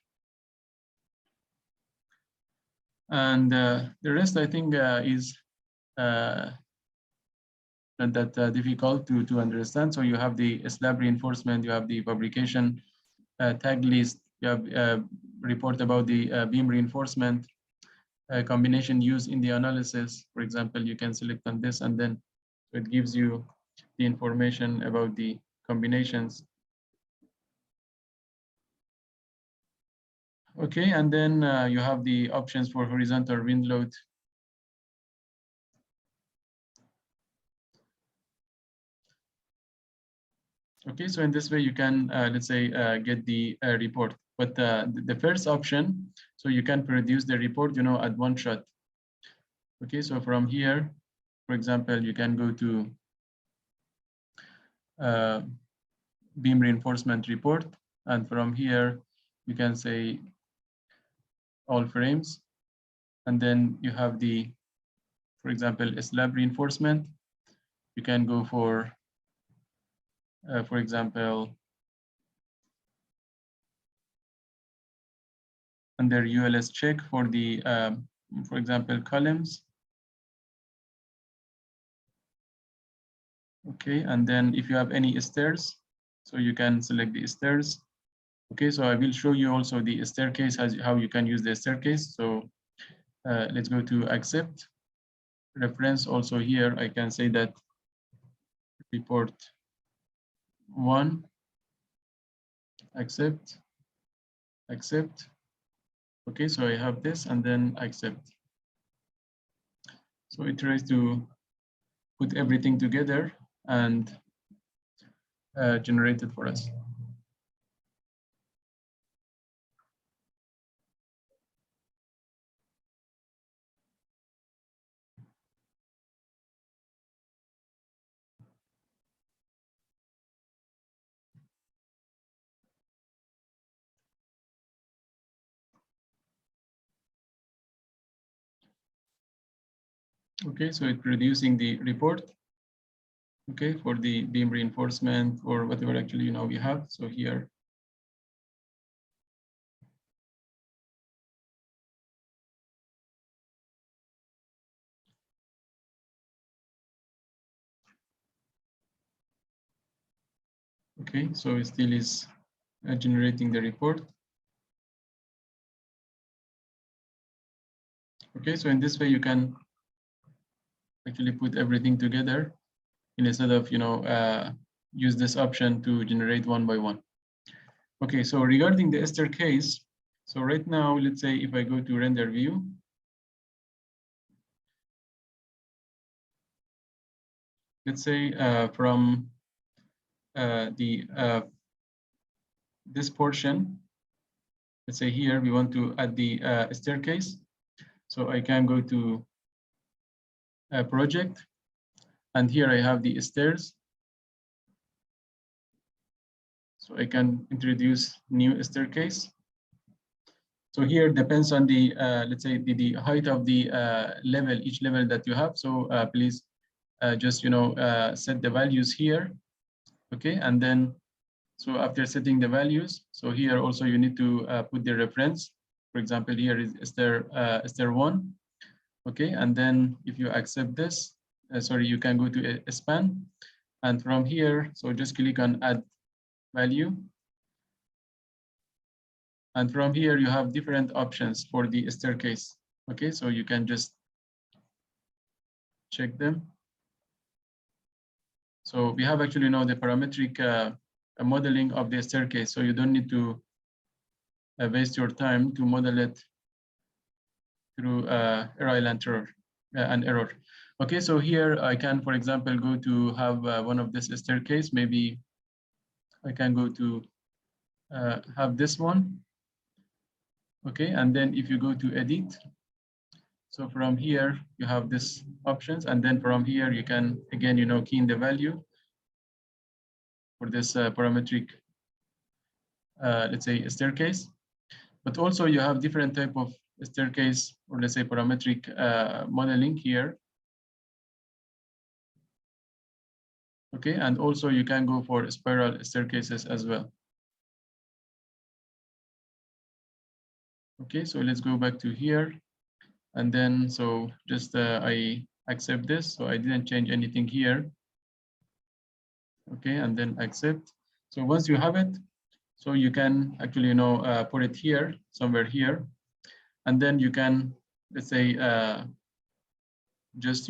And the rest, I think, is not that difficult to understand. So you have the slab reinforcement, you have the fabrication tag list, you have report about the beam reinforcement, combination used in the analysis. For example, you can select on this and then it gives you the information about the combinations. Okay, and then you have the options for horizontal wind load. Okay, so in this way you can, let's say, get the report. But the first option, so you can produce the report, at one shot. Okay, so from here, for example, you can go to beam reinforcement report, and from here you can say all frames, and then you have the, for example, a slab reinforcement. You can go for example, under ULS check for the, for example, columns. Okay, and then if you have any stairs, so you can select the stairs. Okay, so I will show you also the staircase, how you can use the staircase. So let's go to accept. Reference also here, I can say that report 1, accept, accept. Okay, so I have this and then accept. So it tries to put everything together and generate it for us. Okay, so it's producing the report. Okay, for the beam reinforcement or whatever actually we have. So here. Okay, so it still is generating the report. Okay, so in this way you can actually put everything together instead of, use this option to generate one by one. Okay, so regarding the staircase, so right now, let's say if I go to render view, let's say from this portion, let's say here we want to add the staircase. So I can go to project, and here I have the stairs. So I can introduce new staircase. So here depends on the, let's say the height of the level, each level that you have. So please just, set the values here. Okay, and then, so after setting the values, so here also you need to put the reference. For example, here is stair 1. Okay, and then if you accept this, sorry, you can go to a span. And from here, so just click on add value. And from here, you have different options for the staircase. Okay, so you can just check them. So we have actually now the parametric modeling of the staircase. So you don't need to waste your time to model it through an error. Okay, so here I can, for example, go to have one of this staircase. Maybe I can go to have this one. Okay, and then if you go to edit, so from here you have this options, and then from here you can again, key in the value for this parametric, let's say staircase. But also you have different type of staircase, or let's say parametric modeling here. Okay, and also you can go for spiral staircases as well. Okay, so let's go back to here. And then, so just I accept this. So I didn't change anything here. Okay, and then accept. So once you have it, so you can actually, put it here, somewhere here. And then you can, let's say, just,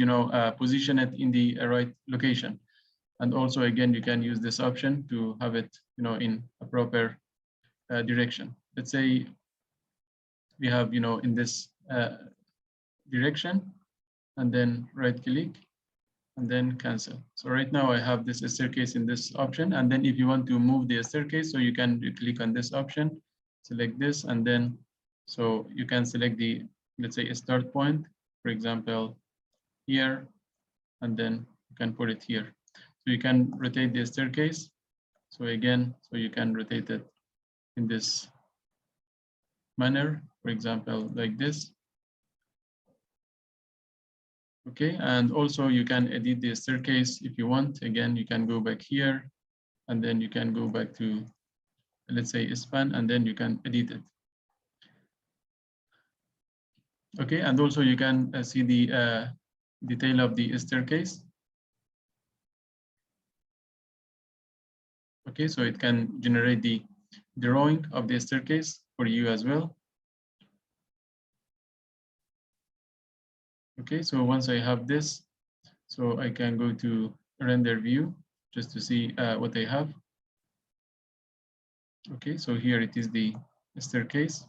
position it in the right location. And also, again, you can use this option to have it, in a proper direction. Let's say we have, in this direction, and then right click, and then cancel. So right now I have this staircase in this option. And then if you want to move the staircase, so you can click on this option, select this, and then, so you can select the, let's say, a start point, for example, here, and then you can put it here. So you can rotate the staircase. So again, so you can rotate it in this manner, for example, like this. Okay, and also you can edit the staircase if you want. Again, you can go back here, and then you can go back to, let's say, span, and then you can edit it. Okay, and also you can see the detail of the staircase. Okay, so it can generate the drawing of the staircase for you as well. Okay, so once I have this, so I can go to render view just to see what I have. Okay, so here it is the staircase.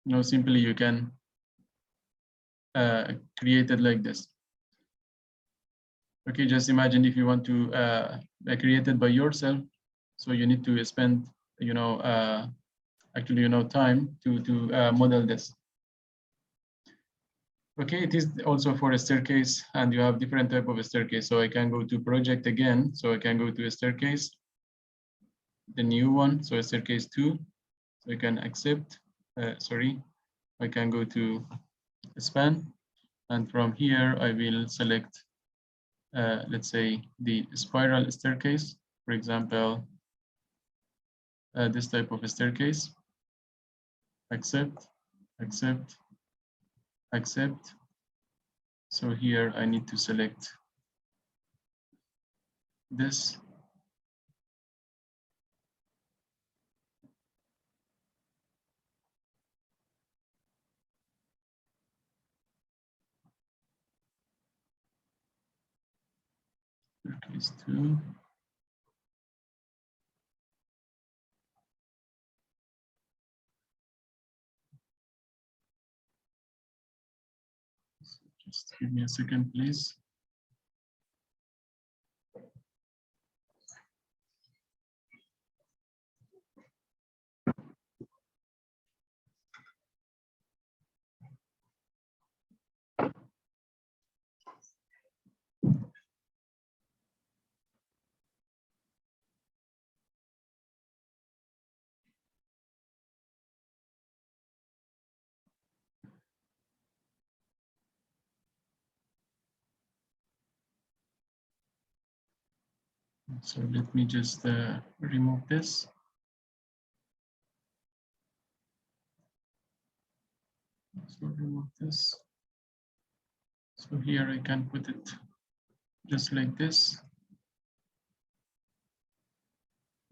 Now simply you can create it like this. Okay, just imagine if you want to create it by yourself, so you need to spend, actually, time to model this. Okay, it is also for a staircase, and you have different type of a staircase. So I can go to project again. So I can go to a staircase, the new one. So a staircase 2. So I can accept. Sorry, I can go to span, and from here I will select, let's say, the spiral staircase, for example, this type of a staircase. Accept, accept, accept. So here I need to select this. Staircase 2. Just give me a second, please. So let me just remove this. So remove this. So here I can put it just like this.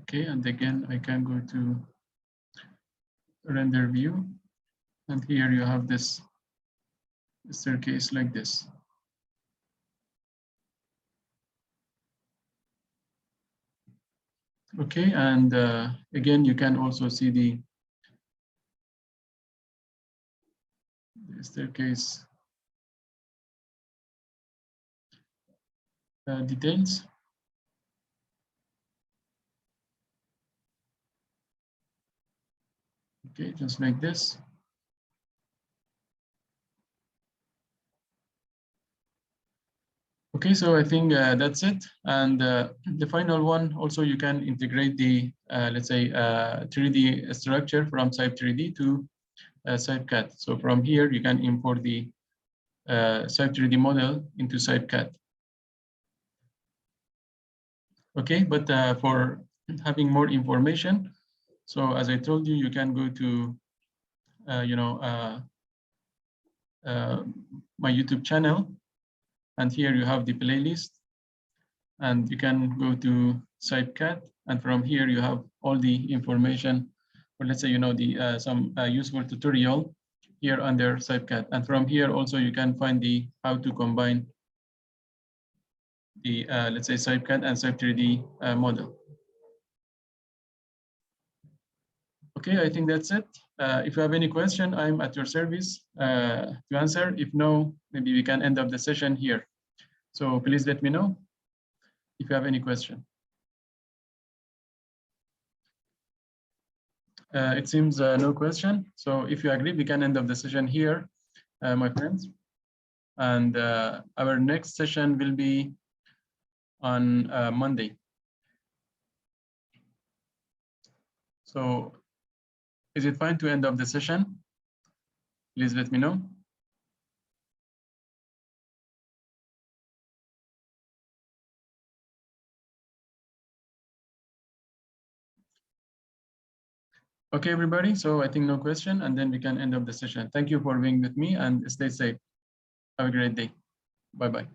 Okay, and again, I can go to render view. And here you have this staircase like this. Okay, and again, you can also see the staircase details. Okay, just like this. Okay, so I think that's it. And the final one, also you can integrate the, let's say, 3D structure from Cype 3D to CYPECAD. So from here, you can import the Cype 3D model into CYPECAD. Okay, but for having more information, so as I told you, you can go to, my YouTube channel. And here you have the playlist, and you can go to CYPECAD, and from here you have all the information, or let's say, the some useful tutorial here under CYPECAD. And from here also you can find the how to combine the let's say CYPECAD and Cype 3D model. Okay, I think that's it. If you have any question, I'm at your service to answer. If no, maybe we can end up the session here. So please let me know if you have any question. It seems no question. So if you agree, we can end up the session here, my friends. And our next session will be on Monday. So is it fine to end up the session? Please let me know. Okay, everybody. So I think no question, and then we can end up the session. Thank you for being with me, and stay safe. Have a great day. Bye-bye.